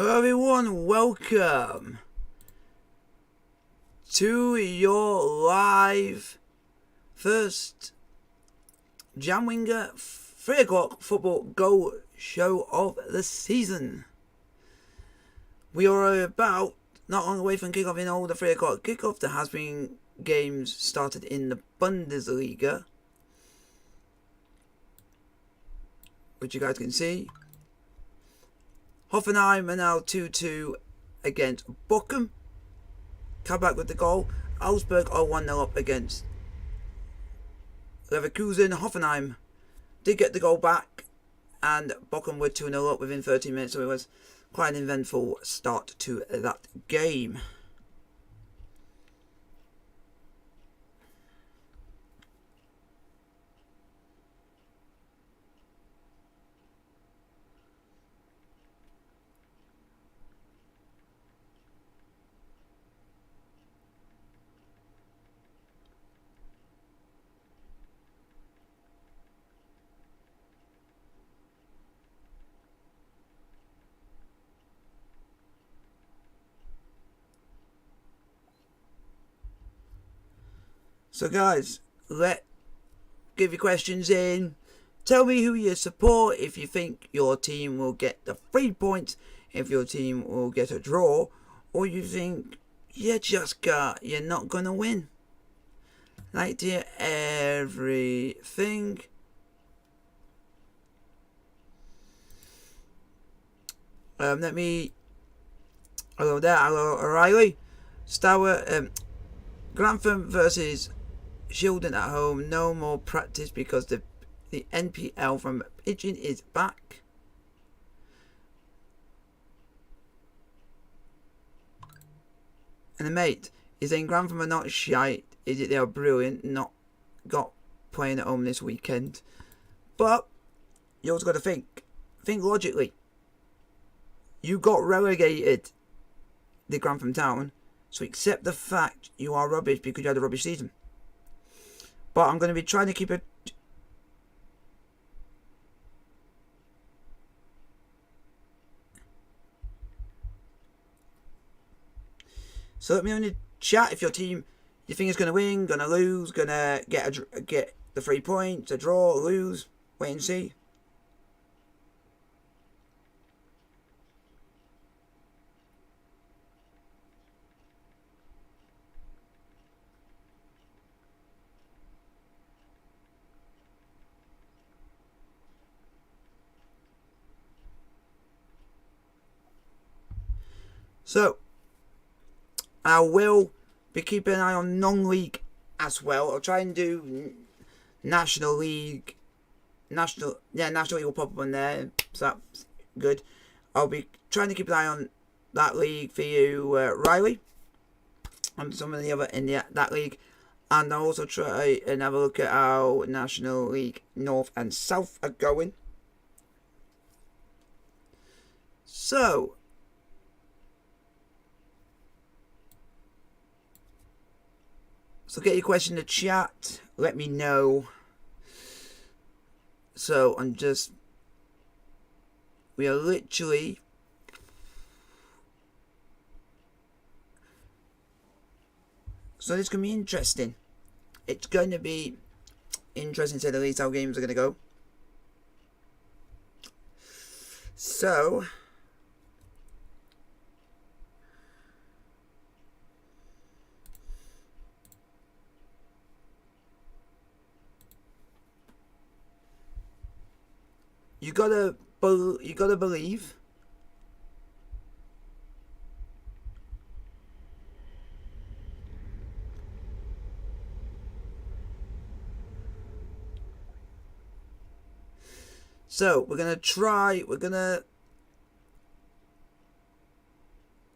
Hello everyone, welcome to your live first Jamwinga 3 o'clock football goal show of the season. We are about not long away from kickoff in all the 3 o'clock kickoff. There has been games started in the Bundesliga, which you guys can see. Hoffenheim are now 2-2 against Bochum. Kabak with the goal. Augsburg are 1-0 up against Leverkusen. Hoffenheim did get the goal back, and Bochum were 2-0 up within 13 minutes, so it was quite an eventful start to that game. So guys, give your questions in. Tell me who you support, if you think your team will get the 3 points, if your team will get a draw, or you think you're not gonna win. Like to hear everything. Hello there, hello O'Reilly. Stour, Grantham versus Shildon at home. No more practice because the NPL from Pigeon is back. And the mate is saying Grantham are not shite. Is it they are brilliant? Not got playing at home this weekend. But you also got to think logically. You got relegated, the Grantham Town. So accept the fact you are rubbish because you had a rubbish season. But I'm going to be trying to keep it. So let me know in the chat if your team you think is going to win, going to lose, going to get the 3 points, a draw, lose. Wait and see. So, I will be keeping an eye on non-league as well. I'll try and do National League. National League will pop up on there, so that's good. I'll be trying to keep an eye on that league for you, Riley, and some of the other in that league. And I'll also try and have a look at how National League North and South are going. So, get your question in the chat. Let me know. So we are literally so this is going to be interesting. It's going to be interesting to say the least how games are going to go. So you gotta believe. So we're gonna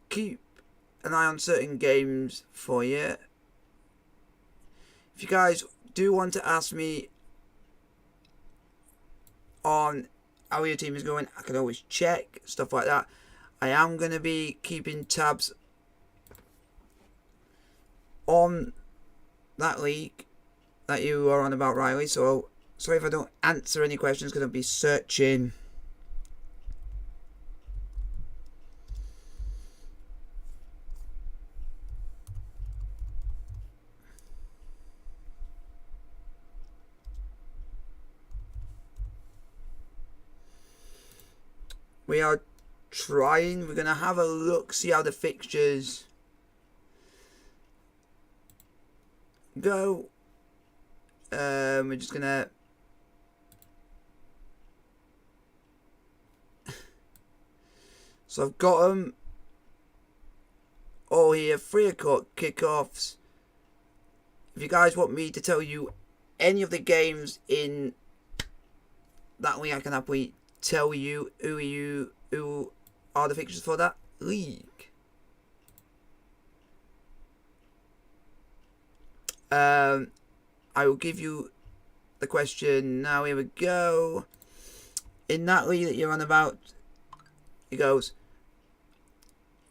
keep an eye on certain games for you. If you guys do want to ask me on how your team is going, I can always check stuff like that. I am going to be keeping tabs on that league that you are on about, Riley. So sorry if I don't answer any questions because I'll be searching We are trying. We're going to have a look, see how the fixtures go. We're just going to... So I've got them all here. 3 o'clock kickoffs. If you guys want me to tell you any of the games in that league, I can happily tell you who are the fixtures for that league. I will give you the question now. Here we go. In that league that you're on about, it goes: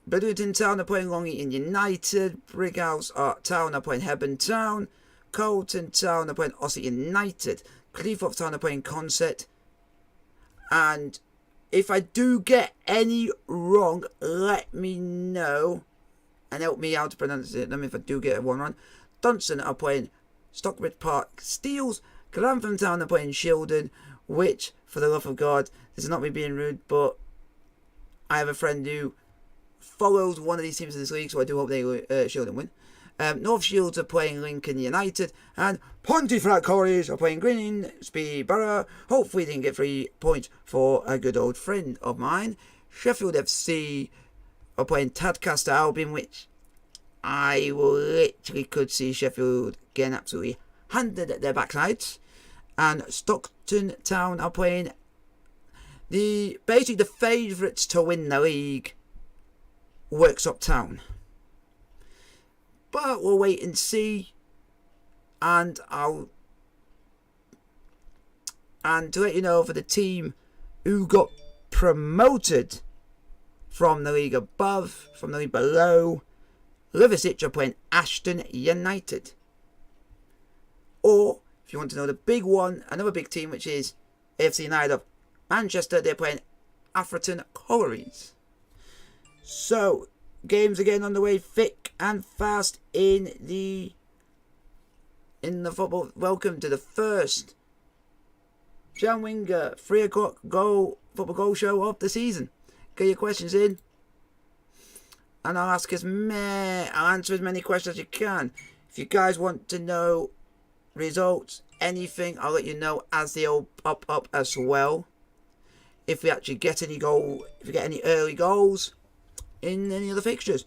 Bedlington Town are playing Long Eaton United. Brighouse Town are playing Hebburn Town. Colton Town are playing Ossett United. Cleethorpes Town are playing Consett. And if I do get any wrong, let me know and help me out to pronounce it. If I do get one wrong. Dunstan are playing Stockbridge Park Steels. Grantham Town are playing Shildon, which, for the love of God, this is not me being rude, but I have a friend who follows one of these teams in this league, so I do hope they Shildon win. North Shields are playing Lincoln United, and Pontefract Collieries are playing Grimsby Borough. Hopefully they can get 3 points for a good old friend of mine. Sheffield FC are playing Tadcaster Albion, which I literally could see Sheffield getting absolutely handed at their backsides. And Stockton Town are playing basically the favourites to win the league, Worksop Town. But we'll wait and see. And to let you know, for the team who got promoted from the league above, from the league below, Liversedge are playing Ashton United. Or, if you want to know the big one, another big team, which is AFC United of Manchester, they're playing Atherton Collieries. So, games again on the way, thick and fast in the football. Welcome to the first Jamwinga 3 o'clock football goal show of the season. Get your questions in, and I'll answer as many questions as you can. If you guys want to know results, anything, I'll let you know as they all pop up as well. If we actually get any if we get any early goals in any of the fixtures.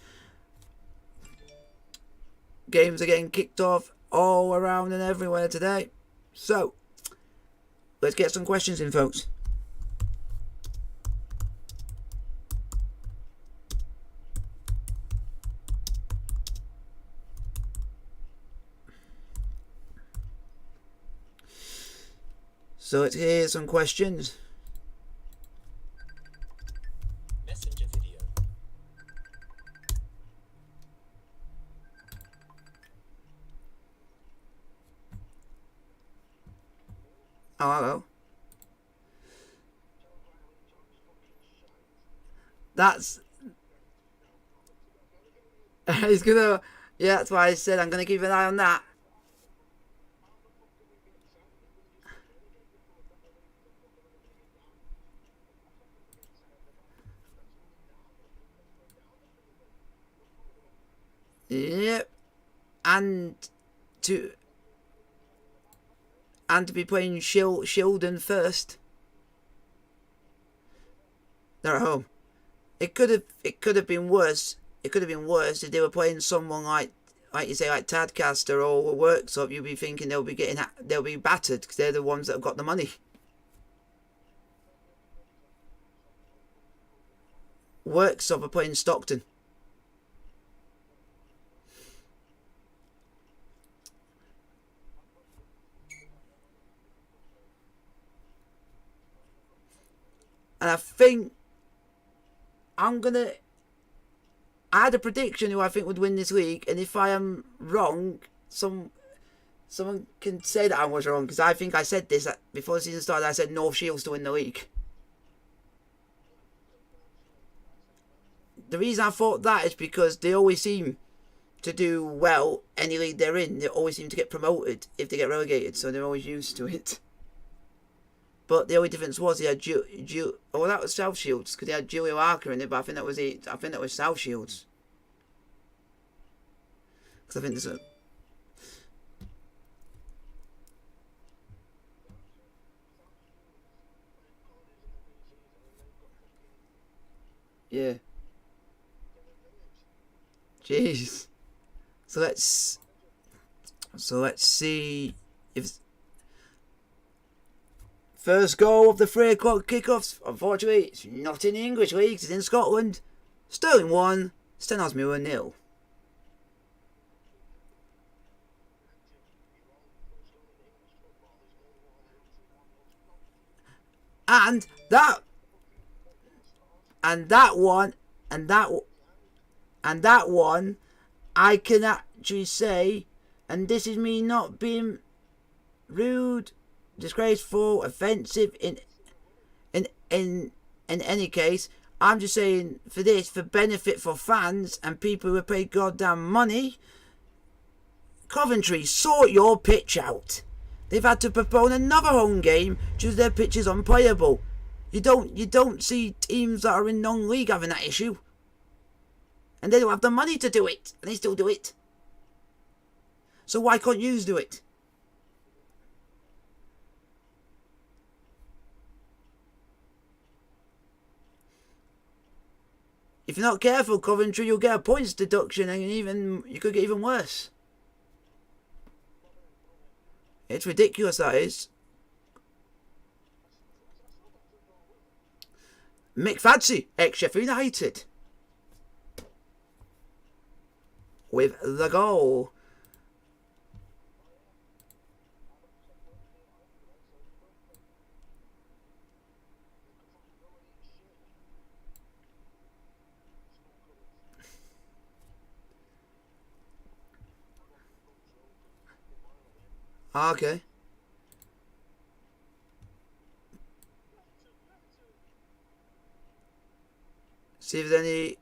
Games are getting kicked off all around and everywhere today. So, let's get some questions in, folks. So let's hear some questions. Messenger video. Oh, hello. That's... He's gonna... Yeah, that's why I said I'm gonna keep an eye on that. Yep. And to be playing Shildon first. They're at home. It could have been worse. It could have been worse if they were playing someone like you say, like Tadcaster or Worksop. You'd be thinking they'll be battered because they're the ones that have got the money. Worksop are playing Stockton. And I think I had a prediction who I think would win this league, and if I am wrong, someone can say that I was wrong, because I think I said this before the season started. I said North Shields to win the league. The reason I thought that is because they always seem to do well any league they're in. They always seem to get promoted if they get relegated, so they're always used to it. But the only difference was he had oh, that was South Shields because he had Julio Arca in it. But I think that was South Shields. Because I think there's a. Yeah. Jeez. So let's see if first goal of the 3 o'clock kickoffs. Unfortunately, it's not in the English leagues. It's in Scotland. Stirling 1, Stenhousemuir 0. And that one, I can actually say, and this is me not being rude, disgraceful, offensive in any case. I'm just saying for benefit for fans and people who pay goddamn money. Coventry, sort your pitch out. They've had to postpone another home game due to their pitch is unplayable. You don't see teams that are in non-league having that issue. And they don't have the money to do it. And they still do it. So why can't you do it? If you're not careful, Coventry, you'll get a points deduction and you could get even worse. It's ridiculous, that is. Mick Fadzi, ex-Sheffield United. With the goal. Okay. See if there's any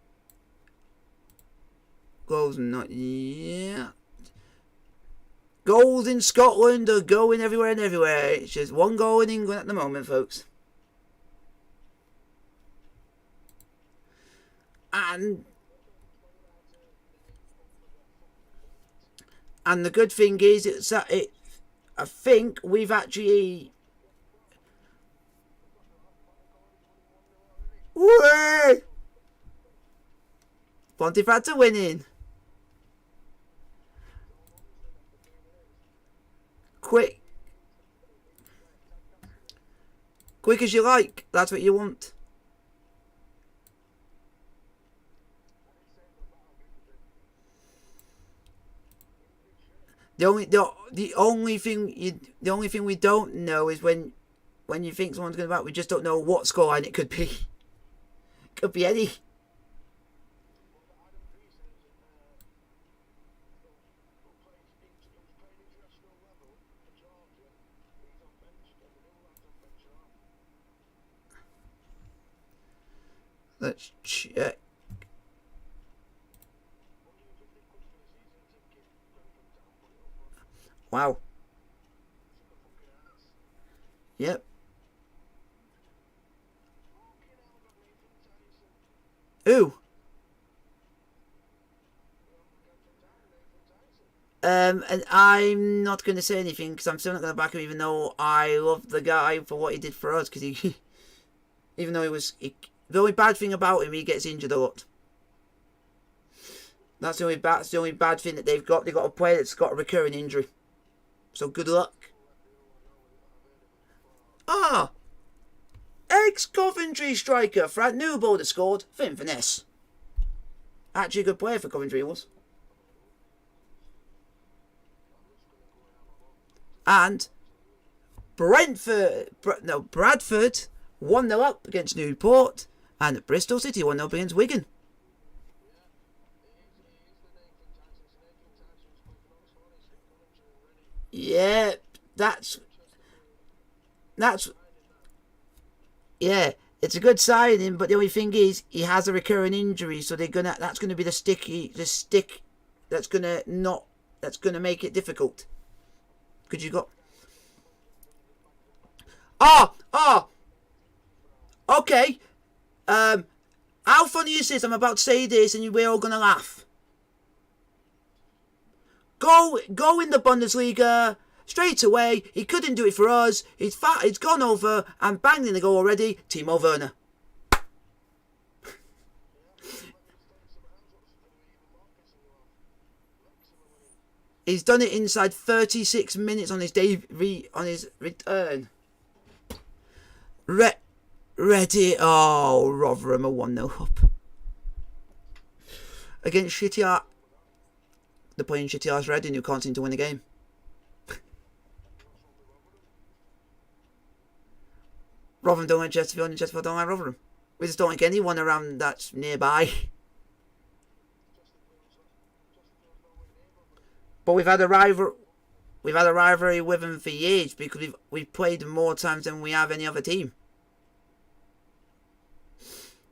goals. Not yet. Goals in Scotland are going everywhere and everywhere. It's just one goal in England at the moment, folks. And the good thing is, I think we've actually. Whee! Pontefract are winning. Quick as you like. That's what you want. The only thing we don't know is when you think someone's going to bat, we just don't know what scoreline it could be. Could be any. Let's check. Wow. Yep. Who? And I'm not going to say anything because I'm still not going to back him, even though I love the guy for what he did for us. Because even though the only bad thing about him, he gets injured a lot. That's the only bad thing that they've got. They've got a player that's got a recurring injury. So good luck. Ah! Ex-Coventry striker Frank Newbold has scored for Inverness. Actually a good player for Coventry, he was. And Bradford 1-0 up against Newport. And Bristol City 1-0 up against Wigan. Yeah, that's yeah, it's a good signing, but the only thing is he has a recurring injury, so that's gonna be the stick that's gonna make it difficult. Because you got Oh. Okay. How funny is this? I'm about to say this, and we're all gonna laugh. Go in the Bundesliga straight away. He couldn't do it for us. He's fat. It's gone over and banged in the goal already. Timo Werner. He's done it inside 36 minutes on his return. Ready. Oh, Rotherham are 1-0 up. Against shitty art. They're playing shitty arse Reading, who can't seem to win a game. Rotherham don't like Chesterfield, and Chesterfield don't like Rotherham. We just don't like anyone around that's nearby. But we've had a rivalry with them for years because we've played them more times than we have any other team.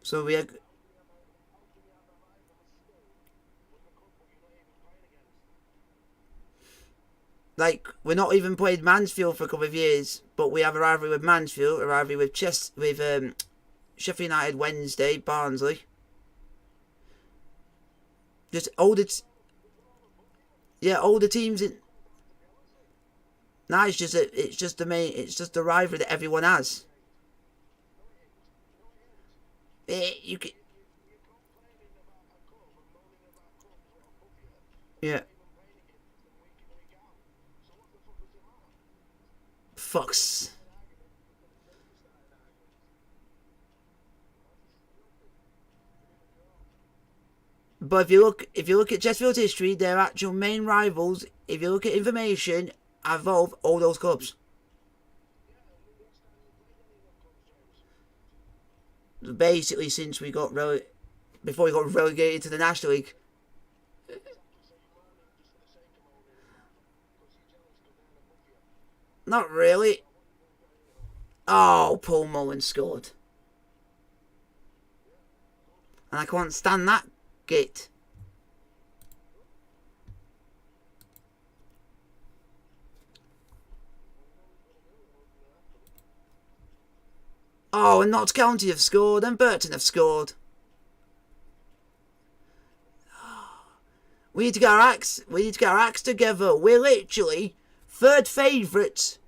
So we're not even played Mansfield for a couple of years, but we have a rivalry with Mansfield, a rivalry with Sheffield United Wednesday, Barnsley. Just older teams in. Nah, it's just the rivalry that everyone has. Yeah. Fucks. But if you look at Chesterfield's history, their actual main rivals, if you look at information, involve all those clubs. Basically, since before we got relegated to the National League. Not really. Oh, Paul Mullen scored. And I can't stand that git. Oh, and Notts County have scored, and Burton have scored. We need to get our acts together. We're literally third favourites.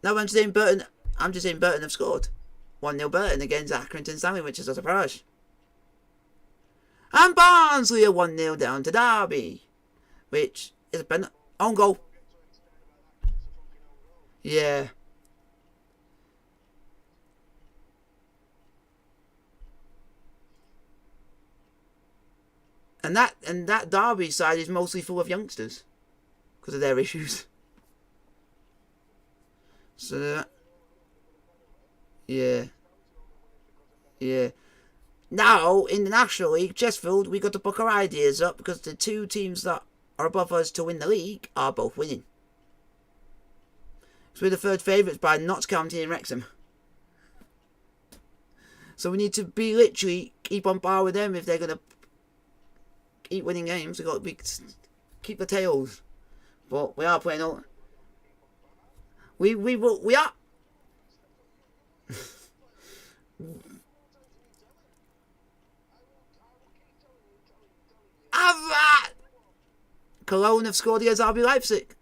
No, I'm just saying Burton have scored. 1-0 Burton against Accrington Stanley, which is a surprise. And Barnsley are 1-0 down to Derby, which is a own goal. Yeah. And that Derby side is mostly full of youngsters because of their issues. So yeah. Now in the National League, Chesterfield, we got to book our ideas up because the two teams that are above us to win the league are both winning. So we're the third favourites by Notts County and Wrexham. So we need to be literally keep on par with them if they're gonna keep winning games. We've got to keep the tails. But we are playing all. We are. Have that. Cologne have scored against RB Leipzig.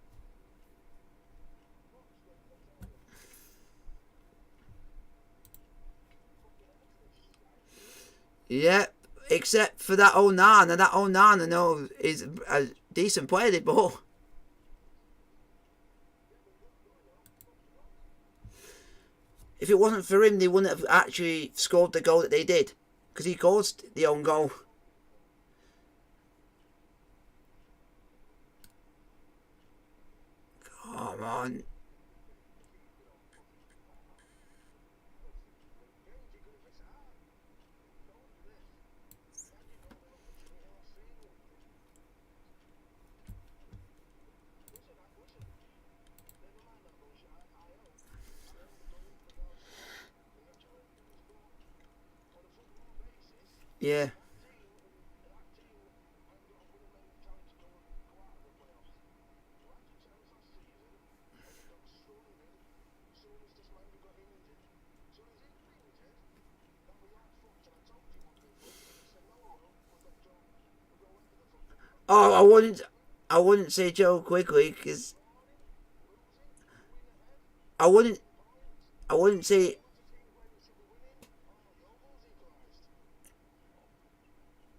Yeah, except for that Onana. That Onana, no, is a decent player, but if it wasn't for him, they wouldn't have actually scored the goal that they did, because he caused the own goal. Come on. Yeah. Oh, I wouldn't say Joe quickly because I wouldn't, I wouldn't say.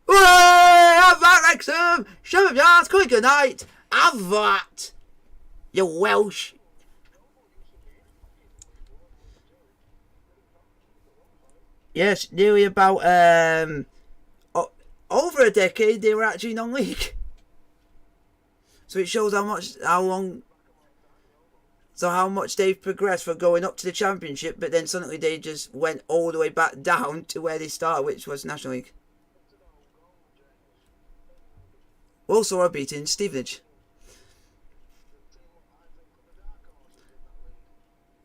Have that, Wrexham! Show of yards, quick good night. Have that, you Welsh. Yes, nearly about over a decade they were actually non-league. So it shows how much they've progressed from going up to the Championship, but then suddenly they just went all the way back down to where they started, which was National League. Also are beating Stevenage.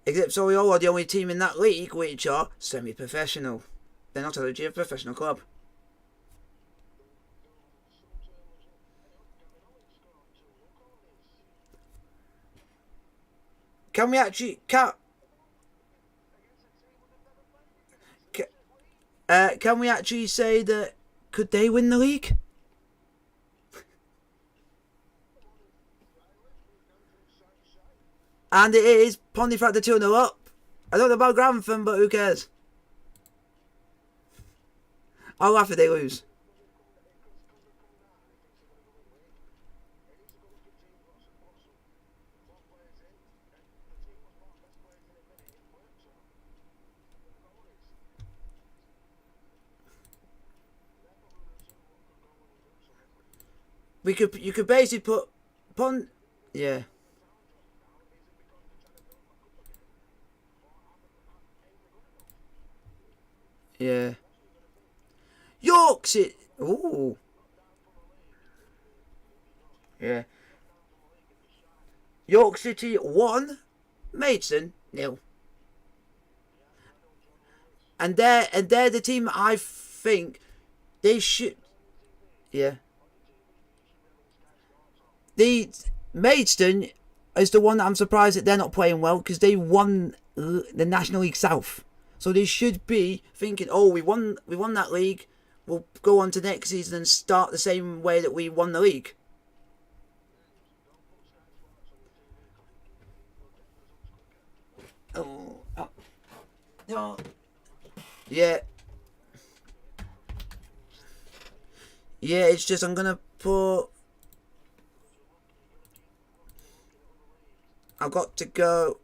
Except Solihull are the only team in that league which are semi-professional. They're not actually a professional club. Can we actually can we actually say that could they win the league? And it is Pontefract 2-0 up. I don't know about Grantham, but who cares? I'll laugh if they lose. You could basically put yeah. Yeah. York City. Ooh. Yeah. York City 1, Maidstone 0. And they're the team I think they should. Yeah. The Maidstone is the one that I'm surprised that they're not playing well because they won the National League South. So they should be thinking, oh, we won that league. We'll go on to next season and start the same way that we won the league. Oh, no. Yeah. Yeah, it's just I'm gonna put. I've got to go.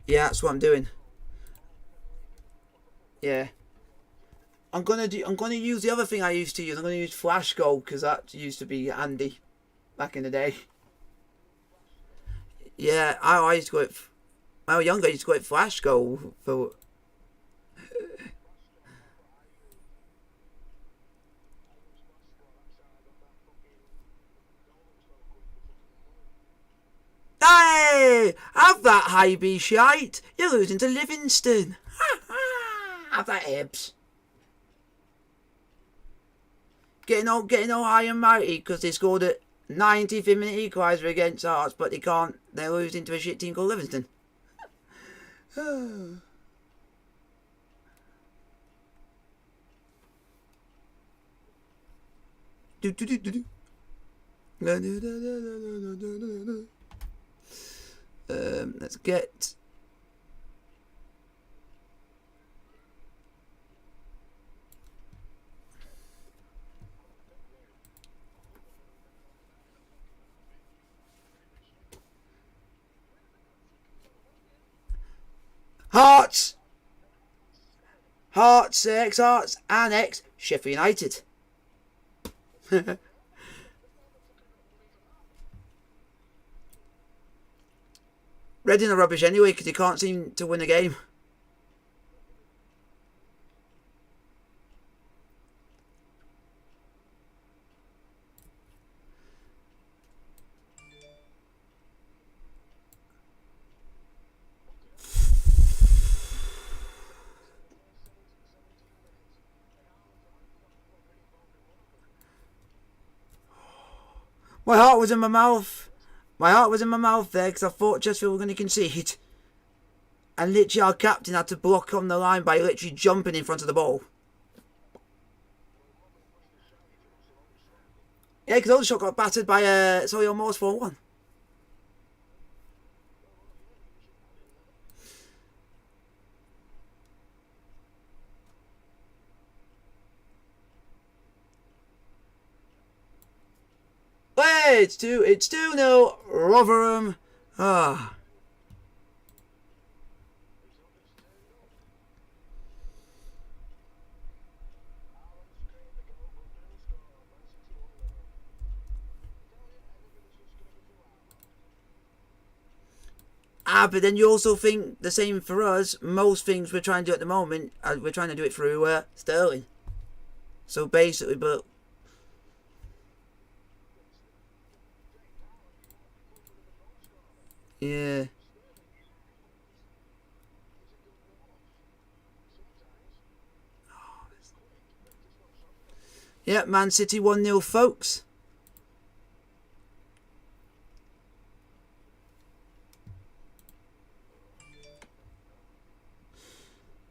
Yeah, that's what I'm doing. Yeah. I'm gonna use the other thing I used to use. I'm gonna use Flash Gold because that used to be handy back in the day. Yeah, I used to go at. When I was younger, I used to go at Flash Gold for. Hey! Have that, high B shite! You're losing to Livingston! Have that, Ebbs. Getting all high and mighty because they scored a 90th minute equaliser against Hearts, but they can't. They're losing to a shit team called Livingston. Let's get. Hearts, Hearts, Annex, Sheffield United. Reading are rubbish anyway because they can't seem to win a game. My heart was in my mouth. My heart was in my mouth there because I thought Chesterfield were going to concede. And literally our captain had to block on the line by literally jumping in front of the ball. Yeah, because Aldershot got battered by Solihull Moors 4-1. Hey, it's 2-0 Rotherham. Ah. But then you also think the same for us. Most things we're trying to do at the moment, we're trying to do it through Sterling. So basically, but yeah. Yeah, Man City 1-0, folks.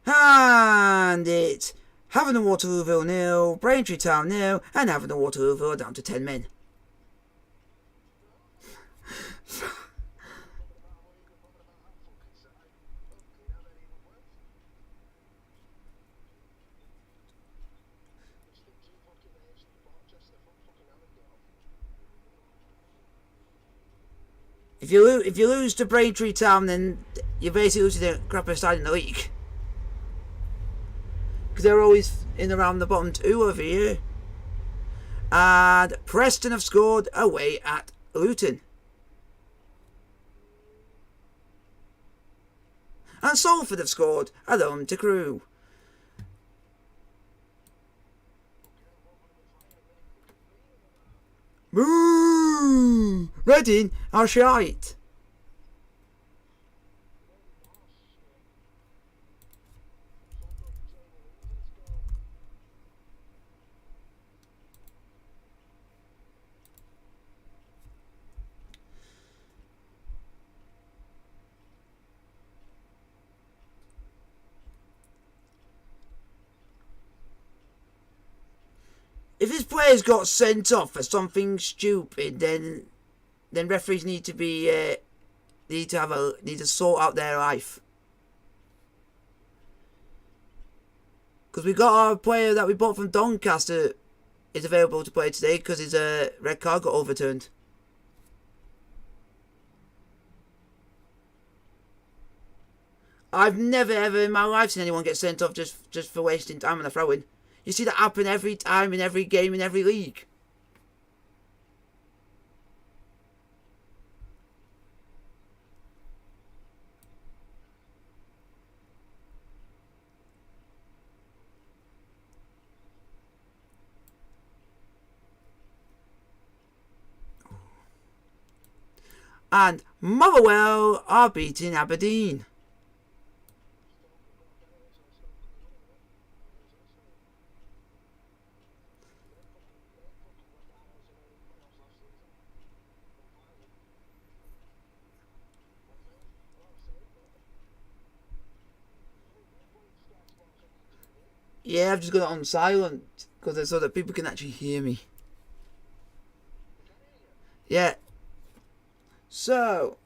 And it's Havant and Waterlooville 0, Braintree Town 0, and Havant and Waterlooville are down to 10 men. If you lose to Braintree Town, then you're basically losing the crappiest side in the league. Because they're always in around the bottom two over here. And Preston have scored away at Luton. And Salford have scored at home to Crewe. Moo! Reading are shite. If his players got sent off for something stupid, then referees need to sort out their life. Because we got our player that we bought from Doncaster is available to play today because his red card got overturned. I've never ever in my life seen anyone get sent off just for wasting time on a throw-in. You see that happen every time in every game in every league. And Motherwell are beating Aberdeen. Yeah, I've just got it on silent because so that people can actually hear me. Yeah. So,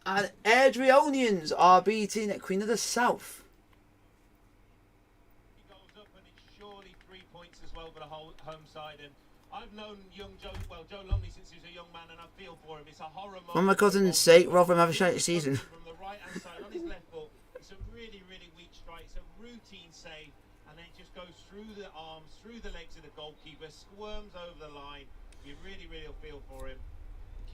and Airdrieonians are beating Queen of the South. He goes up and it's surely 3 points as well for the whole home side. And I've known young Joe Longley since he was a young man, and I feel for him. It's a horror moment. For my cousin's sake, rather than have a shite season. From the right hand side on his left foot, it's a really, really weak strike. It's a routine save, and then it just goes through the arms, through the legs of the goalkeeper, squirms over the line. You really, really feel for him.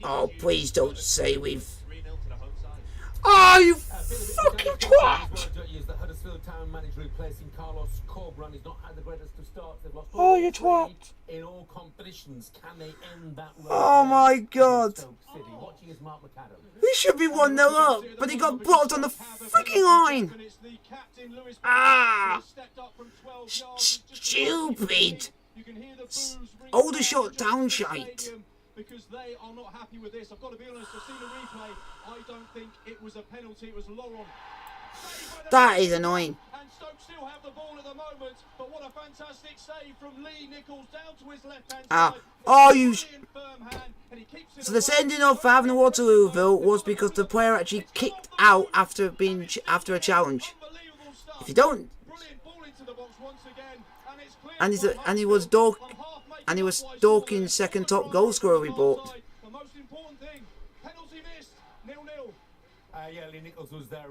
Oh, please don't say we've. 3-0 to the home side. Oh, you fucking twat! The Huddersfield Town manager replacing Carlos Corberán has not had the greatest of starts. They've lost Oh, you twat! in all competitions. Can they end that road? Oh my God! Stoke City. Watching is Mark McAdam. We should be 1-0 up, but he got blocked on the freaking line! Ah! Stupid! Aldershot down shite! because they are not happy with this. I've got to be honest, I've seen the replay. I don't think it was a penalty. It was Laurent. That is annoying. And Stoke still have the ball at the moment, but what a fantastic save from Lee Nichols down to his left-hand side. Oh, you... Firm hand, and he keeps it So the sending off for having Waterlooville was because the player actually kicked out after a challenge. If you don't... And he was Dorking's second top goal scorer we bought. The most important thing, penalty missed, 0-0. Yeah, Lee Nichols was their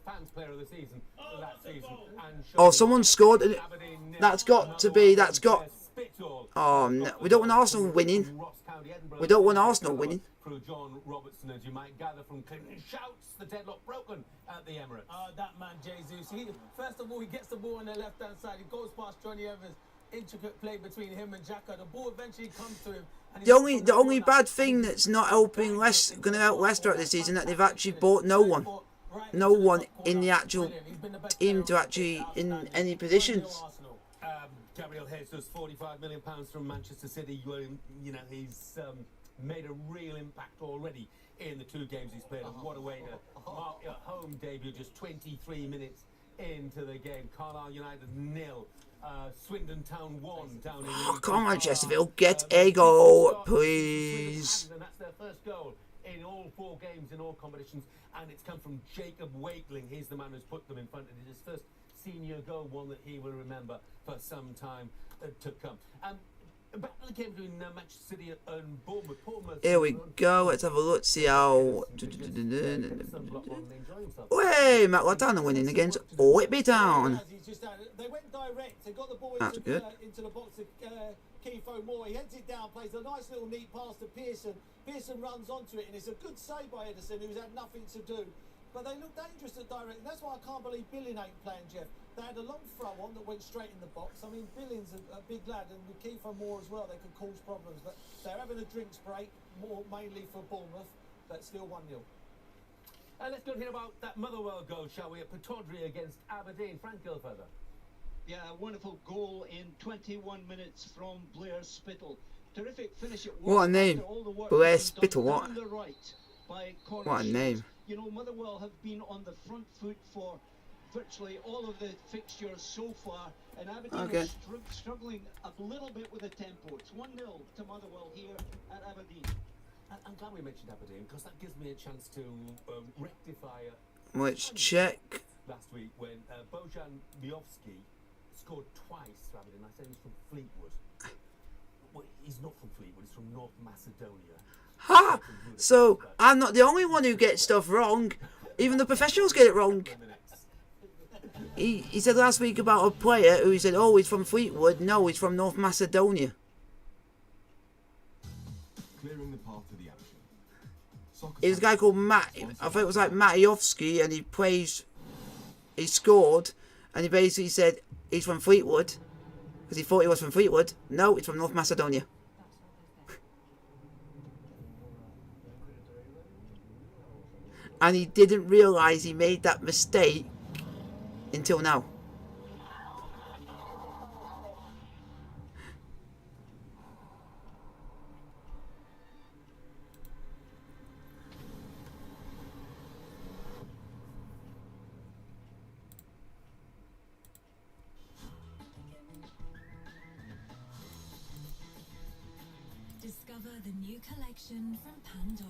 fans player of the season that season. And Oh, someone scored. That's got. Oh no, we don't want Arsenal winning. We don't want Arsenal winning. Through John Robertson, as you might gather from Clinton, shouts the deadlock broken at the Emirates. That man Jesus. First of all, he gets the ball on the left-hand side. He goes past Johnny Evans. Intricate play between him and Xhaka. The ball eventually comes to him. And The only bad thing that's not helping going to help Leicester this season that they've actually bought no one in the actual team to actually in any positions. Gabriel Jesus, £45 million from Manchester City. You know, he's made a real impact already in the 2 games he's played. And what a way to mark your home debut just 23 minutes into the game. Carlisle United 0. Swindon Town 1 down in Come on, Chesterfield, get a goal, please. And that's their first goal in all 4 games in all competitions, and it's come from Jacob Wakeling. He's the man who's put them in front. It is his first senior goal, one that he will remember for some time to come. Back to the game between Manchester City and Bournemouth. Here we go. Let's have a look. See how. Hey, Matt Latana winning against Whitby Town. They went direct. They got the ball That's good. into the box of Kifo Moore. He heads it down, plays a nice little neat pass to Pearson. Pearson runs onto it, and it's a good save by Edison, who's had nothing to do. But they look dangerous at direct, and that's why I can't believe Billing ain't playing, Jeff. They had a long throw on that went straight in the box. I mean, Billing's a big lad, and with Kiefer Moore as well, they could cause problems. But they're having a drinks break, more mainly for Bournemouth, but still 1-0. Let's go and hear about that Motherwell goal, shall we, at Pataudry against Aberdeen. Frank Gilfeather. Yeah, a wonderful goal in 21 minutes from Blair Spittle. Terrific finish at What a name. Blair Spittle, what? What a name. You know, Motherwell have been on the front foot for virtually all of the fixtures so far, and Aberdeen are struggling a little bit with the tempo. It's 1-0 to Motherwell here at Aberdeen. I'm glad we mentioned Aberdeen, because that gives me a chance to rectify Let's check. last week when Bojan Miovski scored twice for Aberdeen. I said he's from Fleetwood. Well, he's not from Fleetwood, he's from North Macedonia. Ha! So, I'm not the only one who gets stuff wrong. Even the professionals get it wrong. He said last week about a player who he said, oh, he's from Fleetwood. No, he's from North Macedonia. Clearing the path to the action. It was a guy called Matt. I thought it was like Matiovsky, and he scored, and he basically said he's from Fleetwood because he thought he was from Fleetwood. No, he's from North Macedonia. And he didn't realise he made that mistake until now. Discover the new collection from Pandora.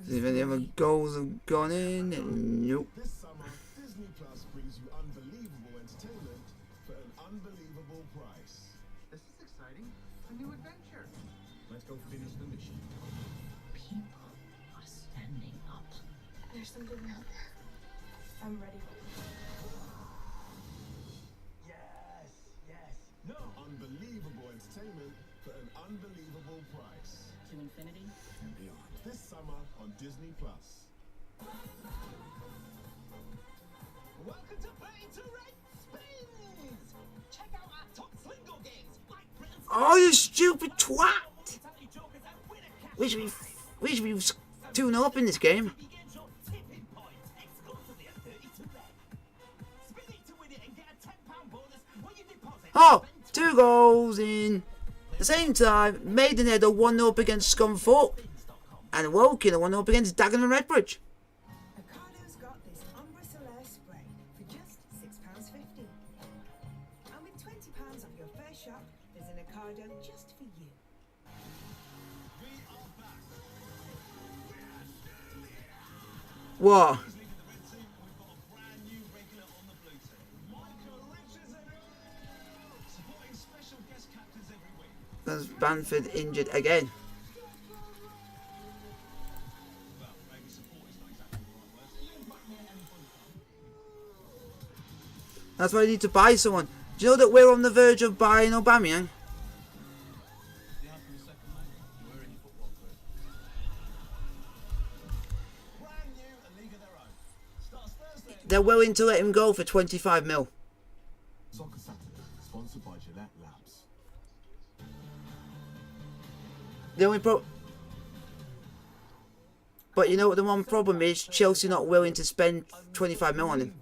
See if any other goals have gone in. Nope. This summer, Disney Plus brings you unbelievable entertainment for an unbelievable price. This is exciting. A new adventure. Let's go finish the mission. People are standing up. There's something out there. I'm ready. Yes. No. Unbelievable entertainment for an unbelievable price. To infinity and beyond. This summer on Disney Plus. Welcome to Play to Red Spins! Check out our top Slingo games like Britain's... Oh, you stupid twat! We should be 2-0 up in this game. Oh, 2 goals in the same time, Maidenhead are 1-0 up against Scunthorpe. And Woking are 1-0 up against Dagenham and Redbridge. Ocado's got this Ombre Solaire spray for just £6.50. And with £20 off your first shop, there's an Ocado just for you. What? Because Bamford injured again. That's why I need to buy someone. Do you know that we're on the verge of buying Aubameyang? They're willing to let him go for 25 mil. Soccer Saturday, sponsored by Gillette Labs. The only but you know what the one problem is? Chelsea not willing to spend 25 mil on him.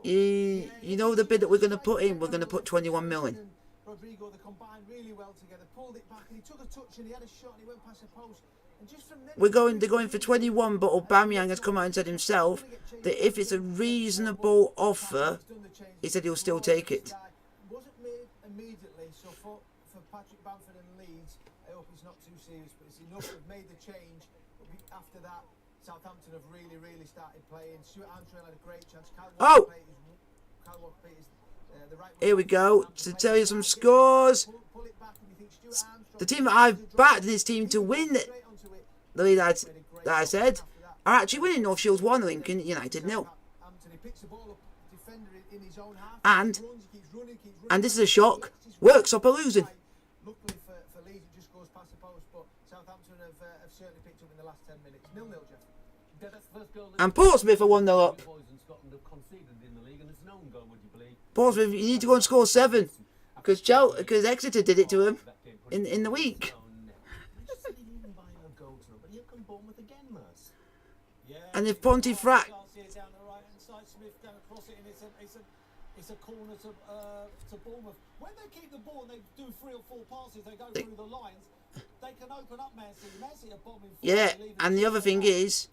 You know the bid that we're going to put in? We're going to put 21 mil in. Rodrigo, they combined really well together, pulled it back, and he took a touch and he had a shot and he went past the post. And just from then, They're going for 21, but Aubameyang has come out and said himself that if it's a reasonable offer, he said he'll still take it. Wasn't made immediately, so for Patrick Bamford and Leeds, I hope it's not too serious, but it's enough. They've made the change. But after that, Southampton have really started playing. Stuart Armstrong had a great chance. Oh! Here we go, to tell you some scores. The team that I've backed this team to win the league that I said are actually winning. North Shields 1, Lincoln United 0. And this is a shock, Worksop are losing. Luckily for Leeds, it just goes past the post, but Southampton have certainly picked up in the last 10 minutes. 0-0, Jeff. And Portsmouth are 1-0 up. Portsmouth, you need to go and score 7. Because Exeter did it to him in the week. And if Pontefract... It's a corner to Bournemouth. When they keep the ball and they do 3 or 4 passes, they go through the lines, they can open up Man City. Man City are bombing. Yeah, and the other thing is,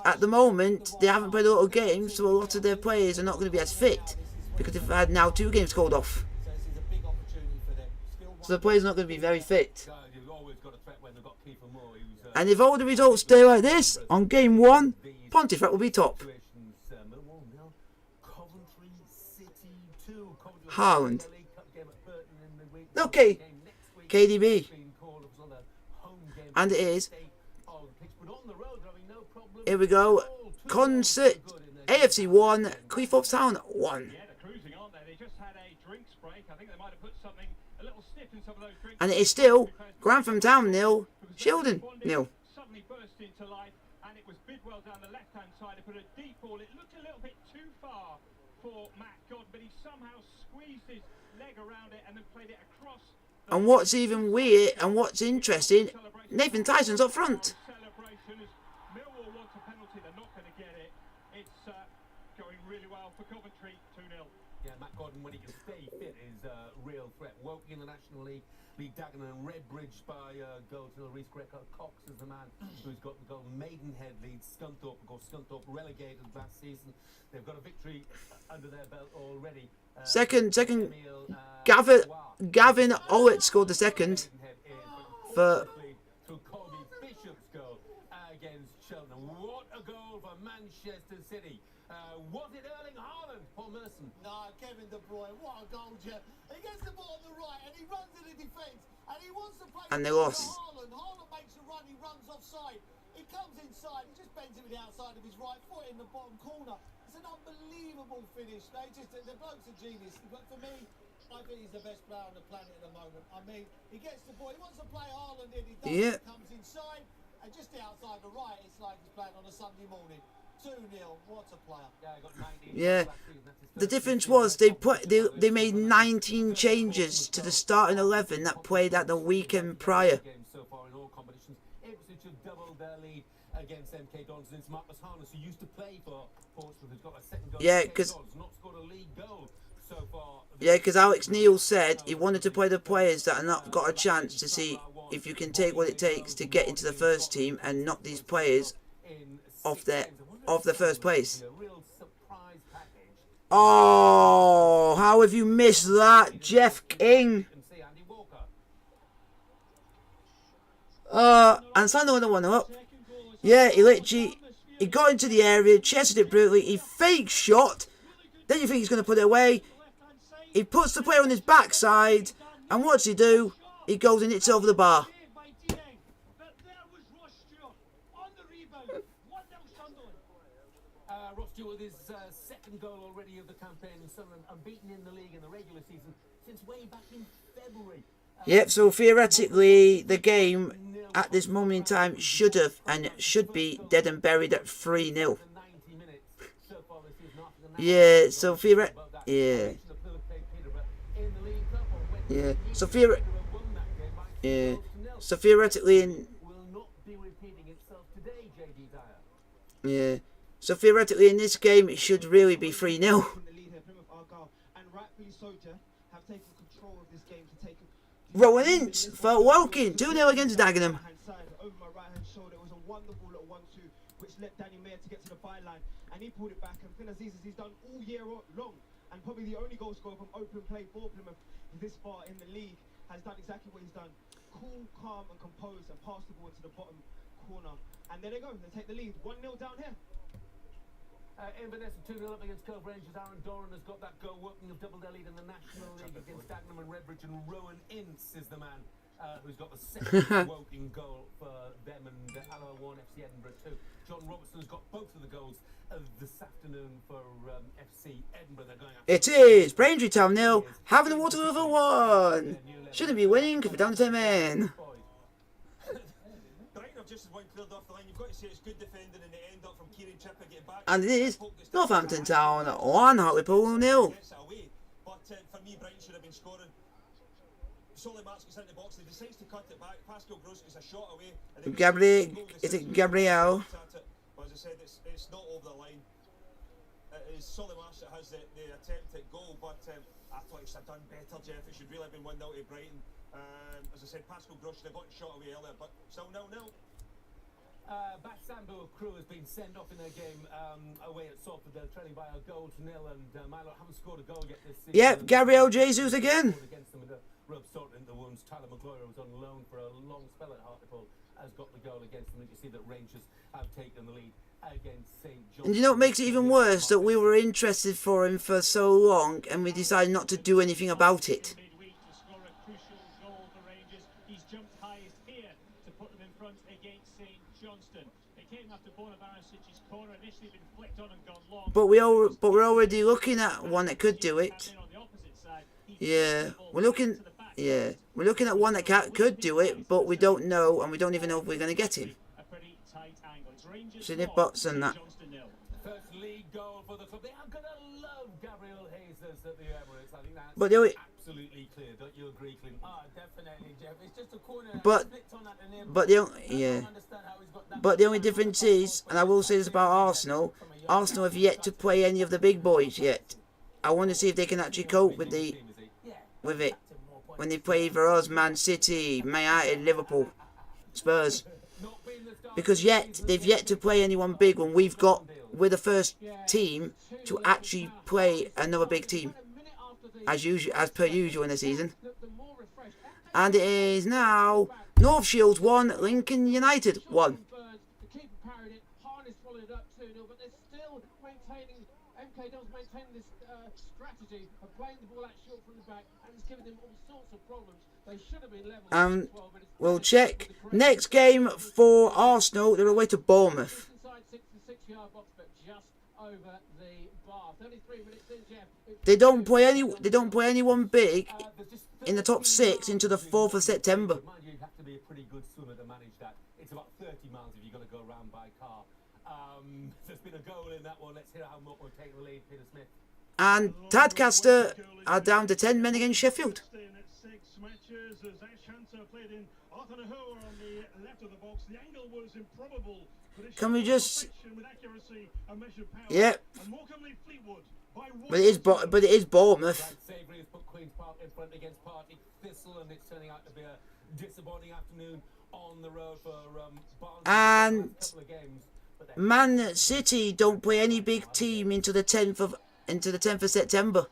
at the moment, they haven't played a lot of games, so a lot of their players are not going to be as fit. Because they've had now 2 games called off. So the players are not going to be very fit. And if all the results stay like this, on game 1, Pontefract will be top. Haaland. Okay, KDB. And it is. Here we go. Concert. AFC 1, Cleethorpes Town 1. And it is still Grantham Town 0, Shildon 0. Suddenly burst into life, and it was Bidwell down the left-hand side to put a deep ball. It looked a little bit too far for Matt Godden, but he somehow squeezed his leg around it and then played it across. And what's even weird and what's interesting, Nathan Tyson's up front. Celebration as Millwall wants a penalty, they're not going to get it. It's going really well for Coventry, 2-0. Yeah, Matt Godden, when he can stay fit, is a real threat. Woking in the National League, Dagenham and Redbridge by goal to Reece Cox is the man who's got the goal. Maidenhead leads Scunthorpe. Of course, Scunthorpe relegated last season. They've got a victory under their belt already. Second, Gavin Owett scored the second for. Against Cheltenham. What a goal for Manchester City. Was it Erling Haaland, Paul Merson? No, Kevin De Bruyne, what a goal, Jeff. He gets the ball on the right and he runs in the defence and he wants to play. And they lost. Haaland makes a run, he runs offside. He comes inside, he just bends it with the outside of his right foot in the bottom corner. It's an unbelievable finish. The bloke's a genius. But for me, I think he's the best player on the planet at the moment. I mean, he gets the ball, he wants to play Haaland in, he does, he comes inside. And just the outside the right, it's like he's playing on a Sunday morning. 2-0, what a player. Yeah, the difference was they made 19 changes to the starting 11 that played at the weekend prior. So far in all competitions, Ipswich have doubled their lead against MK Dons since Marcus Harness, who used to play for Portsmouth, has got a second goal. Yeah, because not scored a league goal so so far. Yeah, because Alex Neil said he wanted to play the players that have not got a chance to see if you can take what it takes to get into the first team and knock these players off the first place. Oh, how have you missed that, Jeff King? And signed another one up. Yeah, he got into the area, chested it brutally, he fake shot. Then you think he's going to put it away. He puts the player on his backside, and what's he do? He goes and hits over the bar. Ross Stewart, his second goal already of the campaign, and Sunderland unbeaten in the league in the regular season since way back in February. Yep, so theoretically, the game at this moment in time should have and should be dead and buried at 3-0. Yeah, so theoretically, yeah. Yeah, so theoretically, yeah. So theoretically, in this game, it should really be 3-0. Rowan Ince for Woking, 2-0 against Dagenham. And he pulled it back, and Phil Aziz, as he's done all year long, and probably the only goal scorer from open play for Plymouth this far in the league, has done exactly what he's done. Cool, calm and composed, and passed the ball to the bottom corner. And there they go, they take the lead, 1-0 down here. Inverness 2-0 up against Cove Rangers. Aaron Doran has got that goal, working of double their lead in the National League against Dagenham and Redbridge, and Rowan Ince is the man who's got the second Woking goal for them, and Alloa 1, FC Edinburgh 2. John Robertson's got both of the goals this afternoon for FC Edinburgh. They're going It is Braintree Town 0, having the Waterloo for 1. Shouldn't be winning because we're down to 10 men. And it is Northampton Town 1, Hartlepool 0. But for me, Brighton should have been scoring. Solly Marks gets into the box, he decides to cut it back. Pascal Gross gets a shot away. Gabriel, is it Gabriel? But as I said, it's not over the line. It is Solly Marks that has the attempt at goal, but I thought he should have done better, Jeff. It should really have been 1-0 to Brighton. As I said, Pascal Gross should have got shot away earlier, but still 0-0. Bash Sambo crew has been sent off in their game away at Salford. They're trailing by a goal to 0, and Milo haven't scored a goal yet this season. Yep, Gabriel Jesus again. Against them with a rub salt in the wounds. Tyler McGlory was on loan for a long spell at Hartlepool, has got the goal against them. And you see that Rangers have taken the lead against St. John. And you know what makes it even worse? That we were interested for him for so long, and we decided not to do anything about it. But we're already looking at one that could do it. Yeah, we're looking at one that could do it, but we don't know, and we don't even know if we're going to get him. Sidney Botts and that. First league goal for the club. They are going to love Gabriel Jesus at the Emirates. I think that's absolutely clear. Don't you agree, Clint? Definitely, Jeff. It's just a corner. But the only difference is, and I will say this about Arsenal, Arsenal have yet to play any of the big boys yet. I want to see if they can actually cope with it when they play either us, Man City, Man United, Liverpool, Spurs. Because they've yet to play anyone big when we're the first team to actually play another big team. As per usual in the season. And it is now North Shields 1, Lincoln United 1. We'll check. Next game for Arsenal, they're away to Bournemouth. They don't play anyone big in the top 6 into the 4th of September. You have to be a pretty good swimmer to manage that. It's about 30 miles if you've got to go around by car. There's been a goal in that one. Let's hear how much will take the lead, Peter Smith. And Tadcaster are down to 10 men against Sheffield. Can we just... Yep. But it is Bournemouth. Savory has put Queen's Park in front against Partick Thistle, and it's turning out to be a disappointing afternoon on the road for Barnsley. And Couple of games, but Man City don't play any big team into the 10th of September.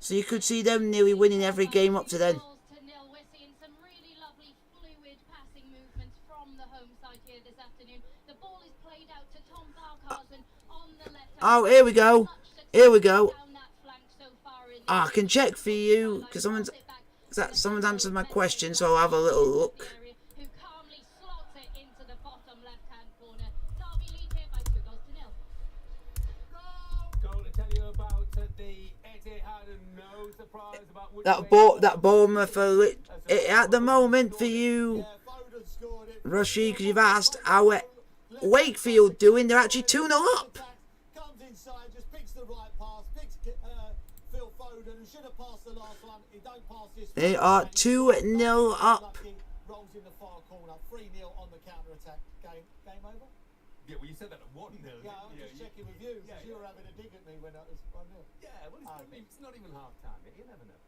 So you could see them nearly winning every game up to then. We're seeing some really lovely fluid passing movements from the home side here this afternoon. The ball is played out to Tom Barkharson on the left. Oh, here we go. Here we go. I can check for you because someone's answered my question, so I'll have a little look. Who calmly slots it into the bottom left-hand corner. Derby lead here by 2-0. Goal to tell you about the Etihad, and no surprise about which That Bournemouth at the moment for you, Rushy, because you've asked how Wakefield doing. They're actually 2-0 up. Comes inside, just picks the right pass, picks Phil Foden, who should have passed the last one. He don't pass this. They are 2-0 up. Rolls in the far corner, 3-0 on the counter attack. Game over. Yeah, well, you said that at 1-0. Yeah, I'm just checking with you because you were having a dig at me when it was 1-0. Yeah, well, it's not even half time. You never know.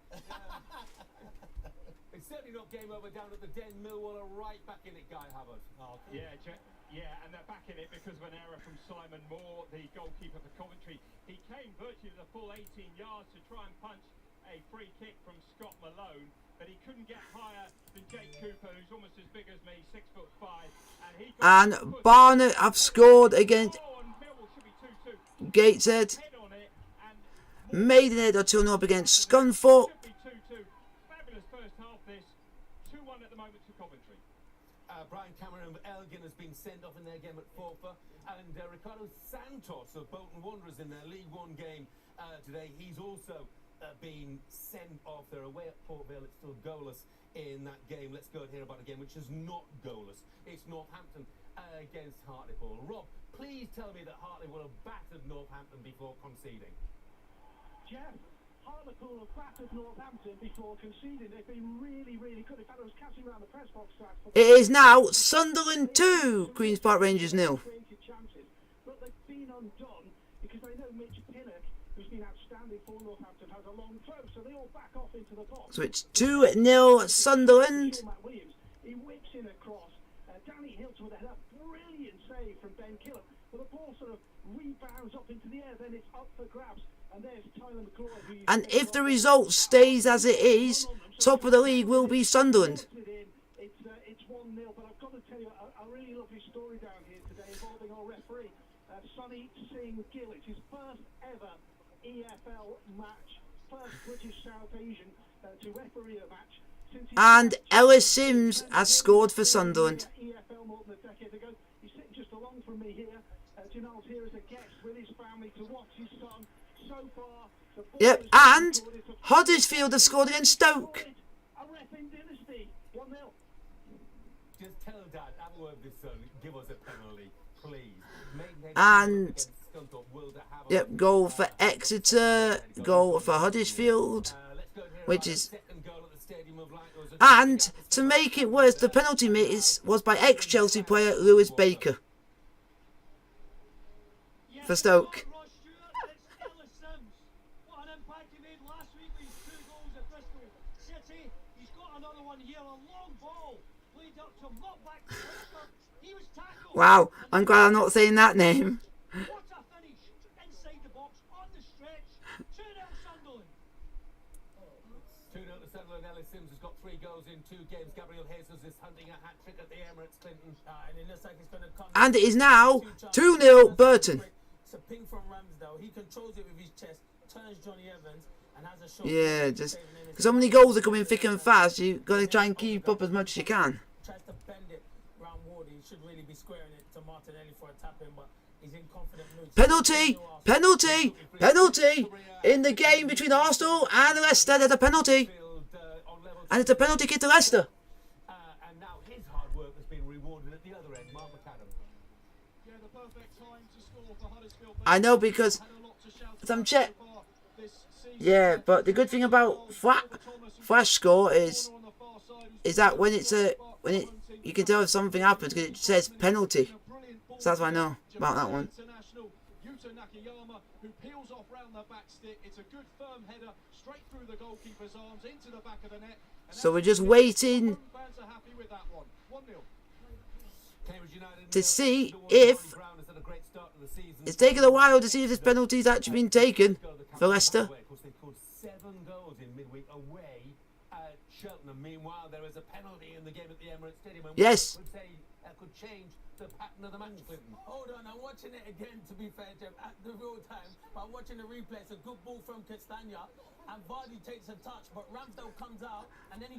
It's certainly not game over down at the Den. Millwall are right back in it, Guy Havard. Oh, yeah, and they're back in it because of an error from Simon Moore, the goalkeeper for Coventry. He came virtually to the full 18 yards to try and punch a free kick from Scott Malone, but he couldn't get higher than Jake Cooper, who's almost as big as me, 6'5", and Barnet have scored against Gateshead. Maidenhead are 2-0 up against Scunthorpe. Fabulous first half this, 2-1 at the moment to Coventry. Brian Cameron of Elgin has been sent off in their game at Forfar, and Ricardo Santos of Bolton Wanderers in their League One game today. He's also been sent off. They're away at Port Vale. It's still goalless in that game. Let's go and hear about a game which is not goalless. It's Northampton against Hartlepool. Rob, please tell me that Hartlepool have battered Northampton before conceding. Jeff, Hartlepool have battered Northampton before conceding. They've been really, really good. In fact, I was catching around the press box. It is now Sunderland 2, Queen's Park Rangers 0. Chances, but they've been undone because they know Mitch Pinnock, who's been outstanding for Northampton, has a long throw, so they all back off into the box. So it's 2-0 Sunderland. He whips in across. Danny Hilton with a header. Brilliant save from Ben Killop. But the ball sort of rebounds up into the air, then it's up for grabs. And there's Tyler McCloy. And if the result stays as it is, top of the league will be Sunderland. It's 1-0, but I've got to tell you a really lovely story down here today involving our referee, Sonny Singh Gill. It's his first ever EFL match, first British South Asian to referee a match. And Ellis Sims has scored for Sunderland. EFL more than a decade ago. He's sitting just along from me here. Janelle's here as a guest with his family to watch his son. So far, yep, and Huddersfield have scored against Stoke. A ref in Dynasty, 1-0. Just tell Dad, have a word with his son, give us a penalty, please. And yep, goal for Exeter, goal for Huddersfield, which is. And to make it worse, the penalty was by ex-Chelsea player Lewis Baker for Stoke. Wow, I'm glad I'm not saying that name. What a finish inside the box on the stretch. 2-0 Sunderland. 2-0 to Sunderland. Ellis Sims has got 3 goals in 2 games. Gabriel Jesus is hunting a hat-trick at the Emirates, Clinton. And it looks like it's going to come. And it is now 2-0 Burton. It's a ping from Ramsdale. He controls it with his chest, turns Johnny Evans, and has a shot. Yeah, just because so many goals are coming thick and fast, you've got to try and keep up as much as you can. Tries to bend it round Ward. He should really be squaring it to Martinelli for a tap in, but he's in confident mood. Penalty in the game between Arsenal and Leicester. There's a penalty, and it's a penalty kick to Leicester. And now his hard work has been rewarded at the other end. Mark McAdam. Yeah, the perfect time to score for Huddersfield. I know, because some check. Yeah, but the good thing about flash score is that when you can tell if something happens because it says penalty. So that's what I know about that one. Akiyama, who peels off round the back stick. It's a good firm header straight through the goalkeeper's arms into the back of the net. So we're just waiting Fans are happy with that one. 1-0. to see if it's taken a while to see if this penalty's actually been taken for Leicester. Of course, they scored 7 goals in midweek away at Cheltenham. Meanwhile, there is a penalty in the game at the Emirates Stadium. And Yes. Could change the pattern of the match, Clinton. Hold on, I'm watching it again, to be fair, Jeff, at the real time. But I'm watching the replay. It's a good ball from Castagna, and Vardy takes a touch, but Ramsdale comes out, and then he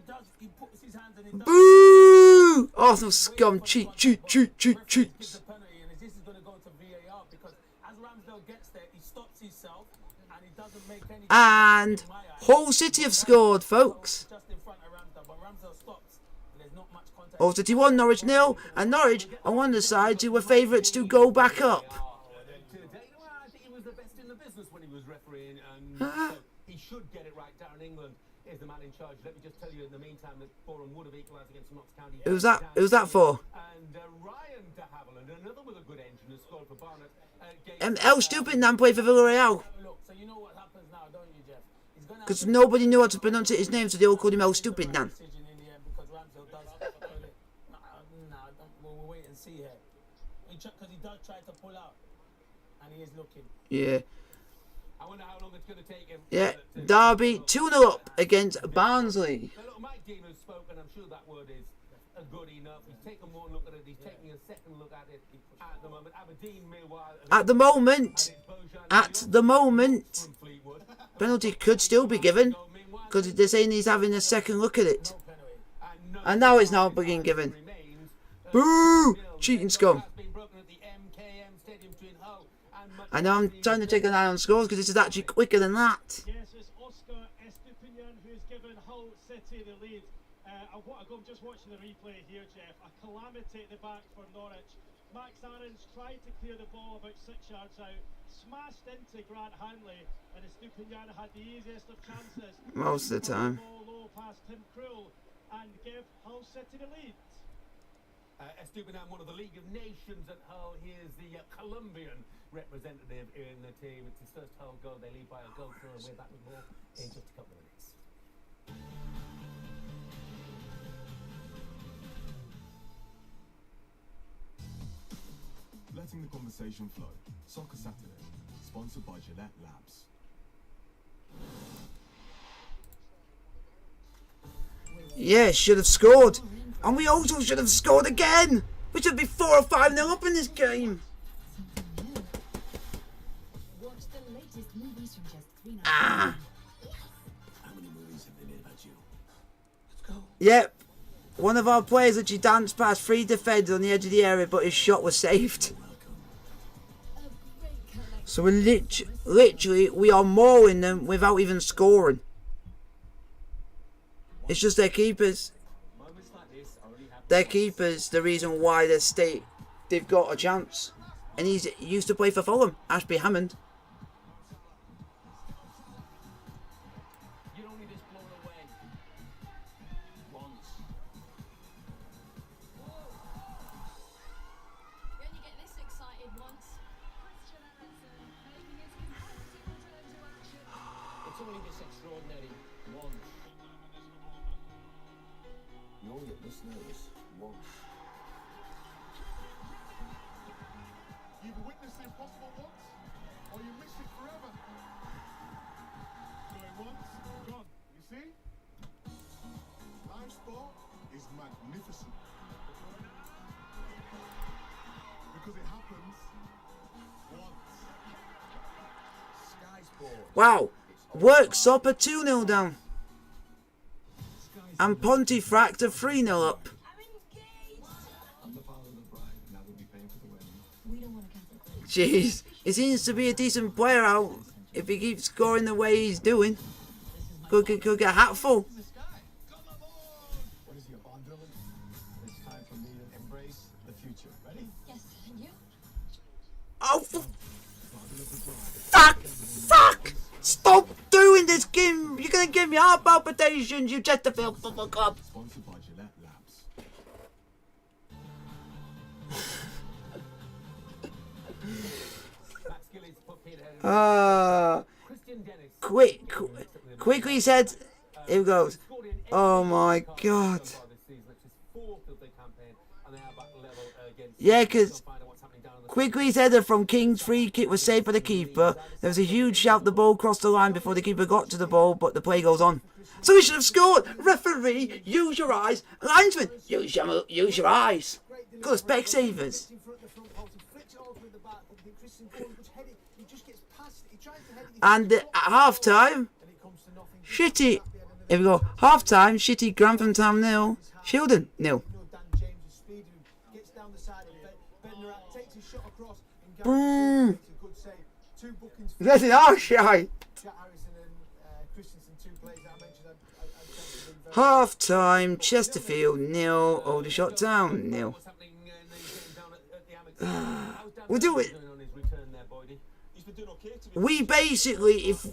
puts his hands and he does. Boo! Arsenal scum, cheats. The penalty, and this is going to go to VAR because as Ramsdale gets there, he stops himself, and he doesn't make any. And Hull City have scored, folks. Just in front of Ramsdale, but Ramsdale stops. And there's not much contact. Hull City 1, Norwich 0, and Norwich are one of the sides who were favourites to go back up. I think he was the best in the business when he was refereeing, and so he should get it right. Darren England is the man in charge. Let me just tell you, in the meantime, that Boreham would have equalised against Notts County. Who's that? Who's that for? And Ryan de Havilland, another with a good engine, has scored for Barnet. El Stupid Nan played for Villarreal. Look, so you know what happens now, don't you, Jeff? He's gonna Because nobody knew how to pronounce his name, so they all called him El Stupid Nan. decision in the end because Ramsdale does. We'll wait and see here. Because he does try to pull out, and he is looking. Yeah. I wonder how long it's going to take him. Yeah. Derby 2-0 up against Barnsley. Now, look, Mike Dean has spoken. I'm sure that word is good enough. He's taken one look at it. He's taking a second look at it at the moment. Aberdeen, meanwhile. At the moment, penalty could still be given because they're saying he's having a second look at it. And now it's not being given. Boo! Cheating scum. And now I'm trying to take an eye on scores because this is actually quicker than that. Yes, it's Oscar Estupinian who's given Hull City the lead. I'm just watching the replay here, Jeff. A calamity at the back for Norwich. Max Aarons tried to clear the ball about 6 yards out, smashed into Grant Hanley, and Estupinian had the easiest of chances. Most of the time. Ball low past Tim Krul and give Hull City the lead. Estupinian, one of the League of Nations at Hull. He is the Colombian representative in the team. It's his first Hull goal. They lead by a goal through, and we're back with more in just a couple of minutes. Letting the conversation flow. Soccer Saturday, sponsored by Gillette Labs. Yeah, should have scored. And we also should have scored again. We should be 4 or 5-0 up in this game. Ah. Yep. One of our players actually danced past 3 defenders on the edge of the area, but his shot was saved. So we're literally, we are mauling them without even scoring. It's just their keepers. Their keeper's the reason why they've got a chance. And he used to play for Fulham, Ashby Hammond. You've witnessed the impossible once, or you miss it forever. Going once, gone. You see? Live sport is magnificent. Because it happens once. Sky Sport. Wow. Worksop are 2-0 down. And Pontefract are 3-0 up. Jeez, he seems to be a decent player out. If he keeps scoring the way he's doing, could get a hatful. What is your bond building? It's time for me to embrace the future. Ready? Yes, and you? Oh, fuck! Stop doing this, Kim! You're gonna give me heart palpitations, you Chesterfield Football Club. Sponsored by Gillette Labs. Matt Skilly's put Quickly said, here goes. Oh my god. Yeah, because Quigley's header from King's free kick was saved by the keeper. There was a huge shout, the ball crossed the line before the keeper got to the ball, but the play goes on. So he should have scored. Referee, use your eyes. Linesman, use your eyes. Got the Specsavers. And at half time, Shitty. Here we go. Half time, Shitty, Grantham Town 0, Shildon 0. Boom. That's an arse shite. Half time, Chesterfield 0, Aldershot Town 0. We'll do it. We basically, if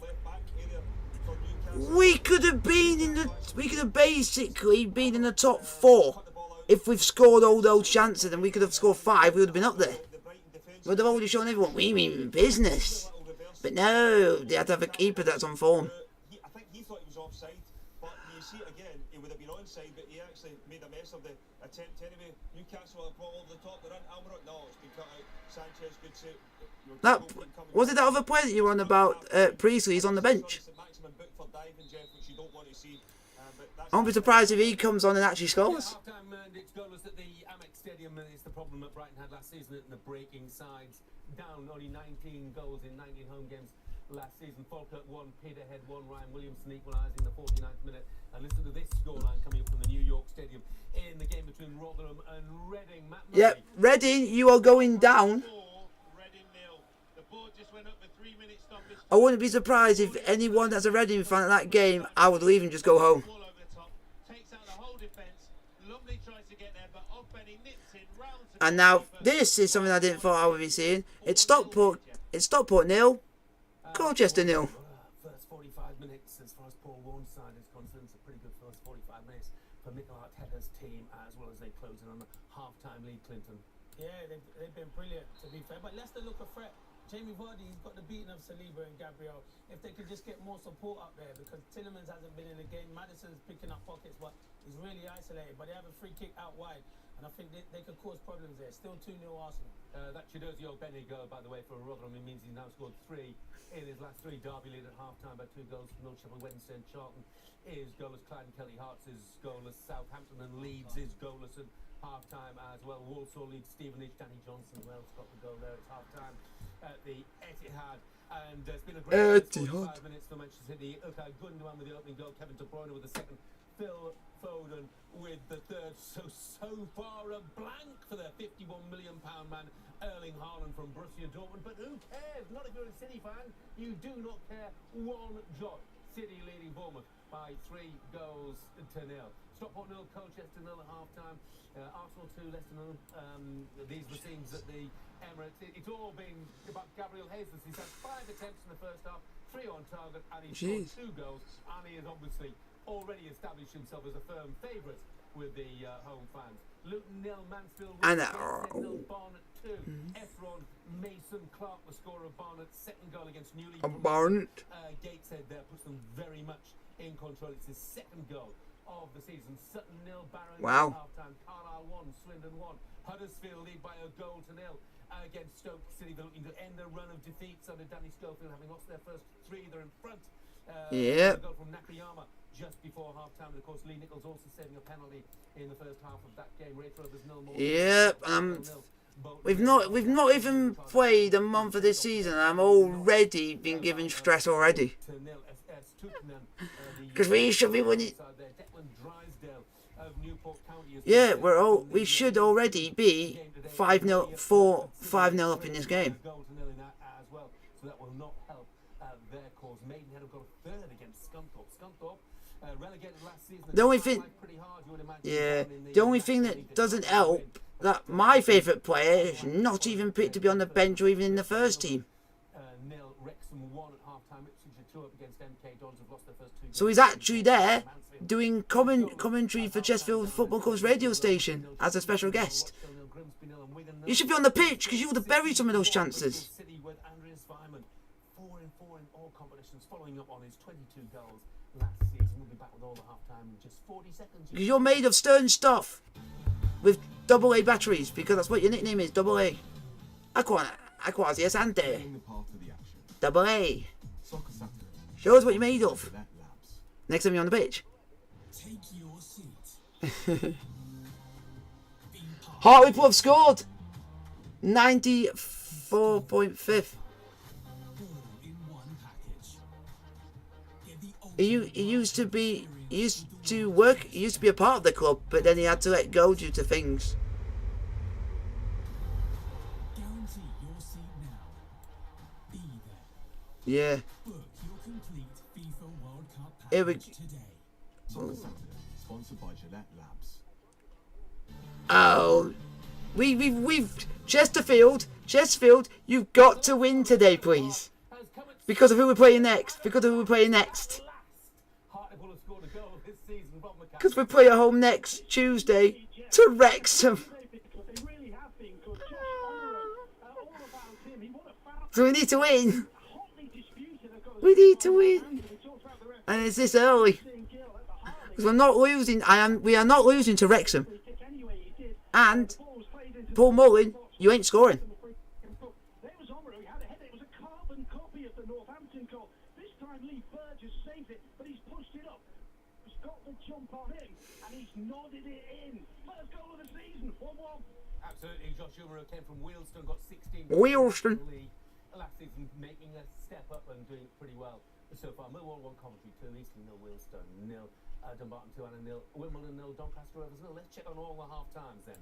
we could have basically been in the top 4 if we've scored all those chances, and we could have scored 5. We would have been up there. We'd have already shown everyone we mean business. But no, they had to have a keeper that's on form. I think he thought he was offside, but you see it again, he would have been onside, but he actually made a mess of the attempt anyway. Newcastle have brought over the top, they're in Almiroth, no, it's been cut out. Sanchez, good save. That, was it that other player that you were on about, Priestley? He's on the bench. I won't be surprised if he comes on and actually scores. It's the problem that Brighton had last season in the breaking sides. Down only 19 goals in 19 home games last season. Falkirk 1, Peterhead 1, Ryan Williamson equalising the 49th minute. And listen to this scoreline coming up from the New York Stadium in the game between Rotherham and Reading. Yep, Reading, you are going down. I wouldn't be surprised if anyone that's a Reading fan at that game, I would leave and just go home. And now, this is something I didn't thought I would be seeing. It's Stockport 0, Colchester 0. First 45 minutes, as far as Paul Warren's side is concerned, it's a pretty good first 45 minutes for Mikel Arteta's team, as well as they close in on the half-time lead, Clinton. Yeah, they've been brilliant, to be fair. But Leicester look a threat. Jamie Vardy's got the beating of Saliba and Gabriel. If they could just get more support up there, because Tielemans hasn't been in the game. Maddison's picking up pockets, but he's really isolated. But they have a free kick out wide, and I think they could cause problems there. Still 2-0 Arsenal. That Chidozie Ogbene goal, by the way, for Rotherham. It means he's now scored 3 in his last 3. Derby lead at half-time by 2 goals from Sheffield Wednesday, and Charlton is goalless. Clyde and Kelly Hearts is goalless. Southampton and Leeds is goalless at half-time as well. Walsall leads Stevenage. Danny Johnson, Wales got the goal there at half-time at the Etihad. And it's been a great 45 minutes for Manchester City. Okay, Gundogan with the opening goal. Kevin De Bruyne with the second. Phil Foden with the third. So far a blank for the £51 million man, Erling Haaland from Borussia Dortmund. But who cares? Not if you're a City fan. You do not care one jot. City leading Bournemouth by 3 goals to 0. Stockport 0, Colchester 0 at half-time. Arsenal 2, Leicester 0. These were scenes at the Emirates. It's all been about Gabriel Jesus. He's had 5 attempts in the first half, 3 on target, and he's scored 2 goals. And he has obviously already established himself as a firm favourite with the home fans. Luton 0, Mansfield 0, Barnet 2. Efron, Mason Clark, the scorer of Barnet's second goal against newly Barnet. Gateshead there puts them very much in control. It's his second goal of the season. Sutton 0, Barrow half-time. Carlisle 1, Swindon 1. Huddersfield lead by a goal to 0 against Stoke City. They're looking to end their run of defeats under Danny Schofield, having lost their first 3. They're in front. A goal from Nakayama just before half-time. And of course, Lee Nichols also saving a penalty in the first half of that game. Wraith Rovers 0 more. We've not even played a month of this season, and I'm already been given stress already. Because we should be winning. Yeah, we should already be 5-0, 4-5-0 up in this game. So that will not help their cause. Maidenhead have got a third against Scunthorpe. Scunthorpe relegated last season. The only thing that doesn't help that my favourite player is not even picked to be on the bench or even in the first team. Nil, Wrexham 1 at half-time. Ipswich 2 up against MK Dons have lost their first 2 games. So he's actually there doing commentary for Chesterfield Football Club's radio station as a special guest. You should be on the pitch because you would have buried some of those chances. City with Andreas Weimann following up on his 22 goals last season. We'll be back with all the half-time in just 40 seconds. Because you're made of stern stuff with AA batteries, because that's what your nickname is, AA. I quasi Asante. AA. Show us what you're made of. Next time you're on the pitch. Take your seat. Hartlepool have scored. 94.5. He used to be a part of the club, but then he had to let go due to things. Guarantee your seat now. Be there. Yeah. Book your complete FIFA World Cup Here we package today. Sponsored by Gillette Labs. Oh, we've Chesterfield, you've got to win today, please. Because of who we're playing next. Because we play at home next Tuesday to Wrexham. So we need to win. We need to win. And it's this early. Because we're not losing. We are not losing to Wrexham. And Paul Mullin, you ain't scoring. Nodded it in. First goal of the season, 1-1. Absolutely, Josh Umaru came from Wealdstone, got 16. Wealdstone. Last season, making a step up and doing pretty well so far. Millwall 1, Coventry 2, Eastleigh 0, Wealdstone 0, Dumbarton 2, Anna 0, Wimbledon 0, Doncaster Rovers 0. Let's check on all the half times then.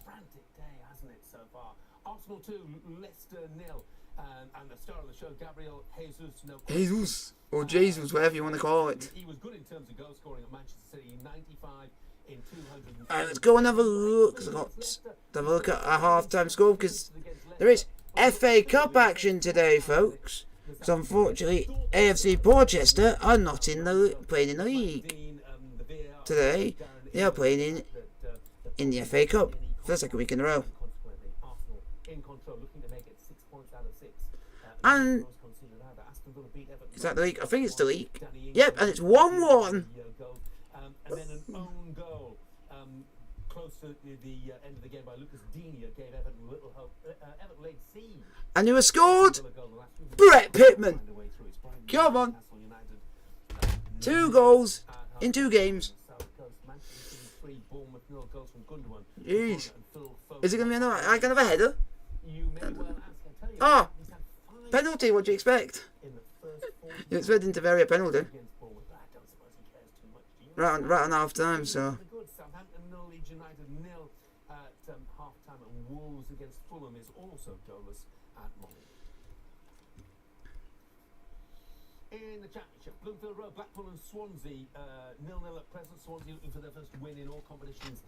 Frantic day, hasn't it, so far? Arsenal 2, Leicester 0. And the star of the show, Gabriel Jesus. Jesus, or Jesus, whatever you want to call it. He was good in terms of goal scoring at Manchester City, 95 in 200. Alright, let's go and have a look. Let's have a look at our half-time score, because there is FA Cup action today, folks. Because unfortunately, AFC Portchester are not playing in the league today. They are playing in the FA Cup for the second week in a row. And is that the league? I think it's the league. Yep, and it's 1-1. And then an own goal close to the end of the game by Lucas Digne gave Everton little hope. Everton laid siege. And who has scored? Brett Pittman. Come on. 2 goals in 2 games. Jeez. Is it going to be another? I can have a header. Ah. Penalty, what do you expect? You're expecting to vary a penalty. Right on half time, so. Southampton 0, Leeds United 0 at half time, and Wolves against Fulham is also goalless at Molly. In the Championship, Bloomfield Road, Blackpool and Swansea 0-0 at present. Swansea looking for their first win in all competitions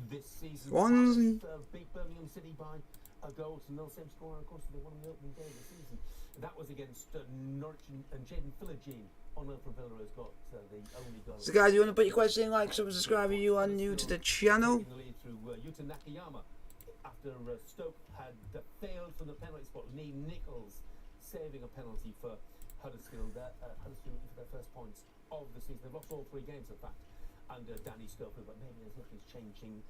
this season. Swansea beat Birmingham City by a goal to 0, same score, and of course they won the opening game of the season. That was against Norwich, and Jaden Philogene on loan from Villa has got the only goal. So guys, you want to put your question in, like, subscribe if you are new to the channel. The lead through Yuta Nakayama after Stoke had failed from the penalty spot. Lee Nichols saving a penalty for Huddersfield. Huddersfield looking for their first points of the season. They've lost all 3 games, in fact, under Danny Stoker, but maybe there's nothing's changing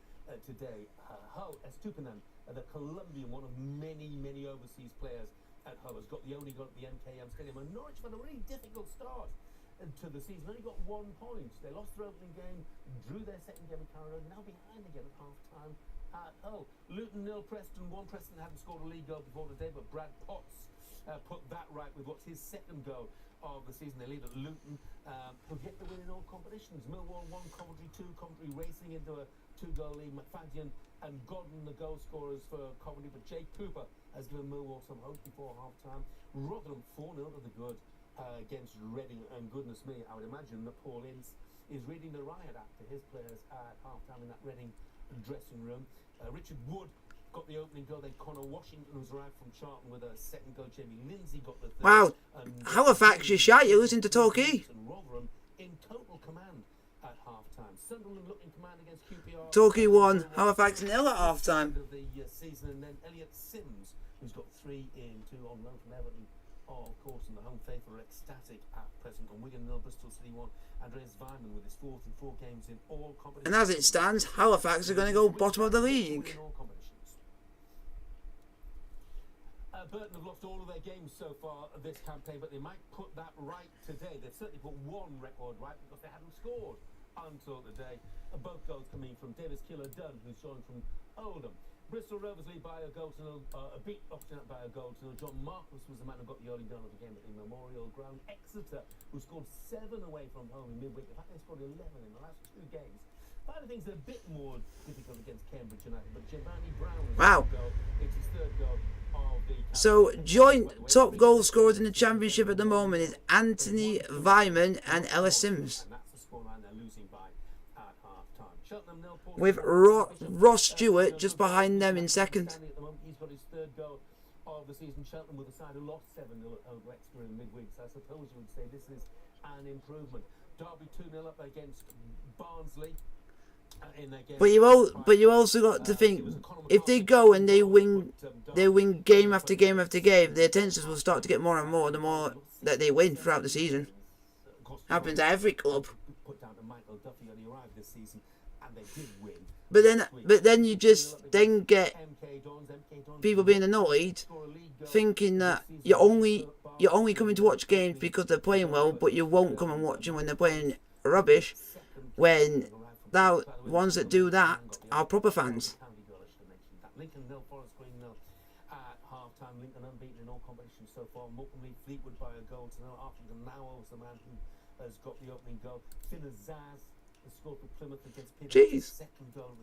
today. Hull Estupinan, the Colombian, one of many overseas players at Hull, has got the only goal at the MKM Stadium. And Norwich had a really difficult start to the season. Only got 1 point. They lost their opening game, drew their second game at Carrow Road, now behind again at half time at Hull. Luton 0, Preston 1. Preston hadn't scored a league goal before today, but Brad Potts put that right with what's his second goal of the season. They lead at Luton, who get the win in all competitions. Millwall 1, Coventry 2. Coventry racing into a 2-goal lead. McFadden and Godden the goal scorers for Coventry, but Jake Cooper has given Millwall some hope before half-time. Rotherham 4-0 to the good against Reading, and goodness me, I would imagine that Paul Ince is reading the riot act to his players at half-time in that Reading dressing room. Richard Wood got the opening goal, then Connor Washington was arrived from Charlton with a second goal. Jamie Lindsay got the third. Wow, Halifax, you're shy, you're losing to Torquay. Rotherham in total command at half-time. Sunderland looking command against QPR. Torquay 1, Halifax 0 at half-time. Of the season, and then Elliot Sims, who's got 3 in 2 on loan from Everton Of course, and the home faithful are ecstatic at present. On Wigan 0, Bristol City 1. Andreas Weimann with his 4th in 4 games in all competitions. And as it stands, Halifax are going to go bottom of the league. Burton have lost all of their games so far this campaign, but they might put that right today. They've certainly put one record right because they haven't scored until today. Both goals coming from Davis Killer-Dunn, who's joined from Oldham. Bristol Rovers lead by a goal to nil, beat Oxford by a goal to nil. John Marcus was the man who got the early goal of the game at the Memorial Ground. Exeter, who scored 7 away from home in midweek. In fact, they scored 11 in the last 2 games. Find things a bit more difficult against Cambridge United, but Giovanni Brown it's his 3rd goal of the campaign. So joint top goal scorers in the championship at the moment is Anthony Weimann and Ellis Sims, And that's the scoreline they're losing by at half time. Cheltenham 0, Port with Ross Stewart just behind them in second. At the moment, he's got his 3rd goal of the season. Cheltenham with a side who lost 7-0 at home to Exeter in midweek, so I suppose you would say this is an improvement. Derby 2-0 up against Barnsley. But you also got to think, if they go and they win game after game after game, the attentions will start to get more and more the more that they win throughout the season. Happens at every club. Put down to Michael Duffy when he arrived this season, and they did win. But then you just then get people being annoyed, thinking that you're only coming to watch games because they're playing well, but you won't come and watch them when they're playing rubbish. When the ones that do that are proper fans. Lincoln 0, Forest Green 0 at half-time. Lincoln unbeaten in all competitions so far. Morecambe lead Fleetwood by a goal to 0. Arthur now is the man who has got the opening goal. Finner Zaz has scored for Plymouth against Peterborough. Jeez,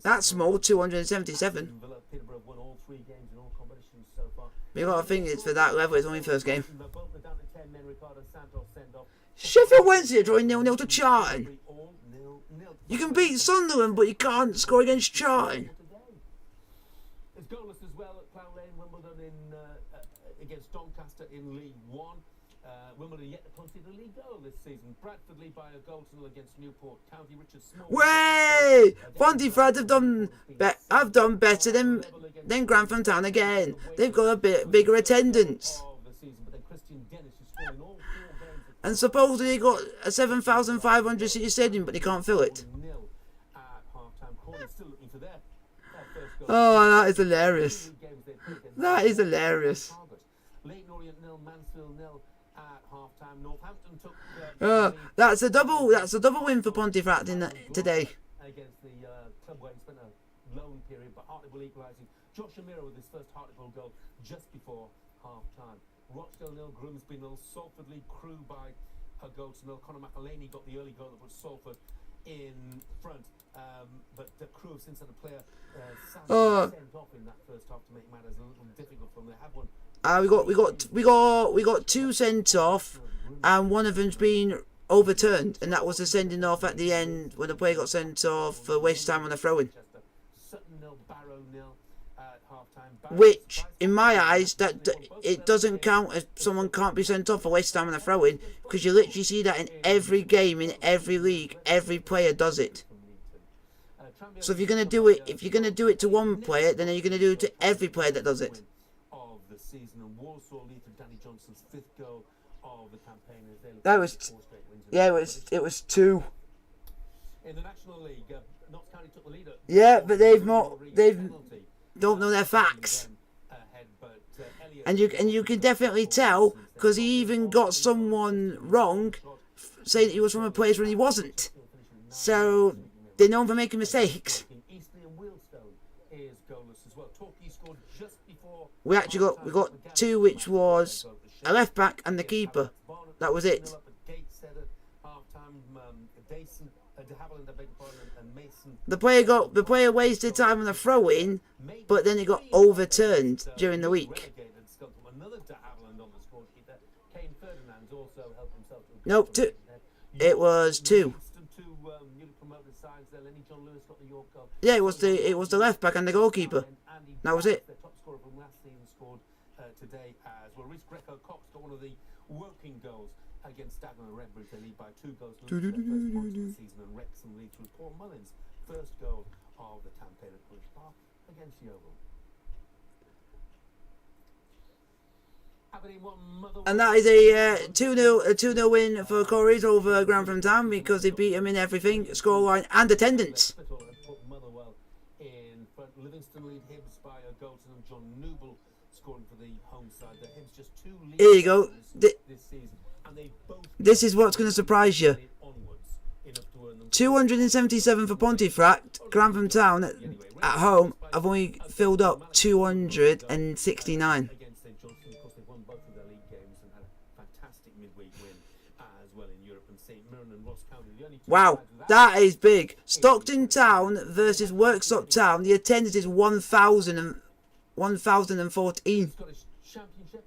that's small, 277. Peterborough won all 3 games in all competitions so far. You got to think it's for that level, it's only first game. Bolton down to 10 men. Ricardo Santos sent off. Sheffield Wednesday drawing 0-0 to Charlton. You can beat Sunderland, but you can't score against Charlton. It's goalless as well at Plough Lane. Wimbledon against Doncaster in League 1. Wimbledon yet to concede a league goal this season. Bradford lead by a goal to 0 against Newport County. Richard Small. Way! Pontefract have done better than Grantham Town again. They've got a bit bigger attendance. And supposedly they got a 7,500 seat stadium, but they can't fill it. Oh, that is hilarious. That is hilarious. That's a double win for Pontefract today. Against the club where he spent a loan period, but Hartlepool equalising. Josh Amira with his first Hartlepool goal just before half time. Rochdale 0, Grimsby 0, Salford lead Crewe by a goal to 0. Conor McElhaney got the early goal that put Salford in front, but the Crewe have since had a player sent off in that first half to make matters a little difficult for them. They have one. We got 2 sent off, and one of them's been overturned, and that was the sending off at the end when the player got sent off for waste time on the throw-in. Sutton 0, Barrow 0 at half time. Which, in my eyes, that it doesn't count as someone can't be sent off for waste time on a throw-in, because you literally see that in every game, in every league, every player does it. So if you're gonna do it to one player, then you're gonna do it to every player that does it. Of the season, and Walsall lead to Danny Johnson's 5th goal of the campaign. That was, yeah, it was 2. In the National League, Notts County took the lead. Yeah, but they don't know their facts. And you can definitely tell, because he even got someone wrong, saying that he was from a place where he wasn't. So they're known for making mistakes. We got 2, which was a left back and the keeper. That was it. The player wasted time on the throw-in, but then it got overturned during the week. Nope, 2. It was 2. Yeah, it was the left back and the goalkeeper. That was it. Today as well. Rhys Greco-Cox got one of the working goals against Dagenham and Redbridge. They lead by 2 goals to their first points of the season, and Wrexham lead through Paul Mullins' first goal of the campaign at Bush Park against Yeovil. And that is a 2-0 win for Corries over Grantham Town because they beat them in everything, scoreline and attendance. Motherwell in front. Livingston lead Hibs by a goal to them. John Noble scoring for the home side. The Hibs just 2 leads Here you go. this season, and they both. This is what's going to surprise you. 277 for Pontefract. Grantham Town at home have only filled up 269. Against St Johnstone, of course, they've won both of their league games and had a fantastic midweek win as well in Europe. And St Mirren and Ross County, the only two Wow, sides of that is big. Stockton Town versus Worksop Town. The attendance is 1,014. Scottish Championship.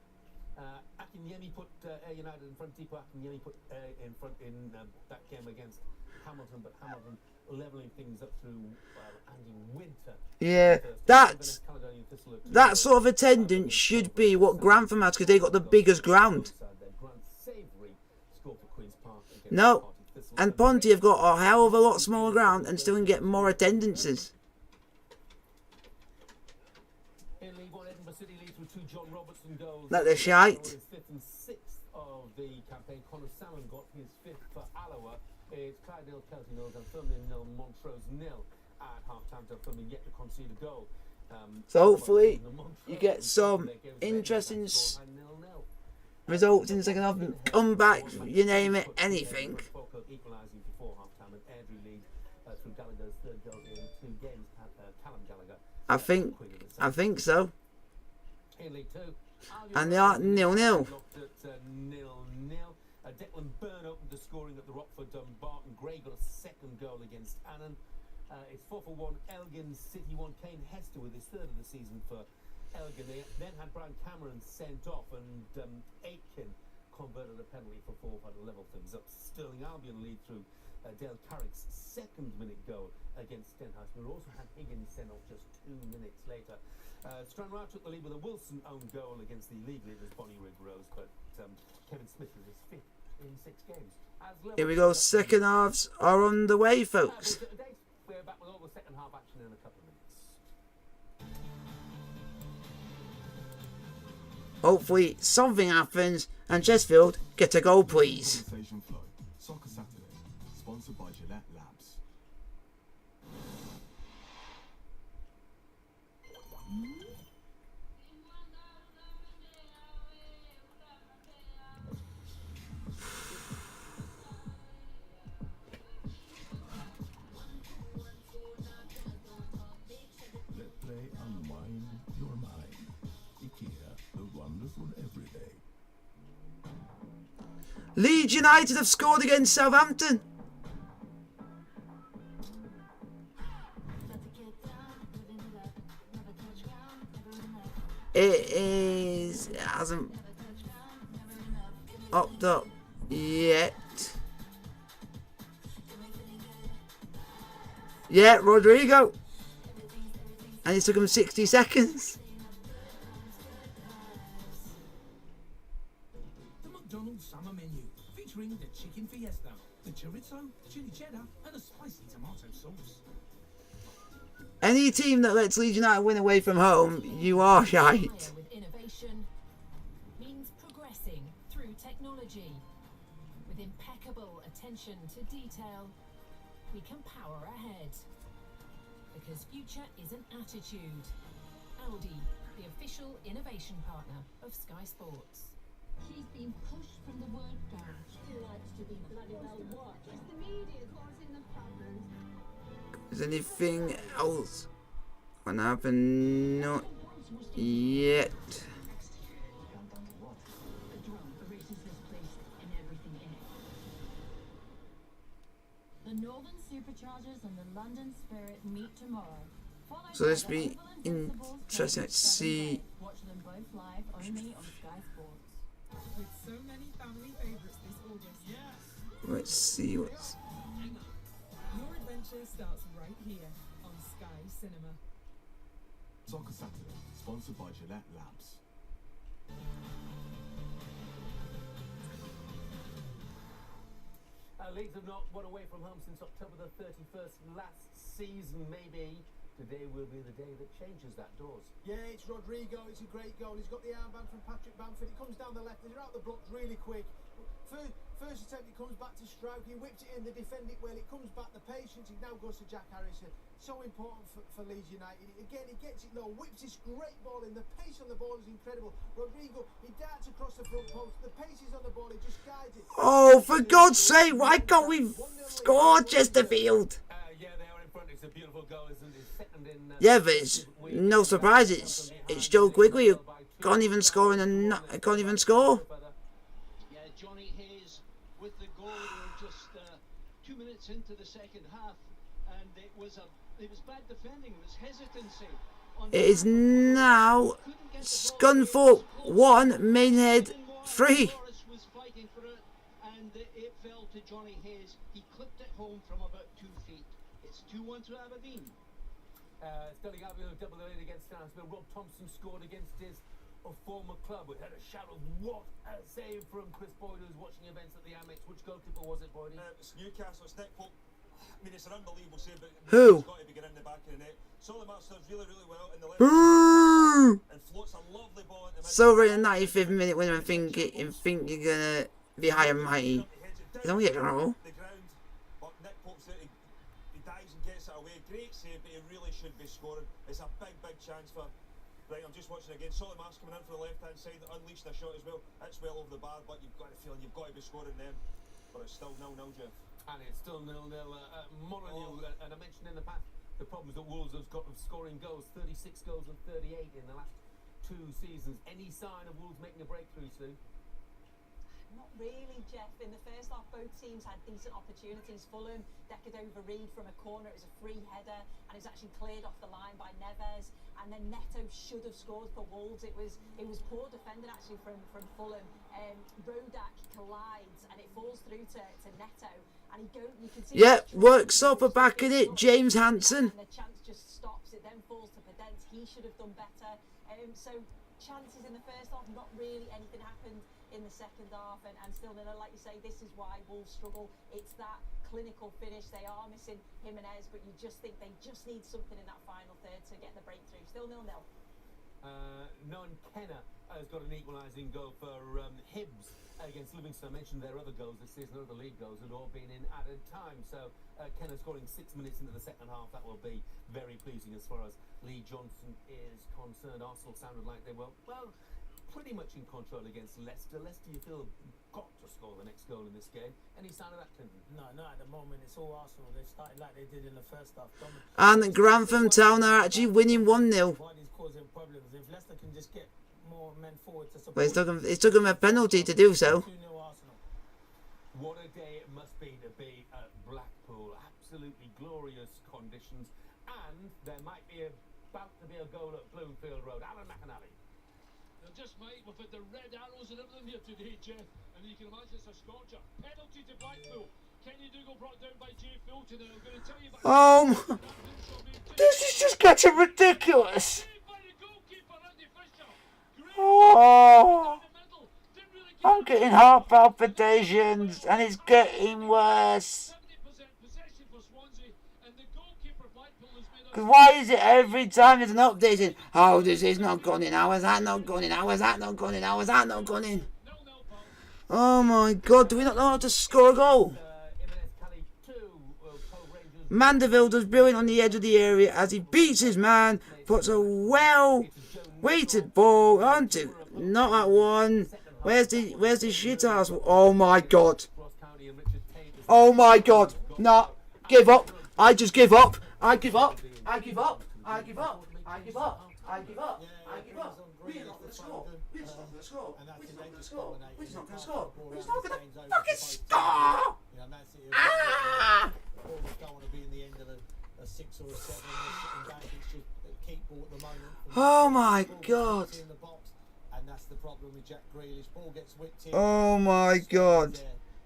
Akinyemi put Ayr United in front. Deepo Akinyemi put in front in that game against Hamilton, but Hamilton levelling things up through Andy Winter. Yeah, that sort of attendance should be what Grantham has because they got the biggest ground. No, and Ponty have got a hell of a lot smaller ground and still can get more attendances. Like the shite. Fifth and sixth of the campaign. Connor Salmon got his fifth for Alloa. It's Clydesdale, Kelty nil, Dunfermline nil, Montrose nil at half-time. Dunfermline yet to concede a goal. So hopefully you get some interesting results in the second half. Come back, you name it, anything. Equalising before half-time, and Airdrie lead through Gallagher's third goal in 2 games. Callum Gallagher. I think so. In League 2. And they are 0-0. Declan Byrne opened the scoring at the Rockford Dumbarton. Gray got a second goal against Annan. It's 4-1. Elgin City won. Kane Hester with his third of the season for Elgin. They then had Brian Cameron sent off, and Aitken converted a penalty for 4 to level things up. Stirling Albion lead through Dale Carrick's second-minute goal against Stenhouse. We also had Higgins sent off just 2 minutes later. Stranraer took the lead with a Wilson own goal against the league leaders Bonnyrigg Rose, but Kevin Smith was his 5th in 6 games. Here we go, second halves are on the way, folks. We're back with all the second half action in a couple of minutes. Hopefully something happens and Chesterfield get a goal, please. Conversation Flow, Soccer Saturday, sponsored by Gillette Labs. Let play unwind your mind. IKEA, the wonderful everyday. Leeds United have scored against Southampton. It hasn't popped up yet. Yeah, Rodrigo. And it took him 60 seconds. The McDonald's summer menu, featuring the chicken fiesta, the chorizo, chili cheddar, and a spicy tomato sauce. Any team that lets Leeds United win away from home, you are shite. With innovation means progressing through technology. With impeccable attention to detail, we can power ahead. Because future is an attitude. Audi, the official innovation partner of Sky Sports. She's been pushed from the word go. She likes to be bloody well watched. It's the media causing the problems. Is anything else gonna happen? Not yet. The Northern Superchargers and the London Spirit meet tomorrow. So this be interesting to see. Watch them both live only on Sky Sports. With so many family favourites this August. Yes. Let's see what's. Your adventure starts right here on Sky Cinema. Soccer Saturday, sponsored by Gillette Labs. Leeds have not won away from home since October the 31st last season. Maybe today will be the day that changes that, Dawes. Yeah, it's Rodrigo. It's a great goal. He's got the armband from Patrick Bamford. It comes down the left. They're out the blocks really quick. First attempt, it comes back to Stroke. He whips it in. They defend it well. It comes back. The patience. He now goes to Jack Harrison. So important for Leeds United. Again, he gets it low. Whips this great ball in. The pace on the ball is incredible. Rodrigo, he darts across the front post. The pace is on the ball. He just guides it. Oh, for God's sake, why can't we score Chesterfield? Yeah, they are in front. It's a beautiful goal, isn't it? Second in. Yeah, but it's no surprise. It's Joe Quigley who can't even score and can't even score. Yeah, Johnny Hayes with the goal. We're just 2 minutes into the second half, and it was bad defending. It was hesitancy. It is now Scunthorpe 1, Mainhead 3. Was fighting for it, and it fell to Johnny Hayes. He clipped it home from about 2 feet. It's 2-1 to Aberdeen. Sterling Albion double the lead against Stansfield. Rob Thompson scored against his former club. We had a shout of what a save from Chris Boyd, who's watching events at the Amex. Which goalkeeper was it, Boyd? It's Newcastle. It's Nick Pope. I mean, it's an unbelievable save, but Who? He's got to be getting in the back of the net. Solly March does really, really well in the left. Boo! And floats a lovely ball in the So right in the 95th minute winner and think you're gonna be high and mighty. You don't get it wrong. The ground, but Nick Pope's there. He dives and gets it away. Great save, but he really should be scoring. It's a big, big chance for. Right, I'm just watching again. Solly March coming in for the left-hand side, unleashed a shot as well. It's well over the bar, but you've got a feeling you've got to be scoring them. But it's still 0-0, Jeff. And it's still 0-0. Molyneux, and I mentioned in the past the problems that Wolves have got of scoring goals. 36 goals and 38 in the last 2 seasons. Any sign of Wolves making a breakthrough, Sue? Not really, Jeff. In the first half, both teams had decent opportunities. Fulham decked over Reed from a corner. It was a free header, and it was actually cleared off the line by Neves. And then Neto should have scored for Wolves. It was poor defending actually from Fulham. Rodak collides, and it falls through to Neto. And you can see. Yeah, works up a back in it, James Hansen. And the chance just stops. It then falls to Podence. He should have done better. So chances in the first half, not really anything happened in the second half, and still, like you say, this is why Wolves struggle. It's that clinical finish. They are missing Jimenez, but you just think they just need something in that final third to get the breakthrough. Still 0-0. Nolan Kenner has got an equalising goal for Hibs against Livingston. I mentioned their other goals this season, other league goals, had all been in added time. So Kenner scoring 6 minutes into the second half. That will be very pleasing as far as Lee Johnson is concerned. Arsenal sounded like they were, well, pretty much in control against Leicester. Leicester, you feel, got to score the next goal in this game. Any sign of that, Clinton? No, not at the moment. It's all Arsenal. They started like they did in the first half. And Grantham Town are actually winning 1-0. Vardy's causing problems. If Leicester can just get more men forward to support. Well, it took him a penalty to do so. 2-0 Arsenal. What a day it must be to be at Blackpool. Absolutely glorious conditions. And there might be about to be a goal at Bloomfield Road. Alan McAnally. Just mate, we've had the red arrows and everything here today, Jeff, and you can imagine it's a scorcher. Penalty to Blackpool. Kenny Dougal brought down by Jay Fulton, and I'm going to tell you about This is just getting ridiculous. Oh, I'm getting heart palpitations, and it's getting worse. Because why is it every time there's an update in, oh, this is not gone in, how is that not gone in, how is that not gone in, how is that not gone in? Oh my God, do we not know how to score a goal? Mandeville does brilliant on the edge of the area as he beats his man, puts a well-weighted ball onto, not that one. Where's the shit ass? Oh my God. Oh my God. No, give up. I just give up. I give up. I give up. I give up. I give up. I give up. I give up. We're not going to score. We're not going to score. We're not going to score. We're not going to score. We're not going to fucking score. Ah! Don't want to be in the end of a 6 or a 7. It's just keep ball at the moment. Oh my God. In the box, and that's the problem with Jack Grealish. Ball gets whipped in. Oh my God.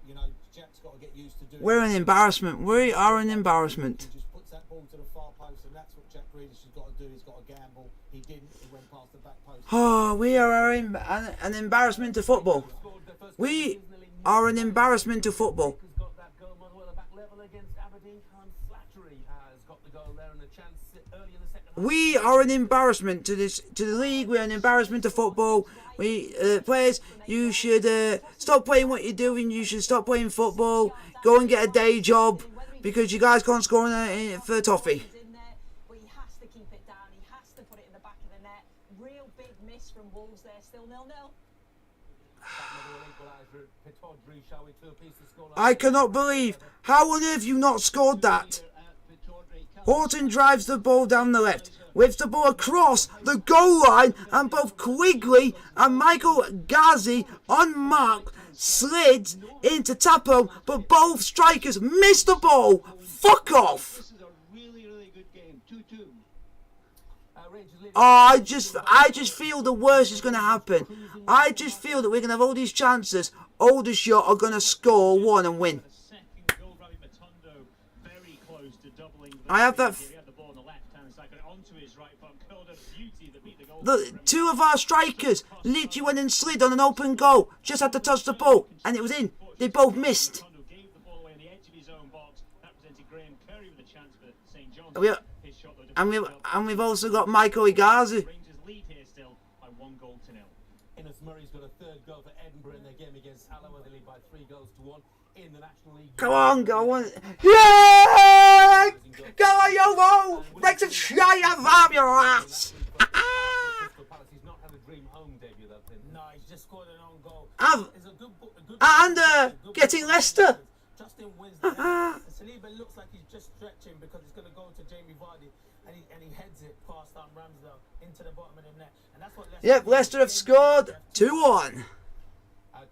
You know, Jack's got to get used to doing. We're an embarrassment. We are an embarrassment. He just puts that ball to the far post, and that's what Jack Grealish has got to do. He's got to gamble. He didn't. He went past the back post. Oh, we are an embarrassment to football. We are an embarrassment to football. Flattery has got the goal there and a chance early in the second half. We are an embarrassment to the league. We're an embarrassment to football. We players, you should stop playing what you're doing. You should stop playing football. Go and get a day job because you guys can't score for toffee. But he has to keep it down. He has to put it in the back of the net. Real big miss from Wolves there. Still 0-0. I cannot believe how on earth you not scored that. Horton drives the ball down the left, whips the ball across the goal line, and both Quigley and Michael Ghazi unmarked slid into Tapo, but both strikers missed the ball. Fuck off. This is a really, really good game. 2-2. Oh, I just feel the worst is going to happen. I just feel that we're going to have all these chances. Aldershot are going to score one and win. I have that. The two of our strikers literally went and slid on an open goal. Just had to touch the ball, and it was in. They both missed. And we've also got Michael Igazu. Innes Murray's got a third goal for Edinburgh in their game against Alloa. They lead by 3-1 in the National League. Come on, go on. Yeah! Go on, yo, whoa! Make some shy of your ass! He's not had a dream home debut, though. No, he's just scored an own goal. And getting Leicester. Justin wins the Saliba looks like he's just stretching because it's going to go to Jamie Vardy, and he heads it past Ramsdale into the bottom of the net. And that's what Leicester. Yep, Leicester have scored 2-1.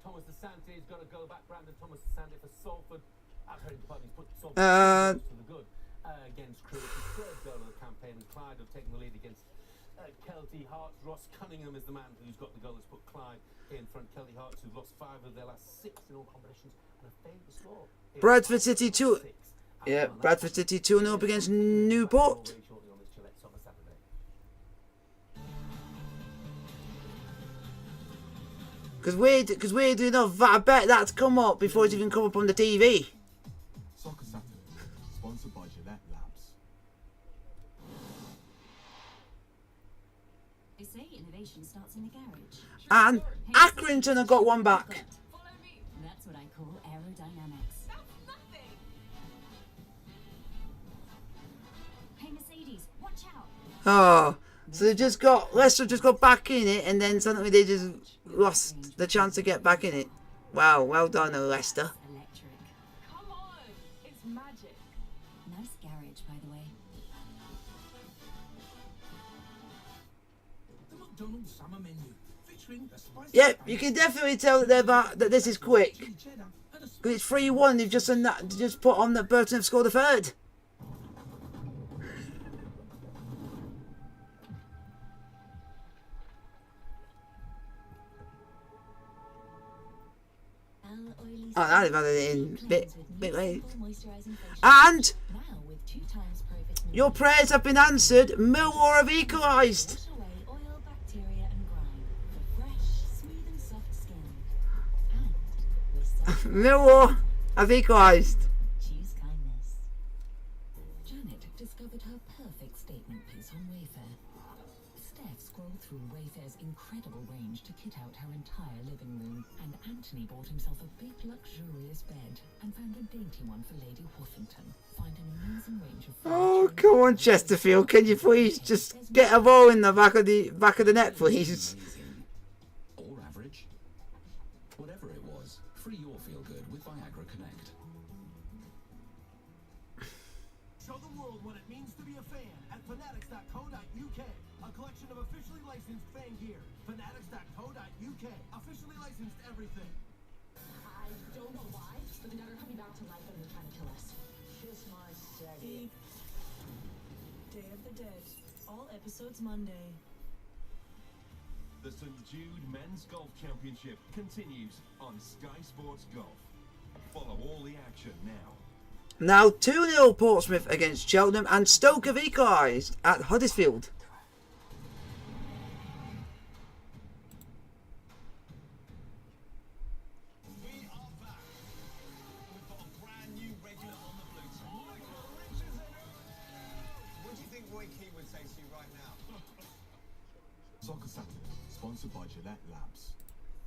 Thomas Asante has got to go back. Brandon Thomas Asante for Salford. I've heard he's put Salford to the good against Crewe. His third goal of the campaign. Clyde have taken the lead against Kelty Hearts. Ross Cunningham is the man who's got the goal that's put Clyde in front. Kelty Hearts, who've lost 5 of their last 6 in all competitions and a failed score. Bradford City 2. Yeah, Bradford City 2-0 up against Newport. Because we're doing enough. I bet that's come up before it's even come up on the TV. Soccer Saturday, sponsored by Gillette Labs. They say innovation starts in the garage. And Accrington have got one back. That's what I call aerodynamics. Hey Mercedes, watch out! Oh, so Leicester just got back in it, and then suddenly they just lost the chance to get back in it. Wow, well done, Leicester. Come on, it's magic. Nice garage, by the way. The McDonald's summer menu, featuring the spicy. Yep, you can definitely tell that this is quick. Because it's 3-1. They've just put on that Burton have scored a third. Oh, I've added it in bit late. And your prayers have been answered. Millwall have equalised. Millwall have equalised. Choose kindness. Janet discovered her perfect statement piece on Wayfair. Steph scrolled through Wayfair's incredible range to kit out her entire living room, and Anthony bought himself a big luxurious bed and found a dainty one for Lady Huffington. Find an amazing range of Oh, come on, Chesterfield! Can you please just get a ball in the back of the net, please? Or average. Whatever it was, free your feel good with Viagra Connect. Show the world what it means to be a fan at fanatics.co.uk. A collection of officially licensed fan gear. Fanatics.co.uk. Officially licensed everything. I don't know why, but the dead are coming back to life and they're trying to kill us. Kiss my saggy. Day of the Dead. All episodes Monday. The St Jude Men's Golf Championship continues on Sky Sports Golf. Follow all the action now. Now 2-0 Portsmouth against Cheltenham, and Stoke have equalised at Huddersfield. say to you right now. Soccer Saturday, sponsored by Gillette Labs.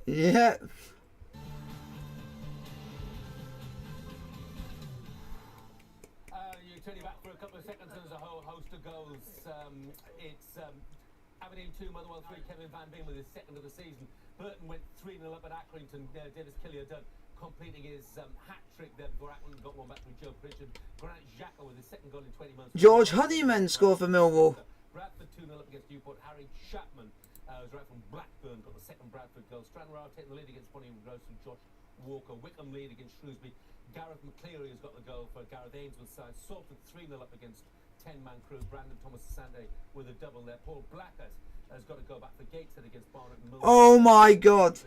Yeah. You turn your back for a couple of seconds, and there's a whole host of goals. It's Aberdeen 2, Motherwell 3, Kevin Van Veen with his second of the season. Burton went 3-0 up at Accrington. Davis Killier done, completing his hat-trick there before Accrington got one back from Joe Pritchard. Granit Xhaka with his second goal in 20 months. George Honeyman scored for Millwall. Bradford 2-0 up against Newport. Harry Chapman was right from Blackburn, got the second Bradford goal. Stranraer taking the lead against Bonnie Rose from Josh Walker. Wickham lead against Shrewsbury. Gareth McCleary has got the goal for Gareth Ainsworth's side. Salford 3-0 up against 10-man crew. Brandon Thomas Sande with a double there. Paul Blackett has got to go back for Gateshead against Barnet and Millwall. Oh my God.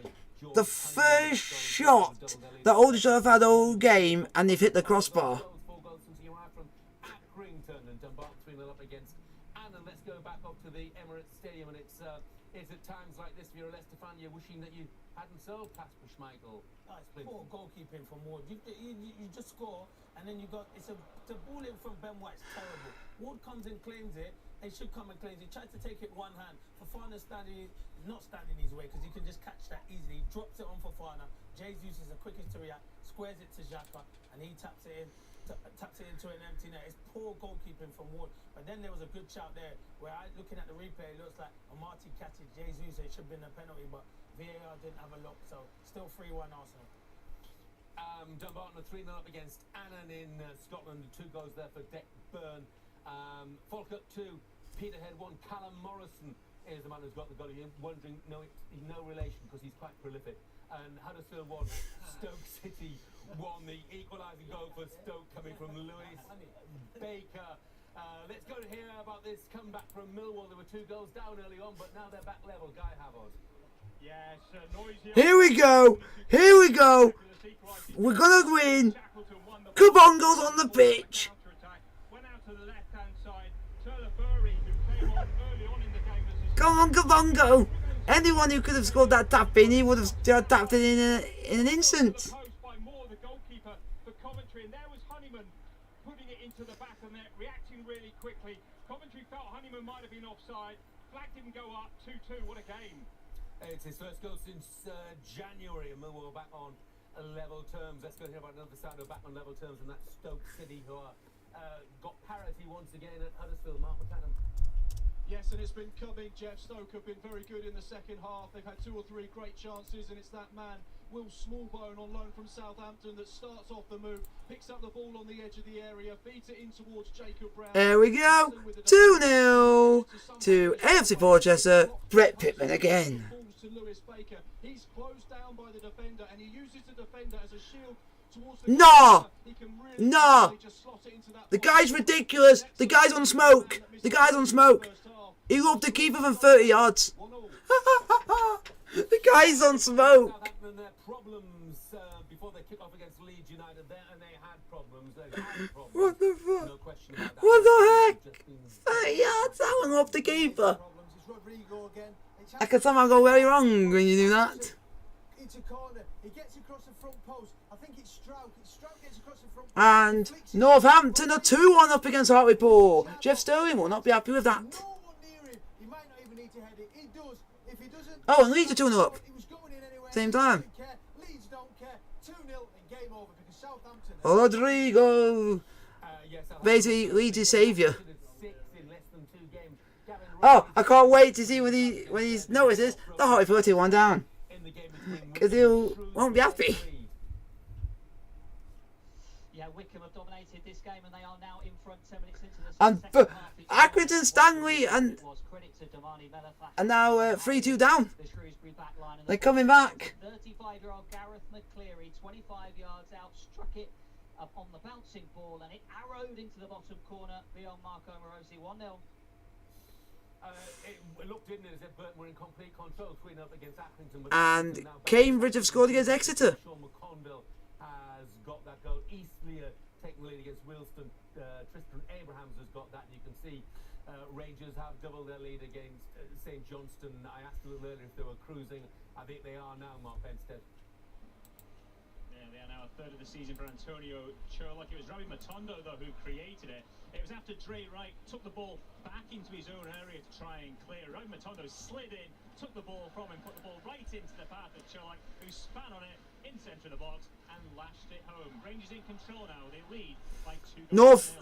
The first shot that Aldershot have had all game, and they've hit the crossbar. 4 goals since he arrived from Accrington, and Dumbarton 3-0 up against Annan. Let's go back up to the Emirates Stadium, and it's at times like this, if you're a Leicester fan, you're wishing that you hadn't sold Kasper Schmeichel. Oh, it's poor goalkeeping from Ward. You just score, and then you got it's a ball in from Ben White's terrible. Ward comes and claims it. They should come and claim it. He tries to take it one hand. Fofana not standing his way because he can just catch that easily. He drops it on Fofana. Jesus is the quickest to react. Squares it to Xhaka, and he taps it into an empty net. It's poor goalkeeping from Ward. But then there was a good shout there where looking at the replay, it looks like Amati catches Jesus. It should have been a penalty, but VAR didn't have a look. So still 3-1 Arsenal. Dumbarton are 3-0 up against Annan in Scotland. 2 goals there for Deck Byrne. Falkirk 2, Peterhead 1. Callum Morrison is the man who's got the goal. You're wondering, no relation because he's quite prolific. And Huddersfield 1, Stoke City 1. The equalising goal for Stoke coming from Lewis Baker. Let's go to hear about this comeback from Millwall. There were 2 goals down early on, but now they're back level. Guy Havard. Yes, noisy. Here we go. Here we go. We're going to win. Kabongo's on the pitch. Went out to the left-hand side. Turler Burry, who came on early on in the game. Come on, Kabongo. Anyone who could have scored that tap in, he would have tapped it in an instant. By Moore, the goalkeeper for Coventry, and there was Honeyman putting it into the back of the net, reacting really quickly. Coventry felt Honeyman might have been offside. Flag didn't go up. 2-2. What a game. It's his first goal since January, and Millwall back on level terms. Let's go hear about another side of back on level terms, and that's Stoke City, who are got parity once again at Huddersfield. Mark McCann. Yes, and it's been coming, Jeff. Stoke have been very good in the second half. They've had 2 or 3 great chances, and it's that man, Will Smallbone, on loan from Southampton, that starts off the move, picks up the ball on the edge of the area, feeds it in towards Jacob Brown. There we go. 2-0 to AFC Portchester. Brett Pittman again. To Lewis Baker. He's closed down by the defender, and he uses the defender as a shield towards the No! He can really No! just slot it into that. The guy's ridiculous. The guy's on smoke. The guy's on smoke. He robbed the keeper from 30 yards. The guy's on smoke. Southampton, their problems before they kick off against Leeds United there, and they had problems. What the fuck? No question about that. What the heck? 30 yards. That one robbed the keeper. It's Rodrigo again. I can somehow go very wrong when you do that. It's a corner. He gets across the front post. I think it's Stroud. Stroud gets across the front post. And Northampton are 2-1 up against Hartlepool. Jeff Sterling will not be happy with that. No one near him. He might not even need to head it. He does. If he doesn't. Oh, and Leeds are 2-0 up. He was going in anyway. Same time. Leeds don't care. 2-0 and game over because Southampton. Rodrigo. Basically, Leeds' saviour. Oh, I can't wait to see when he notices the Hartlepool 2-1 down. Because he won't be happy. Yeah, Wickham have dominated this game and they are now in front 10 minutes into the And second half. Accrington, Stanley and now 3-2 down. They're coming back. 35-year-old Gareth McCleary, 25 yards out, struck it up on the bouncing ball and it arrowed into the bottom corner beyond Marco Morosi. 1-0. It looked, didn't it, as if Burton were in complete control, 3-0 against Accrington. And Cambridge have scored against Exeter. Sean McConville has got that goal. Eastleigh taking the lead against Wilston. Tristan Abrahams has got that. And you can see Rangers have doubled their lead against St Johnstone. I asked a little earlier if they were cruising. I think they are now, Mark Benstead. Yeah, they are now a third of the season for Antonio Sherlock. It was Ravi Matondo, though, who created it. It was after Dre Wright took the ball back into his own area to try and clear. Round Matondo slid in, took the ball from him, put the ball right into the path of Cholak, who span on it in centre of the box and lashed it home. Rangers in control now. They lead by 2 goals. North.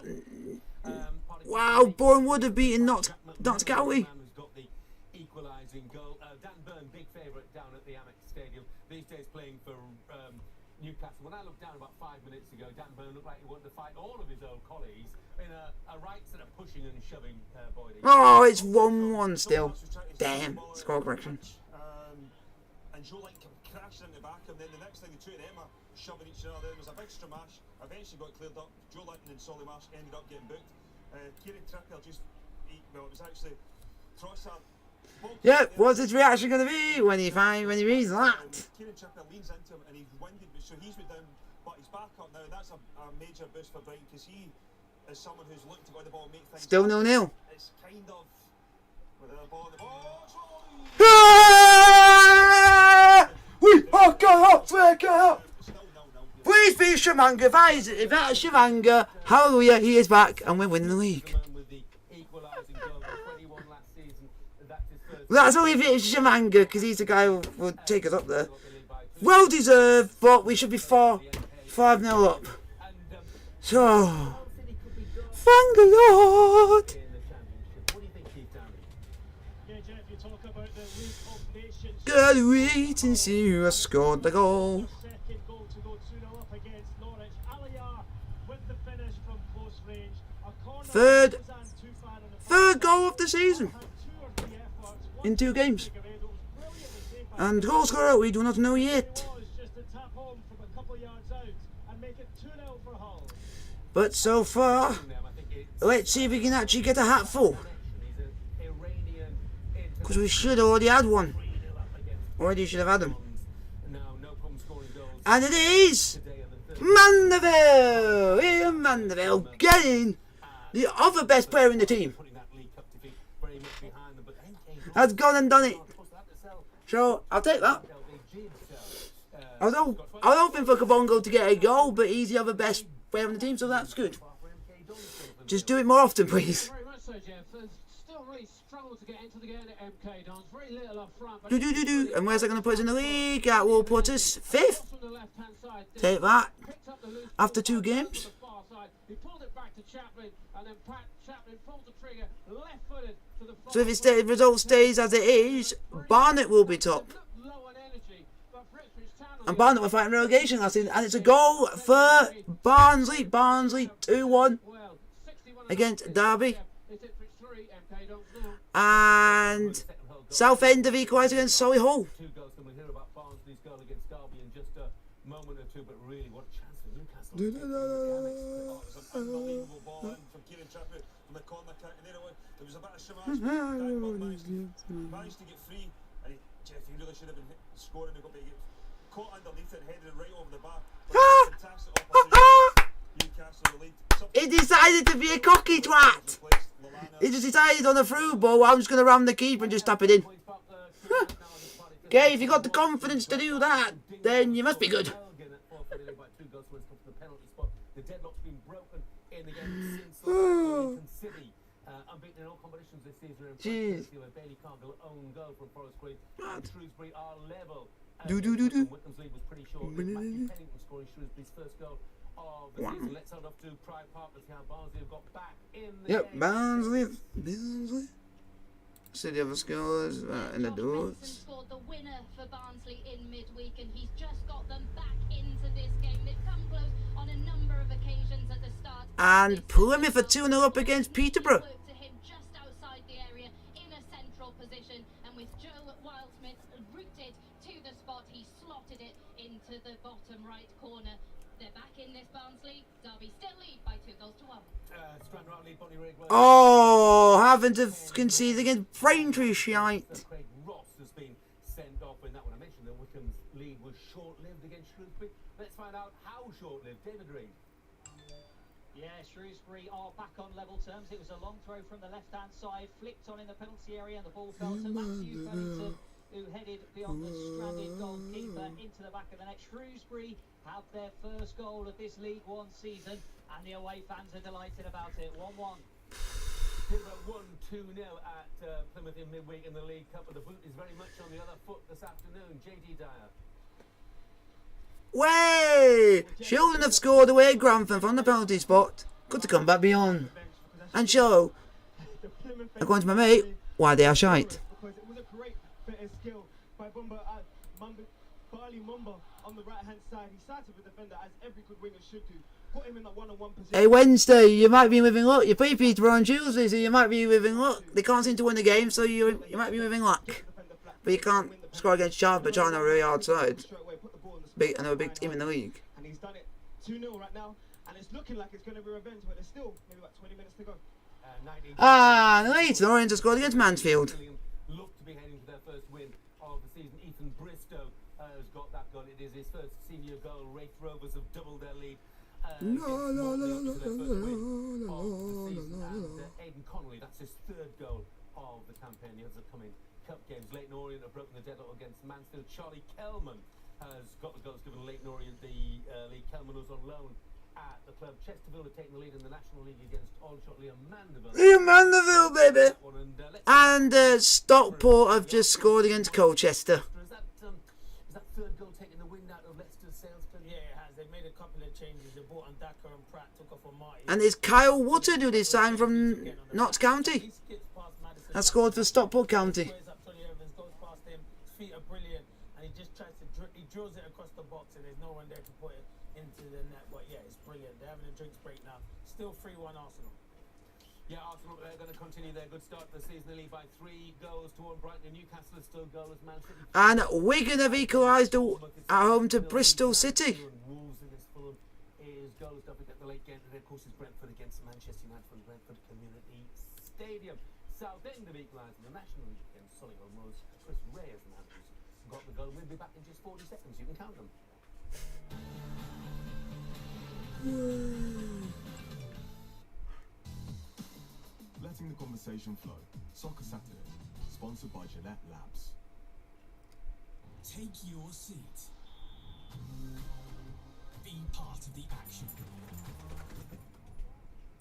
Wow, Bournemouth have beaten Notts County. Equalising goal. Dan Burn, big favourite down at the Amex Stadium. These days playing for Newcastle. When I looked down about 5 minutes ago, Dan Burn looked like he wanted to fight all of his old colleagues in a right sort of pushing and shoving body. Oh, it's 1-1 still. Damn, score correction. And Joe Light came crashing into the back, and then the next thing the two of them are shoving each other. There was a big stramash. Eventually got cleared up. Joe Light and Solly Marsh ended up getting booked. Kieran Trippier just, well, it was actually Trossard. Yeah, what's his reaction going to be when he reads that? Kieran Trippier leans into him and he's winded, so he's been down, but he's back up now. That's a major boost for Brighton because he is someone who's looking to go on the ball and make things. Still 0-0. It's kind of with the ball in the box. We are going up. Please be Shamanga. If that is Shamanga, hallelujah, he is back and we're winning the league. That's only if it is Jamwinga, because he's the guy who will take us up there. Well deserved, but we should be 5-0 up. So, thank the Lord. Gotta wait and see who has scored the goal. Third goal of the season. In 2 games. And goal scorer, we do not know yet. But so far, let's see if we can actually get a hatful. Because we should have already had one. Already should have had them. And it is Mandeville! Ian Mandeville getting the other best player in the team. Has gone and done it. So I'll take that. I don't think for Kabongo to get a goal, but he's the other best player on the team, so that's good. Just do it more often, please. Very much so, Jeff. Still really struggled to get into the game at MK Dons. Very little up front. And where's that going to put us in the league? That will put us 5th. Take that. After 2 games. He pulled it back to Chaplin, and then Chaplin pulled the trigger, left-footed to the. So if the result stays as it is, Barnet will be top. And Barnet were fighting relegation last season, and it's a goal for Barnsley. Barnsley 2-1 against Derby. And Southend have equalised against Solihull. 2 goals, and we'll hear about Barnsley's goal against Derby in just a moment or 2, but really, what a chance for Newcastle. It was an unbelievable ball in from Kieran Trippier from the corner kick, and there it was a bit of shamash. Managed to get free, and Jeff, he really should have been scoring. He got caught underneath it and headed it right over the bar. Fantastic opportunity. Newcastle the lead. He decided to be a cocky twat. He just decided on a through ball, I'm just going to ram the keeper and just tap it in. Okay, if you got the confidence to do that, then you must be good. The deadlock's been broken in the game since City. Unbeaten in all competitions this season. Jeez. Bailey Cargill own goal from Forest Green. And Shrewsbury are level. Wickham's lead was pretty short. Matthew Pennington scoring Shrewsbury's first goal of the season. Let's head off to Pride Park to see how Barnsley have got back in the game. Barnsley. See the other scores in the doors. Scored the winner for Barnsley in midweek, and he's just got them back into this game. They've come close on a number of occasions at the start. And Plymouth are 2-0 up against Peterborough. To him just outside the area in a central position, and with Joe Wildsmith rooted to the spot, he slotted it into the bottom right corner. They're back in this Barnsley. Derby still lead by 2-1. Oh, having to concede against Braintree shite. Craig Ross has been sent off in that one. I mentioned that Wickham's lead was short-lived against Shrewsbury. Let's find out how short-lived. David Reed. Yeah, Shrewsbury are back on level terms. It was a long throw from the left-hand side, flicked on in the penalty area, and the ball fell to Matthew Pennington, who headed beyond the stranded goalkeeper into the back of the net. Shrewsbury have their first goal of this League One season. And the away fans are delighted about it. 1-1. Peterborough won 2-0 at Plymouth in midweek in the League Cup, but the boot is very much on the other foot this afternoon. JD Dyer. Way! Shieldon have scored away at Grantham from the penalty spot. Good to come back beyond. And show, according to my mate, why they are shite. Because it was a great bit of skill by Bali Mumba on the right hand side. He started with the defender as every good winger should do. Put him in that one-on-one position. Hey, Wednesday, you might be moving luck. You play Peterborough on Tuesday, so you might be moving luck. They can't seem to win the game, so you might be moving luck. But you can't score against Charles, but Charles are a really hard side. Another big team in the league. And he's done it 2-0 right now, and it's looking like it's going to be revenge, but there's still maybe about 20 minutes to go. And Leighton Orient has scored against Mansfield. Look to be heading to their first win of the season. Ethan Bristow has got that goal. It is his first senior goal. Wraith Rovers have doubled their lead. Aidan Connolly, that's his third goal of the campaign. The others have come in cup games. Leighton Orient have broken the deadlock against Mansfield. Charlie Kelman has got the goals given Leighton Orient the league. Kelman was on loan at the club. Chesterfield have taken the lead in the National League against Aldershot. Liam Mandeville. Liam Mandeville, baby! And Stockport have just scored against Colchester. Is that third goal taking the wind out of Leicester's sails? Yeah, it has. They made a couple of changes. They brought on Daka and Pratt, took off on Marty. And it's Kyle Woodard who they signed from Notts County. Has scored for Stockport County. Goes past him. His feet are brilliant, and he just tries to he drills it across the box, and there's no one there to put it into the net. But yeah, it's brilliant. They're having a drinks break now. Still 3-1 Arsenal. Yeah, Arsenal are going to continue their good start to the season. They lead by 3 goals to 1. Brighton and Newcastle are still goalless. Man City. And Wigan have equalised at home to Bristol City. Wolves against Fulham is goalless. Don't forget the late game today. Of course, is Brentford against Manchester United from Brentford Community Stadium. Southend have equalised in the National League against Solihull Moors. Chris Ray is the man who's got the goal. We'll be back in just 40 seconds. You can count them. Letting the conversation flow. Soccer Saturday, sponsored by Gillette Labs. Take your seat. Be part of the action.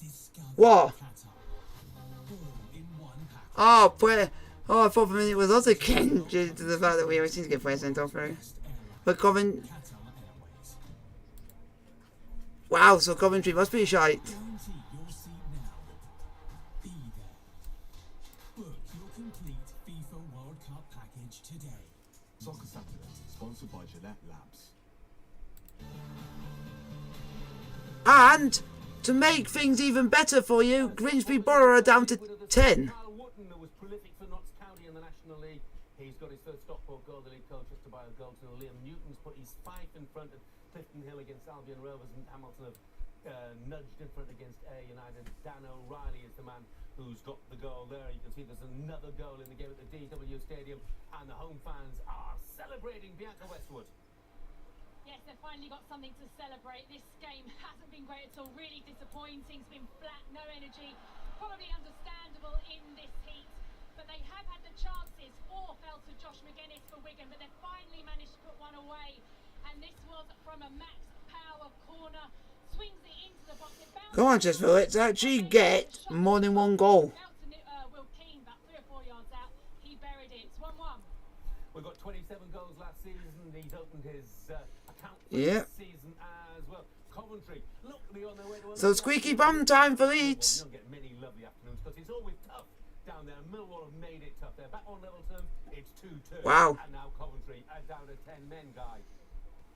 Discover What? Qatar. All in one pack. Oh, I thought for a minute it was us again, due to the fact that we always seem to get players sent off, right? But Coventry. Wow, so Coventry must be shite. Guarantee your seat now. Be there. Book your complete FIFA World Cup package today. Soccer Saturday, sponsored by Gillette Labs. And to make things even better for you, Grimsby Borough are down to 10. Carl Wootton, who was prolific for Notts County in the National League. He's got his first Stockport goal, the league coach, just to buy a goal to Liam Newton's put his 5 in front of Clifton Hill against Albion Rovers, and Hamilton have nudged in front against Ayr United. Dan O'Reilly is the man who's got the goal there. You can see there's another goal in the game at the DW Stadium, and the home fans are celebrating. Bianca Westwood. Yes, they've finally got something to celebrate. This game hasn't been great at all. Really disappointing. It's been flat, no energy. Probably understandable in this heat. But they have had the chances. 4 fell to Josh McGuinness for Wigan, but they've finally managed to put one away. And this was from a Max Power corner. Swings it into the box. Come on, Chesterfield, let's actually get more than one goal. Will Keane, about 3 or 4 yards out. He buried it. It's 1-1. We've got 27 goals last season. He's opened his account for Yeah. this season as well. Coventry, look, they're on their way to So squeaky bum time for Leeds. You don't get many lovely afternoons because it's always tough down there. Millwall have made it tough. They're back on level terms. It's 2-2. Wow. And now Coventry are down to 10 men, Guy.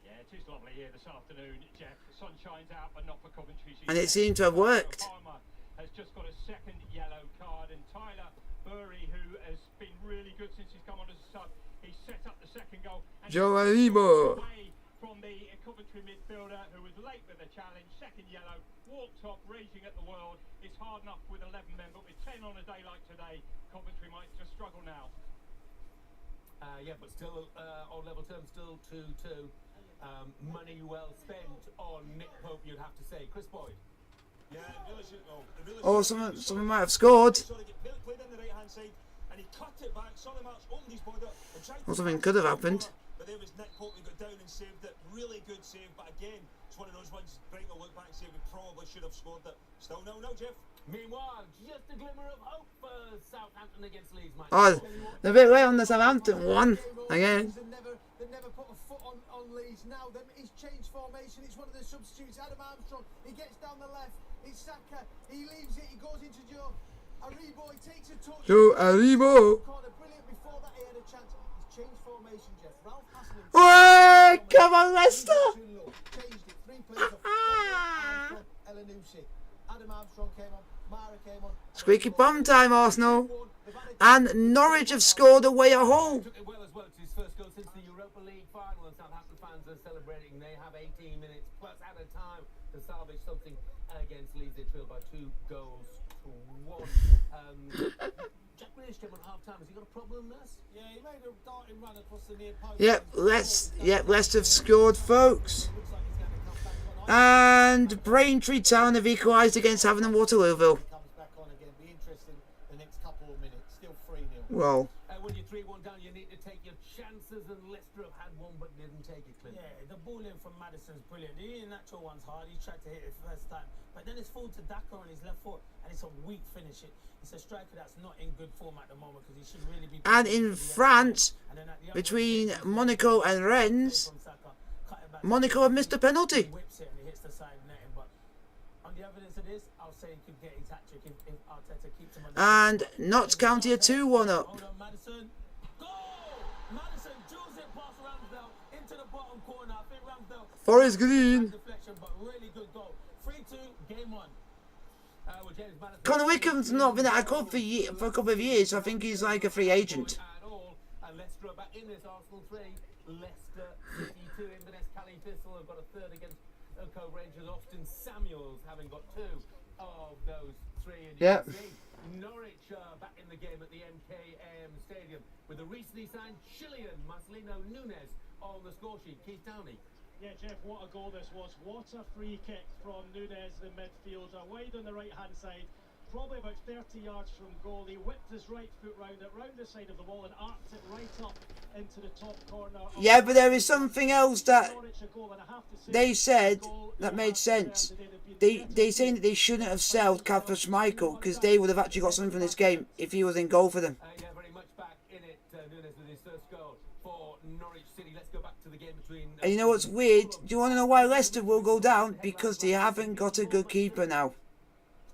Yeah, it is lovely here this afternoon, Jeff. The sun shines out, but not for Coventry. And it seemed to have worked. Palmer has just got a second yellow card, and Tyler Burry, who has been really good since he's come on as a sub, he set up the second goal. And Joanimo. away from the Coventry midfielder, who was late with the challenge. Second yellow, walked off, raging at the world. It's hard enough with 11 men, but with 10 on a day like today, Coventry might just struggle now. Yeah, but still on level terms, still 2-2. Money well spent on Nick Pope, you'd have to say. Chris Boyd. Yeah, really should. Oh, someone might have scored. Played in the right hand side, and he cut it back. Solly March opened his body up and tried Well, to something could have happened. But there was Nick Pope who got down and saved it. Really good save, but again, it's it's one of those ones. Brighton will look back and say we probably should have scored it. Still 0-0, Jeff. Meanwhile, just a glimmer of hope for Southampton against Leeds. Oh, they're a bit late on the Southampton one again. They never put a foot on Leeds. Now he's changed formation. It's one of the substitutes. Adam Armstrong. He gets down the left. It's Saka. He leaves it. He goes into Joe Aribo. He takes a touch. Joe Aribo. Brilliant. Before that, he had a chance. He's changed formation, Jeff. Ralph Hasenhüttl. Hey, come on, Leicester. Changed it. 3 players off. Armstrong, Elanusi. Adam Armstrong came on. Mara came on. Squeaky bum time, Arsenal. And Norwich have scored away at home. Took it well as well to his first goal since the Europa League final, and Southampton fans are celebrating. They have 18 minutes plus added time to salvage something against Leeds. They trail by 2 goals to 1. Jack Grealish came on half time. Has he got a problem, Nurse? Yeah, he made a darting run across the near post. Yep, Leicester have scored, folks. And Braintree Town have equalised against Havant and Waterlooville. Comes back on again. Be interesting the next couple of minutes. Still 3-0. Well, When you're 3-1 down, you need to take your chances, and Leicester have had one but didn't take it, Clint. Yeah, the ball in from Madison's brilliant. The natural one's hard. He tried to hit it first time, but then it's full to Daka on his left foot, and it's a weak finish. It's a striker that's not in good form at the moment because he should really be. and in France, between Monaco and Rennes, Monaco have missed a penalty. Whips it and he hits the side netting, but on the evidence of this, I'll say he could get his hat trick if Arteta keeps him on the And Notts County are 2-1 up. Hold on, Madison. Goal! Madison drills it past Ramsdale into the bottom corner. I think Ramsdale. Forest Green. Deflection, but really good goal. 3-2, game 1. Conor Wickham's not been at a club for a couple of years, so I think he's like a free agent. And Leicester are back in this. Arsenal 3, Leicester City 2. Inverness Cali Thistle have got a third against Oko Rangers. Austin Samuels having got 2 of those 3. And Yep. you can see Norwich back in the game at the MKM Stadium with the recently signed Chilean Marcelino Nunes on the score sheet. Keith Downey. Yeah, Jeff, what a goal this was. What a free kick from Nunes, the midfielder, wide on the right-hand side, probably about 30 yards from goal. He whipped his right foot round it, round the side of the wall, and arced it right up into the top corner. Yeah, but there is something else that they said that made sense. They saying that they shouldn't have sold Kasper Schmeichel because they would have actually got something from this game if he was in goal for them. Yeah, very much back in it. Nunes with his first goal for Norwich City. Let's go back to the game between. And you know what's weird? Do you want to know why Leicester will go down? Because they haven't got a good keeper now.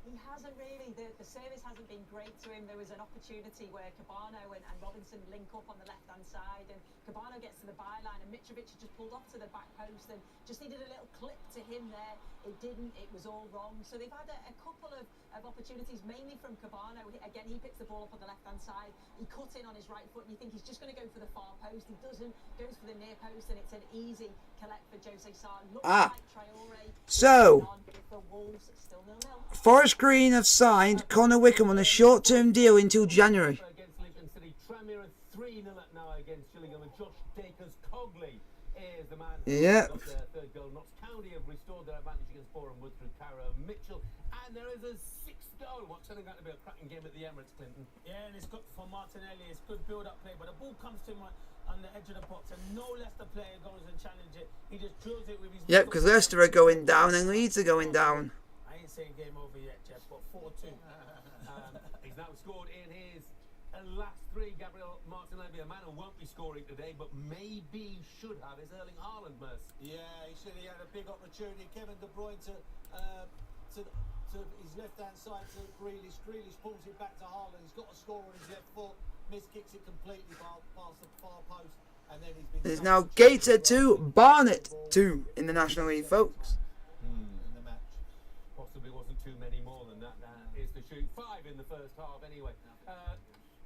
He hasn't really. The service hasn't been great to him. There was an opportunity where Cabano and Robinson link up on the left-hand side, and Cabano gets to the byline, and Mitrovic had just pulled off to the back post and just needed a little clip to him there. It didn't. It was all wrong. So they've had a couple of opportunities, mainly from Cabano. Again, he picks the ball up on the left-hand side. He cut in on his right foot, and you think he's just going to go for the far post. He doesn't. Goes for the near post, and it's an easy collect for Jose Sarr. Looks like Traore. So, For Wolves, still 0-0. Forest Green have signed Conor Wickham on a short-term deal until January. Against Lincoln City, Tranmere 3-0 now against Gillingham, and Josh Dakers-Cogley is the man who Yep. got their third goal. Notts County have restored their advantage against Boreham Wood through Cara Mitchell, and there is a 6th goal. What's turning out to be a cracking game at the Emirates, Clinton. Yeah, and it's good for Martinelli. It's good build-up play, but the ball comes to him on the edge of the box, and no Leicester player goes and challenges it. He just drills it with his. Yep, because Leicester are going down and Leeds are going down. I ain't saying game over yet, Jeff, but 4-2. He's now scored in his last 3. Gabriel Martinelli, a man who won't be scoring today, but maybe should have, is Erling Haaland, Merce. Yeah, he said he had a big opportunity. Kevin De Bruyne to his left-hand side to Grealish. Grealish pulls it back to Haaland. He's got a score on his left foot. Miskicks it completely past the far post, and then he's been. There's now Gator 2, Barnet 2 in the National League, folks. in the match. Possibly wasn't too many more than that. That is to shoot 5 in the first half anyway.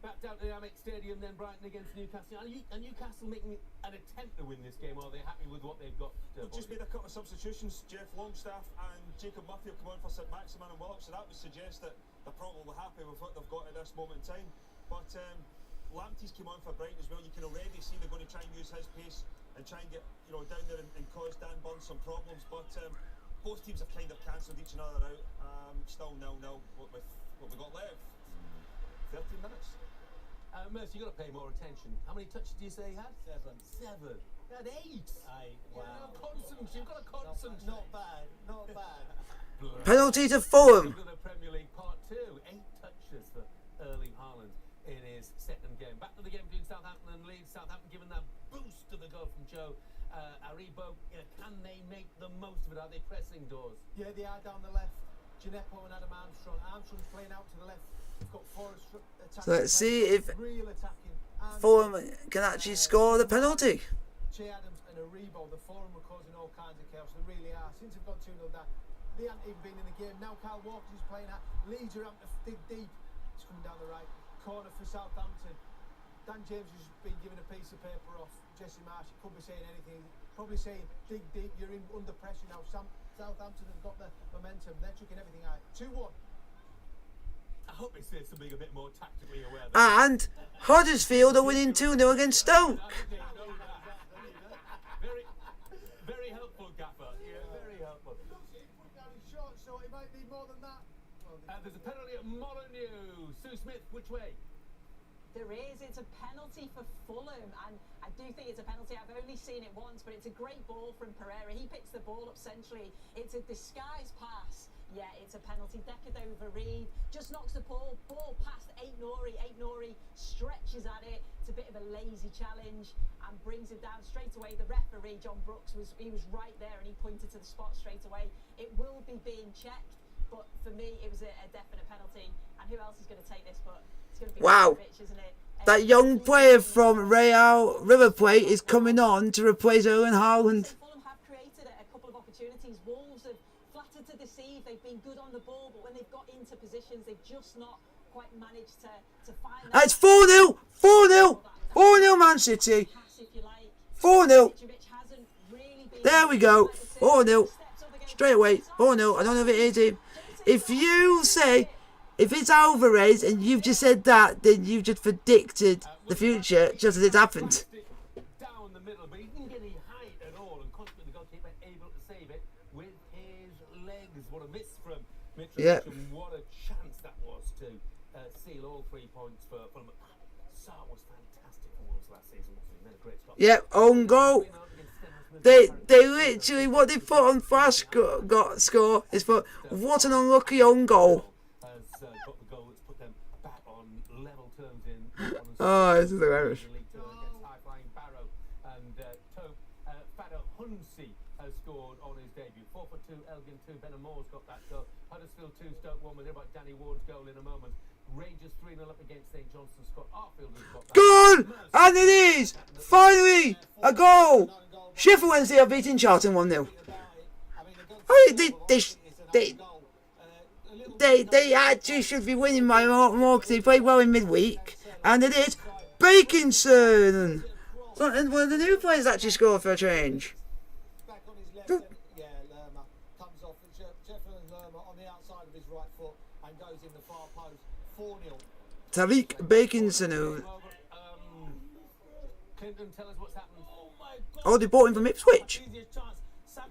Back down to the Amex Stadium, then Brighton against Newcastle. Are Newcastle making an attempt to win this game, or are they happy with what they've got? They've just made a couple of substitutions. Jeff Longstaff and Jacob Murphy have come on for St Maximin and Willock, so that would suggest that they're probably happy with what they've got at this moment in time. But Lamptey's came on for Brighton as well. You can already see they're going to try and use his pace and try and get down there and cause Dan Burns some problems. But both teams have kind of cancelled each another out. Still 0-0 what we got left. 13 minutes. Merce, you've got to pay more attention. How many touches do you say he had? 7. 7. They had 8. Wow. You've got to concentrate. Not bad, not bad. Penalty to Fulham. Look at the Premier League Part 2. 8 touches for Erling Haaland in his second game. Back to the game between Southampton and Leeds. Southampton given that boost to the goal from Joe Aribo. Can they make the most of it? Are they pressing doors? Yeah, they are down the left. Gineppo and Adam Armstrong. Armstrong's playing out to the left. We've got Forrest attacking. So let's see if real attacking. Fulham can actually score the penalty. Che Adams and Aribo, the Fulham were causing all kinds of chaos. They really are. Since they've got 2-0 down, they haven't even been in the game. Now Kyle Walker is playing out. Leeds are having to dig deep. It's coming down the right corner for Southampton. Dan James has been given a piece of paper off. Jesse Marsh could be saying anything. Probably saying, dig deep, you're in under pressure now. Southampton have got the momentum. They're chucking everything out. 2-1. I hope it says something a bit more tactically aware. And Huddersfield are winning 2-0 against Stoke. Very, very helpful, Gaffer. Yeah, very helpful. Short, so he might need more than that. There's a penalty at Molyneux. Sue Smith, which way? There is. It's a penalty for Fulham, and I do think it's a penalty. I've only seen it once, but it's a great ball from Pereira. He picks the ball up centrally. It's a disguised pass. Yeah, it's a penalty. Deckard over Reed just knocks the ball past Aït-Nouri. Aït-Nouri stretches at it. It's a bit of a lazy challenge and brings it down straight away. The referee, John Brooks, was right there and he pointed to the spot straight away. It will be being checked, but for me, it was a definite penalty. And who else is going to take this? But it's going to be Wow. Mitrovic, isn't it? That young player from Real River Plate is coming on to replace Erling Haaland. Fulham have created a couple of opportunities. Wolves have flattered to deceive. They've been good on the ball, but when they've got into positions, they've just not quite managed to find that. It's 4-0. 4-0. 4-0 Man City. 4-0. There we go. 4-0. Straight away. 4-0. I don't know if it is him. If you say, if it's Alvarez and you've just said that, then you've just predicted the future just as it's happened. Down the middle, but he didn't get any height at all, and consequently the goalkeeper able to save it with his legs. What a miss from Mitrovic, Yeah. and what a chance that was to seal all 3 points for Fulham. Sarr was fantastic for Wolves last season, wasn't he? Made a great stop. Yep, own goal. They literally, what they put on flash score is for what an unlucky own goal. Has got the goal that's put them back on level terms in. Oh, this is hilarious. Against high-flying Barrow, and Fado Hunsi has scored on his debut. 4 for 2, Elgin 2, Benhamore's got that goal. Huddersfield 2, Stoke 1. We'll hear about Danny Ward's goal in a moment. Rangers 3-0 up against St Johnstone. Scott Arfield has got that. Gone! And it is! Finally! A goal! Sheffield Wednesday are beating Charlton 1-0. They actually should be winning by more because they played well in midweek. And it is Bakinson! And one of the new players actually scored for a change. Back on his left, yeah, Lerma comes off. Sheffield and Lerma on the outside of his right foot and goes in the far post. 4-0. Tariq Bakinson, who... Clinton, tell us what's happened. Oh, they bought him from Ipswich.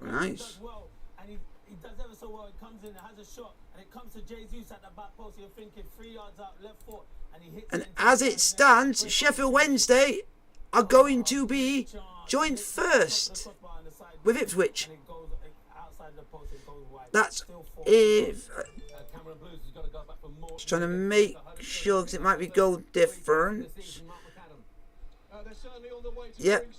Nice. And he does ever so well. He comes in, has a shot, and it comes to Jesus at the back post. You're thinking 3 yards out, left foot, and he hits And it. as it stands, Sheffield Wednesday are going to be joint first with Ipswich. That's if... Just trying to make sure because it might be goal difference. Yep.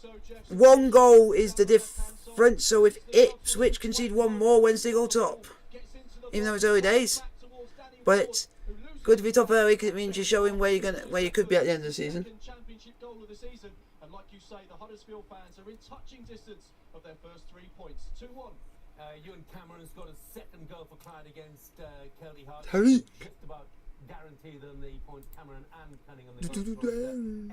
1 goal is the difference, so if Ipswich concede 1 more, Wednesday go top. Even though it's early days. But it's good to be top early because it means you're showing where you could be at the end of the season. Championship goal of the season, and like you say, the Huddersfield fans are in touching distance of their first 3 points. 2-1. Ewan Cameron's got a second goal for Clyde against Kelly Hart. Tariq. Just about guaranteed them the points. Cameron and Cunningham. The goals 2,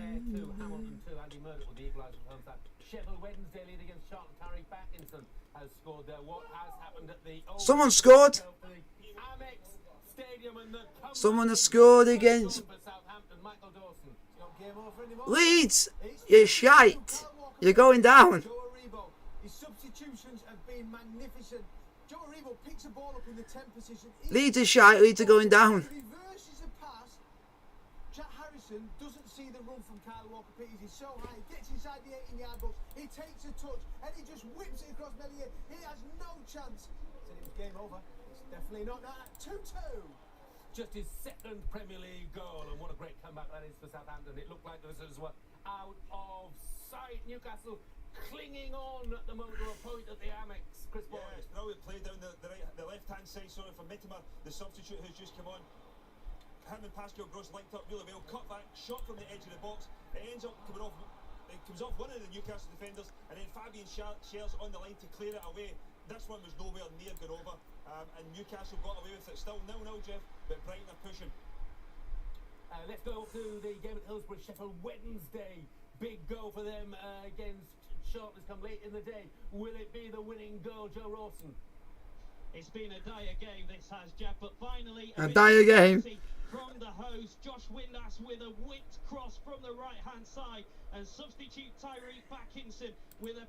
Hamilton 2, Andy Murdoch with the equaliser for home side. Sheffield Wednesday lead against Charlton. Tariq Bakinson has scored there. What has happened at the... Someone scored. Amex Stadium, and the Someone has scored against Leeds. You're shite. You're going down. His substitutions have been magnificent. Joe Aribo picks a ball up in the 10 position. Leeds are shite. Leeds are going down. Reverses a pass. Jack Harrison doesn't see the run from Kyle Walker. soccer pitches. He's so high. He gets inside the 18-yard box. He takes a touch and he just whips it across Melier. He has no chance. Said it was game over. It's definitely not that. 2-2. Just his second Premier League goal, and what a great comeback that is for Southampton. It looked like the visitors were out of sight. Newcastle clinging on at the moment to a point at the Amex. Chris Boyd. Yeah, it's brilliant play down the left-hand side, sorry, for Mittimer, the substitute who's just come on. Him and Pascal Gross linked up really well. Cut back, shot from the edge of the box. It ends up coming off. It comes off one of the Newcastle defenders, and then Fabian Schär's on the line to clear it away. This one was nowhere near going over, and Newcastle got away with it. Still 0-0, Jeff, but Brighton are pushing. Let's go to the game at Hillsborough, Sheffield Wednesday. Big goal for them against Charlton has come late in the day. Will it be the winning goal, Joe Rawson? It's been a dire game, this has, Jeff, but finally A dire game. From the host, Josh Windass with a whipped cross from the right-hand side, and substitute Tyreek Backinson with a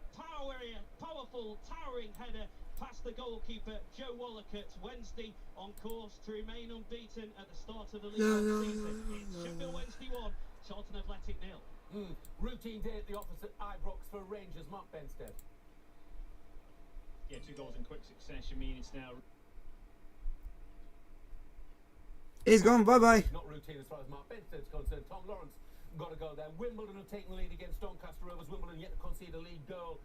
powerful, towering header past the goalkeeper, Joe Wallacott. Wednesday on course to remain unbeaten at the start of the league season. It's Sheffield Wednesday 1, Charlton Athletic 0. Routine day at the office at Ibrox for Rangers, Mark Benstead. Yeah, 2 goals in quick succession mean it's now... He's gone, bye-bye. Not routine as far as Mark Benstead's concerned. Tom Lawrence got to go there. Wimbledon have taken the lead against Doncaster Rovers. Wimbledon yet to concede a league goal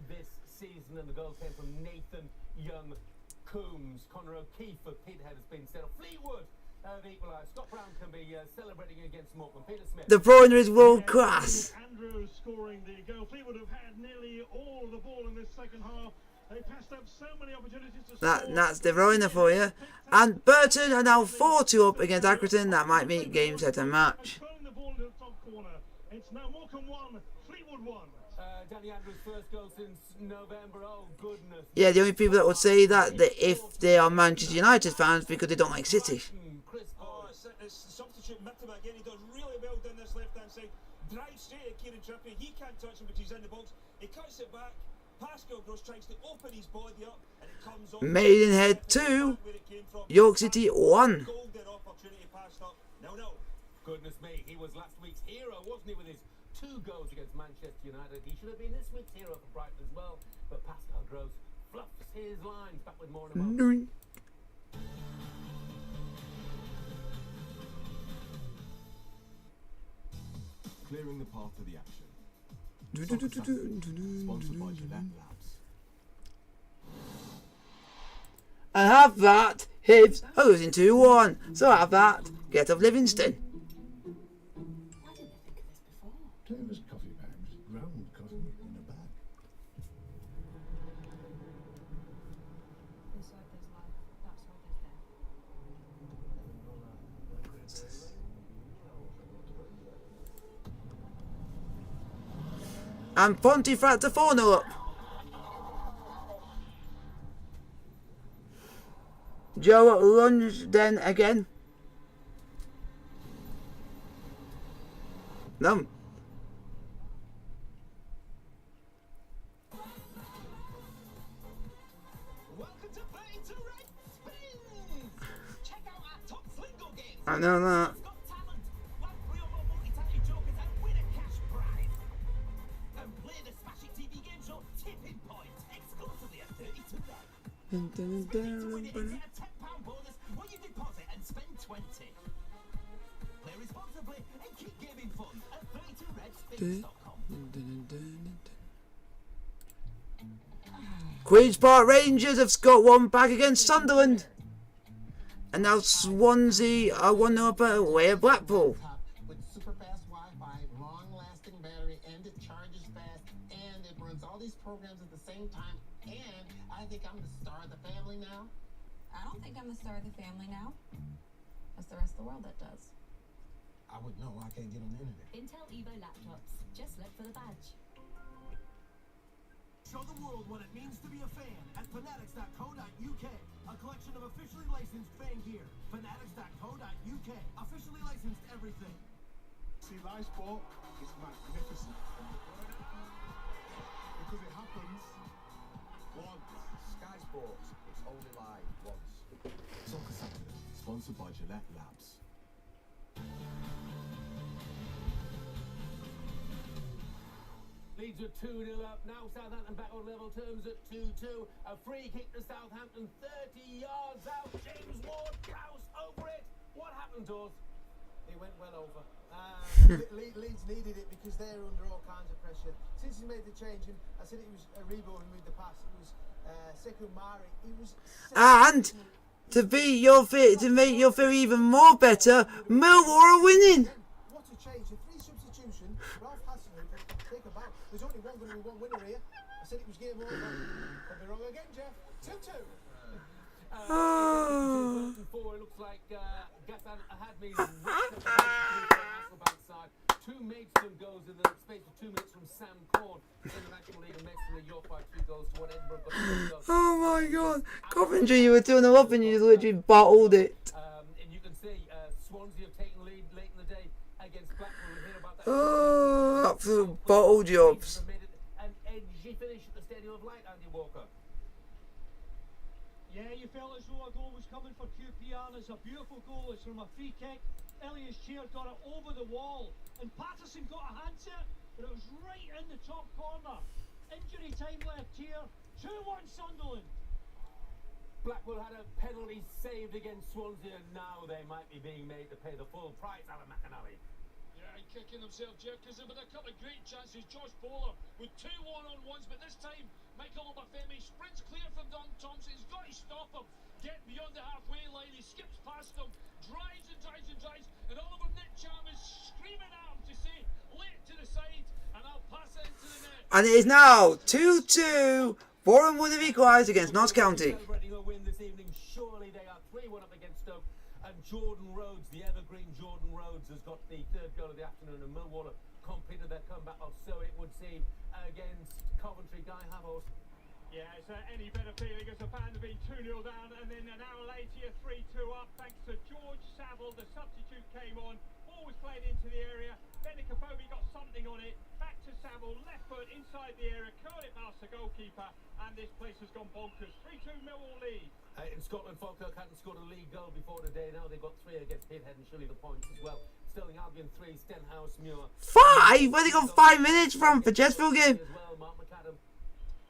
this season, and the goal came from Nathan Young-Coombs. Conor O'Keefe for Peterhead has been set up. Fleetwood have equalised. Scott Brown can be celebrating against Morecambe. Peter Smith. De Bruyne is world class. Andrews scoring the goal. Fleetwood have had nearly all of the ball in this second half. They passed up so many opportunities to score. That's De Bruyne for you. And Burton are now 4-2 up against Accrington. That might mean game set and match. Throwing the ball to the top corner. It's now Morecambe 1, Fleetwood 1. Danny Andrews' first goal since November. Oh, goodness. Yeah, the only people that would say that if they are Manchester United fans because they don't like City. Oh, it's substitute Mittimer again. He does really well down this left-hand side. Drives straight at Kieran Trippier. He can't touch him, but he's in the box. He cuts it back. Pascal Gross tries to open his body up, and it comes off. Maidenhead 2, York City 1. Golden opportunity passed up. No. Goodness me, he was last week's hero, wasn't he, with his 2 goals against Manchester United. He should have been this week's hero for Brighton as well, but Pascal Gross fluffs his lines. Back with more in a moment. Clearing the path to the action. Sponsored by Gillette Labs. And have that, Hibs are losing 2-1. So have that, get off Livingston. Taylor's coffee bags, ground coffee in a bag. And Pontefract to 4-0 up. Joe lunge then again. No. I know that. Queen's Park Rangers have got one back against Sunderland. And now Swansea are 1-0 up away at Blackpool. With super fast Wi-Fi, long-lasting battery, and it charges fast, and it runs all these programs at the same time, and I think I'm the star of the family now. I don't think I'm the star of the family now. That's the rest of the world that does. I would know. I can't get on the internet. Intel Evo laptops. Just look for the badge. Show the world what it means to be a fan at fanatics.co.uk. A collection of officially licensed fan gear. Fanatics.co.uk. Officially licensed everything. See, live sport is magnificent. Because it happens once. Sky Sports, it's only live once. Soccer Saturday, sponsored by Gillette Labs. Leeds are 2-0 up. Now Southampton back on level terms at 2-2. A free kick to Southampton, 30 yards out. James Ward-Prowse over it. What happened, Dawes? He went well over. Leeds needed it because they're under all kinds of pressure. Since he made the change, and I said it was Aribo who made the pass. It was Sekou Mari. He was. And to make your theory even more better, Millwall are winning. What a change! A 3 substitution. Ralph Hassan will take a bow. There's only going to be one winner here. I said it was game over. Could be wrong again, Jeff. 2-2. It looks like Ghassan Ahadmi two Maidstone goals in the space of 2 minutes from Sam Corn in the National League, and Maidstone York by 2 goals to 1. Edinburgh got 2 goals. Oh my God, Coventry, you were 2-0 up and you literally bottled it. And you can see Swansea have taken lead late in the day against Blackpool. We'll hear about that. Oh, absolute bottle jobs. An edgy finish at the Stadium of Light, Andy Walker. Yeah, you felt as though a goal was coming for QPR, and it's a beautiful goal. It's from a free kick. Elias Chair got it over the wall, and Patterson got a hand to it, but it was right in the top corner. Injury time left here. 2-1 Sunderland. Blackpool had a penalty saved against Swansea, and now they might be being made to pay the full price. Alan McAnally. Yeah, and kicking himself, Jeff, because there have been a couple of great chances. Josh Bowler with 2 1-on-1s, but this time Michael Obafemi sprints clear from Don Thompson. He's got to stop him. Get beyond the halfway line. He skips past him, drives and drives and drives, and Oliver Nitcham is screaming at him to say, lay it to the side, and I'll pass it into the net. And it is now 2-2. Boreham would have equalised against Notts County. Celebrating a win this evening. Surely they are 3-1 up against Stoke, and Jordan Rhodes, the evergreen Jordan Rhodes, has got the 3rd goal of the afternoon, and Millwall have completed their comeback, or so it would seem, against Coventry. Guy Havos. Yeah, it's any better feeling as the fans have been 2-0 down, and then an hour later you're 3-2 up thanks to George Saville. The substitute came on, ball was played into the area, Benikafobi got something on it, back to Saville, left foot inside the area, curled it past the goalkeeper, and this place has gone bonkers. 3-2 Millwall lead. In Scotland, Falkirk hadn't scored a league goal before today. Now they've got 3 against Peterhead and surely the points as well. Stirling Albion 3, Stenhouse Muir 5? Where they got 5 minutes from for Chesterfield game? as well. Mark McAdam.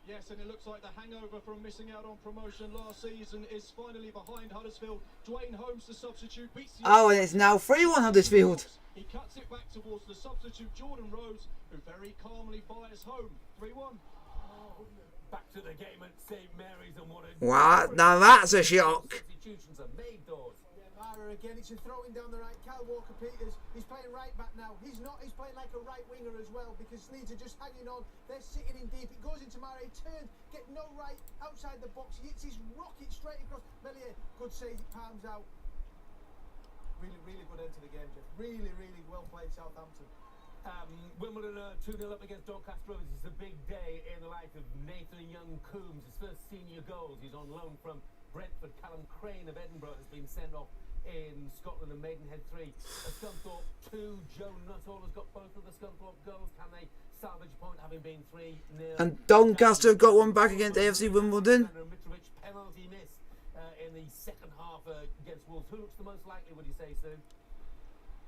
Yes, and it looks like the hangover from missing out on promotion last season is finally behind Huddersfield. Dwayne Holmes, the substitute, beats the... Oh, and it's now 3-1 Huddersfield. He cuts it back towards the substitute, Jordan Rhodes, who very calmly fires home. 3-1. Back to the game at St Mary's, and what a... What? Now that's a shock. Substitutions are made, Doors. Yeah, Mara again. It's a throwing down the right. Cal Walker-Peters, he's playing right back now. He's not. He's playing like a right winger as well because Leeds are just hanging on. They're sitting in deep. It goes into Mara. He turns, get no right outside the box. He hits his rocket straight across. Melier, good save. It palms out. Really, really good end to the game, Jeff. Really, really well played, Southampton. Wimbledon 2-0 up against Doncaster Rovers. It's a big day in the life of Nathan Young-Coombs. His first senior goals. He's on loan from Brentford. Callum Crane of Edinburgh has been sent off in Scotland, and Maidenhead 3. Scunthorpe 2. Joe Nuttall has got both of the Scunthorpe goals. Can they salvage a point having been 3-0? And Doncaster have got one back against AFC Wimbledon. Mitrovic penalty miss in the second half against Wolves. Who looks the most likely, would you say, Sue?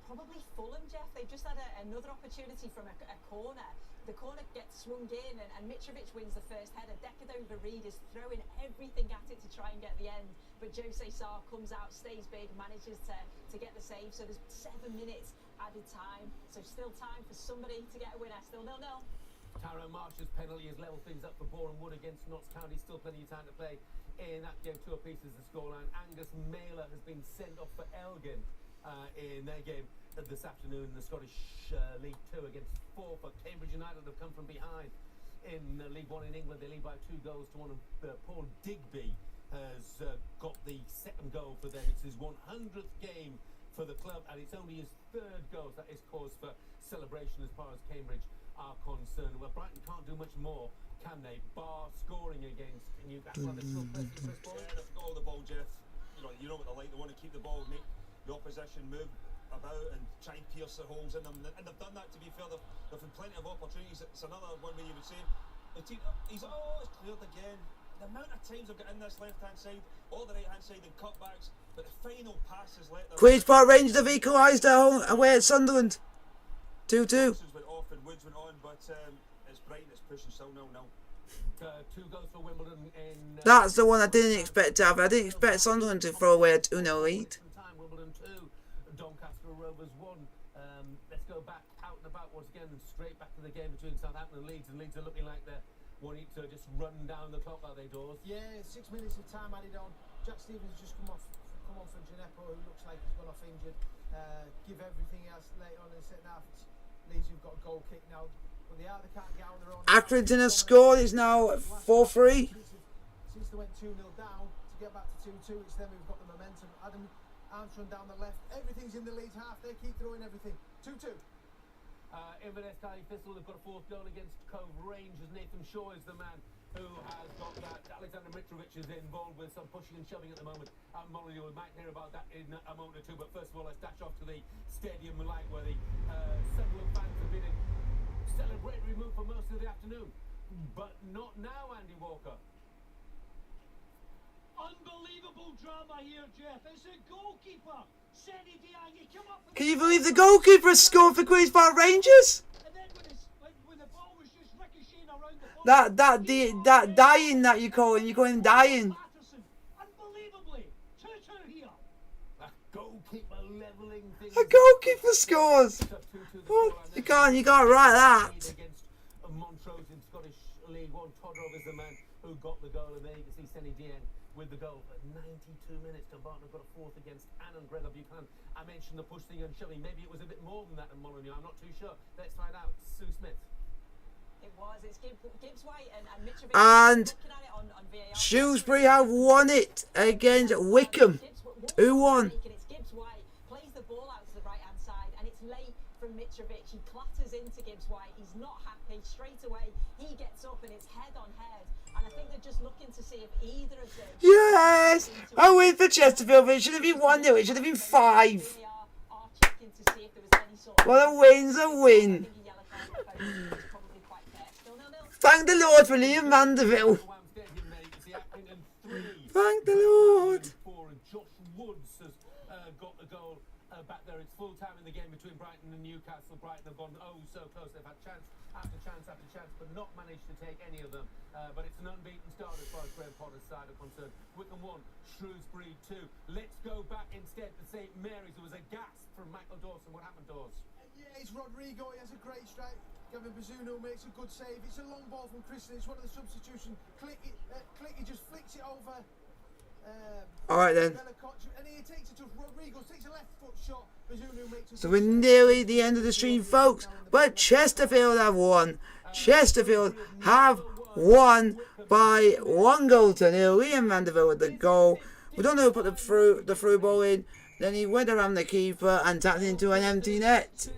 Probably Fulham, Jeff. They've just had another opportunity from a corner. The corner gets swung in, and Mitrovic wins the first header. Decadova Reid is throwing everything at it to try and get the end, but Jose Sarr comes out, stays big, manages to get the save. So there's 7 minutes added time. So still time for somebody to get a winner. Still 0-0. Tyrone Marsh's penalty has levelled things up for Boreham Wood against Notts County. Still plenty of time to play in that game. 2 apiece is the scoreline. Angus Mailer has been sent off for Elgin in their game this afternoon in the Scottish League 2 against Forfar. Cambridge United have come from behind in League 1 in England. They lead by 2 goals to 1. Paul Digby has got the 2nd goal for them. It's his 100th game for the club, and it's only his 3rd goal. That is cause for celebration as far as Cambridge are concerned. Well, Brighton can't do much more, can they? Bar scoring against Newcastle. Yeah, they've got all the ball, Jeff. You know what they like. They want to keep the ball, make the opposition move about and try and pierce the holes in them, and they've done that. To be fair, they've had plenty of opportunities. It's another one where you would say it's cleared again. The amount of times they've got in this left hand side or the right hand side in cutbacks, but the final pass has let them. Queen's Park Rangers have equalised at home away at Sunderland. 2-2. Went off and Woods went on, but it's Brighton pushing still 0-0. 2 goals for Wimbledon in... That's the one I didn't expect to have. I didn't expect Sunderland to throw away a 2-0 lead. Wimbledon 2, Doncaster Rovers 1. Let's go back out and about once again, straight back to the game between Southampton and Leeds. And Leeds are looking like they're wanting to just run down the clock, are they, Dawes? Yeah, 6 minutes of time added on. Jack Stevens just come off for Gineppo, who looks like he's gone off injured. Give everything else late on in the second half. Leeds who've got a goal kick now, but they can't get out on their own. Accrington has scored. It's now 4-3. Since they went 2-0 down, to get back to 2-2, it's them who've got the momentum. Adam Armstrong down the left. Everything's in the Leeds half. They keep throwing everything. 2-2. Inverness County Thistle have got a 4th goal against Cove Rangers. Nathan Shaw is the man who has got that. Alexander Mitrovic is involved with some pushing and shoving at the moment. Molyneux, we might hear about that in a moment or two, but first of all, let's dash off to the stadium light where the Sunderland fans have been in celebratory mood for most of the afternoon. But not now, Andy Walker. Unbelievable drama here, Jeff. It's a goalkeeper. Seni Diang, he come up for Can you believe the goalkeeper has scored for Queen's Park Rangers? and then when the ball was just ricocheting around the box, That dying that you call him dying. unbelievably, 2-2 here. A goalkeeper levelling things. A goalkeeper scores. What? You can't write that. Against Montrose in Scottish League 1, Todrov is the man who got the goal, and there you can see Seni Dieng with the goal at 92 minutes. Dumbarton got a 4th against Annan Gregor Buchanan. I mentioned the pushing and shoving. Maybe it was a bit more than that in Molyneux. I'm not too sure. Let's find out. Sue Smith. It was. It's Gibbs White and Mitrovic. And Looking at it on VAR. Shrewsbury have won it against Wickham. 2-1. And it's Gibbs White plays the ball out to the right hand side, and it's late from Mitrovic. He clatters into Gibbs White. He's not happy. Straight away, he gets up and it's head on head. And I think they're just looking to see if either of them. Yes! I win for Chesterfield, but it should have been 1-0. It should have been 5. Are checking to see if there was any sort of. Well, a win's a win. Thank the Lord for Liam Mandeville. Thank the Lord. And Josh Woods has got the goal back there. It's full time in the game between Brighton and Newcastle. Brighton have gone so close. They've had chance after chance after chance, but not managed to take any of them. But it's an unbeaten start as far as Graham Potter's side are concerned. Wickham 1, Shrewsbury 2. Let's go back instead to St Mary's. There was a gasp from Michael Dawson. What happened, Dawes? Yeah, it's Rodrigo. He has a great strike. Gavin Bazunu makes a good save. It's a long ball from Christian. It's one of the substitutions. Click, he just flicks it over. Alright then. And he takes it to Rodrigo, takes a left foot shot. Bazunu makes a So we're nearly at the end of the stream, folks. But Chesterfield have won. Chesterfield have won by 1-0. Liam Mandeville with the goal. We don't know who put the through ball in. Then he went around the keeper and tapped into an empty net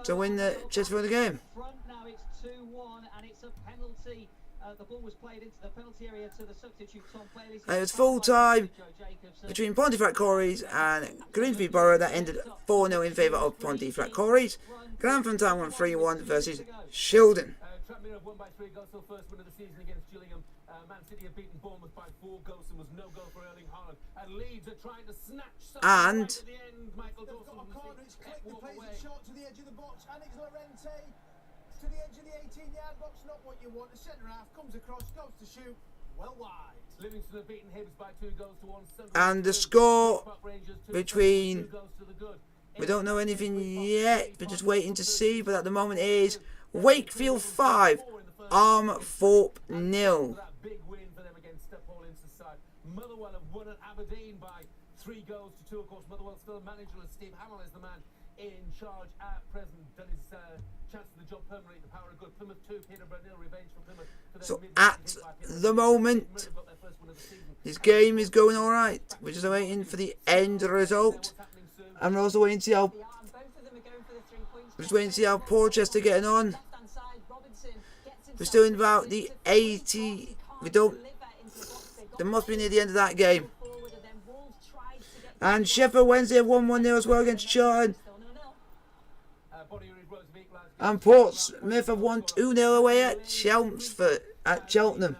to win the Chesterfield game. Now it's 2-1 and it's a penalty. The ball was played into the penalty area to the substitute Tom Bailey. It was full time between Pontefract Quarries and Grimsby Borough. That ended 4-0 in favour of Pontefract Quarries. Grantham Town won 3-1 versus Shildon. Tranmere have won by 3 goals, so first win of the season against Gillingham. Man City have beaten Bournemouth by 4 goals and was no goal for Erling Haaland. And Leeds are trying to snatch something And right at the end. Michael Dawson got a corner, it's clicked, the walk plays away. it short to the edge of the box, and it's Lorente to the edge of the 18-yard box, not what you want. The centre half comes across, goes to shoot, well wide. Livingston have beaten Hibs by 2 goals to 1. And the score between, we don't know anything yet, we're just waiting to see, but at the moment it is Wakefield 5, Armthorpe 0. That big win for them against Paul Ince's side. Motherwell have won at Aberdeen by 3 goals to 2. Of course, Motherwell still managerless. Steve Hamill is the man in charge at present. Done his chance for the job permanently. The power of good. Plymouth 2, Peterborough 0. Revenge for Plymouth. So at the moment, this game is going alright. We're just waiting for the end result. And we're also waiting to see how, Portchester getting on. We're still in about the 80. There must be near the end of that game. And Sheffield Wednesday have won 1-0 as well against Charlton. And Portsmouth have won 2-0 away at Chelmsford, at Cheltenham.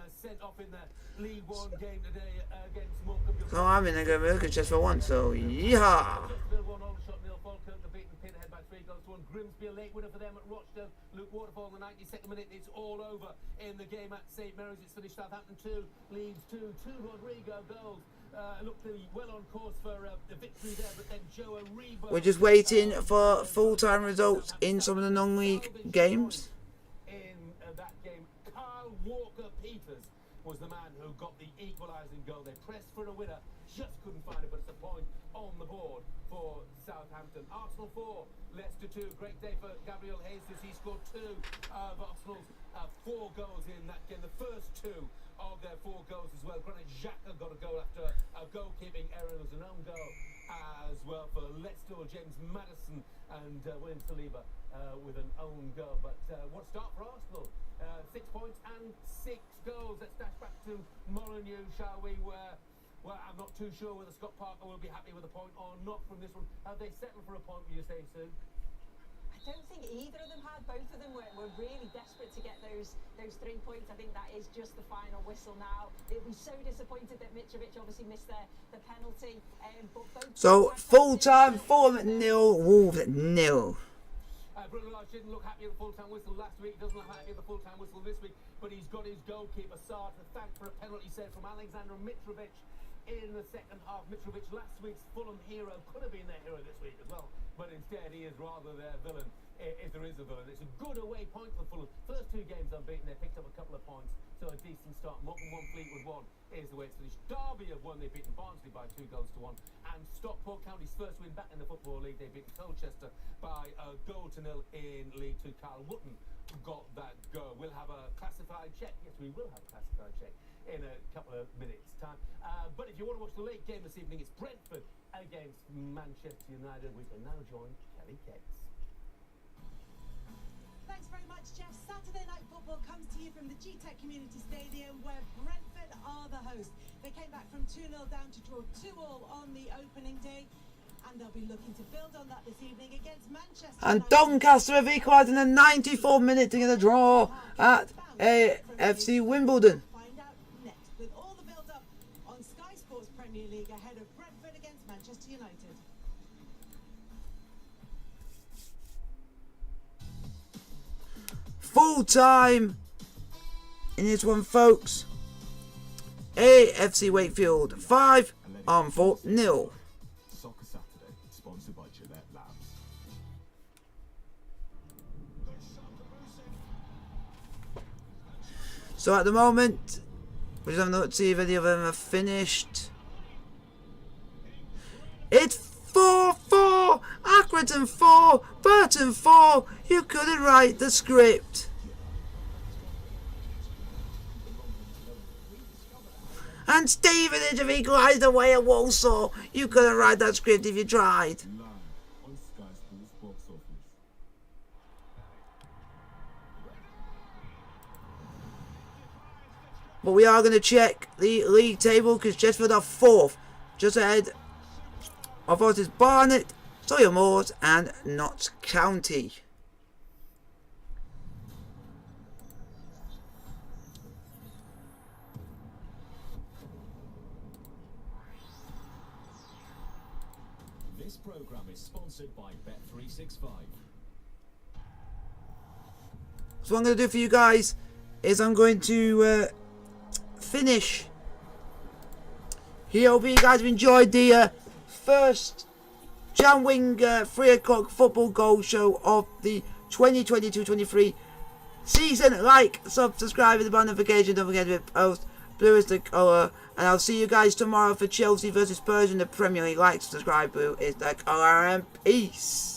So I'm in a good mood because Sheffield won. So yeehaw! Grimsby, a late winner for them at Rochdale. Luke Waterfall in the 92nd minute. It's all over in the game at St Mary's. It's finished Southampton 2, Leeds 2. 2 Rodrigo goals. Looked well on course for the victory there, but then Joe Aribo. We're just waiting for full-time results in some of the non-league games. In that game, Carl Walker-Peters was the man who got the equalising goal. They pressed for a winner, just couldn't find it, but it's a point on the board for Southampton. Arsenal 4, Leicester 2. Great day for Gabriel Jesus. He scored 2 of Arsenal's 4 goals in that game. The first 2 of their 4 goals as well. Granit Xhaka got a goal after a goalkeeping error. There was an own goal as well for Leicester. James Maddison and William Saliba with an own goal. But what a start for Arsenal. 6 points and 6 goals. Let's dash back to Molineux, shall we? Well, I'm not too sure whether Scott Parker will be happy with a point or not from this one. Have they settled for a point, would you say, Sue? I don't think either of them had. Both of them were really desperate to get those 3 points. I think that is just the final whistle now. They'll be so disappointed that Mitrovic obviously missed the penalty. So full-time, Fulham 0, Wolves 0. Bruno Lage didn't look happy at the full-time whistle last week. Doesn't look happy at the full-time whistle this week. But he's got his goalkeeper Sarr to thank for a penalty save from Alexander Mitrovic in the second half. Mitrovic, last week's Fulham hero, could have been their hero this week as well. But instead, he is rather their villain, if there is a villain. It's a good away point for Fulham. First 2 games unbeaten, they picked up a couple of points. So a decent start. Morecambe 1, Fleetwood 1 is the way it's finished. Derby have won. They've beaten Barnsley by 2 goals to 1. And Stockport County's first win back in the Football League. They beat Colchester by a goal to 0 in League 2. Carl Wootton got that goal. We'll have a classified check. Yes, we will have a classified check in a couple of minutes' time. But if you want to watch the late game this evening, it's Brentford against Manchester United. We can now join Kelly Cates. Thanks very much, Jeff. Saturday Night Football comes to you from the GTEC Community Stadium, where Brentford are the host. They came back from 2-0 down to draw 2-2 on the opening day, and they'll be looking to build on that this evening against Manchester. And Doncaster have equalised in the 94th minute to get a draw at AFC Wimbledon. Find out next with all the build-up on Sky Sports Premier League ahead of Brentford against Manchester United. Full time in this one, folks. AFC Wakefield 5, Armford 0. Soccer Saturday, sponsored by Gillette Labs. So at the moment, we're just having a look to see if any of them are finished. It's 4-4, Accrington 4, Burton 4. You couldn't write the script. And Stevenage have equalised away at Walsall. You couldn't write that script if you tried. On Sky Sports box office. But we are going to check the league table because Chesterfield are 4th, just ahead of us is Barnet, Sawyer Moors and Notts County. This program is sponsored by Bet365. So what I'm going to do for you guys is I'm going to finish here. Hope you guys have enjoyed the first Jamwinga 3 o'clock football goal show of the 2022-23 season. Like, subscribe, hit the bell notification, don't forget to post. Blue is the colour, and I'll see you guys tomorrow for Chelsea versus Spurs in the Premier League. Like, subscribe, blue is the colour, and peace.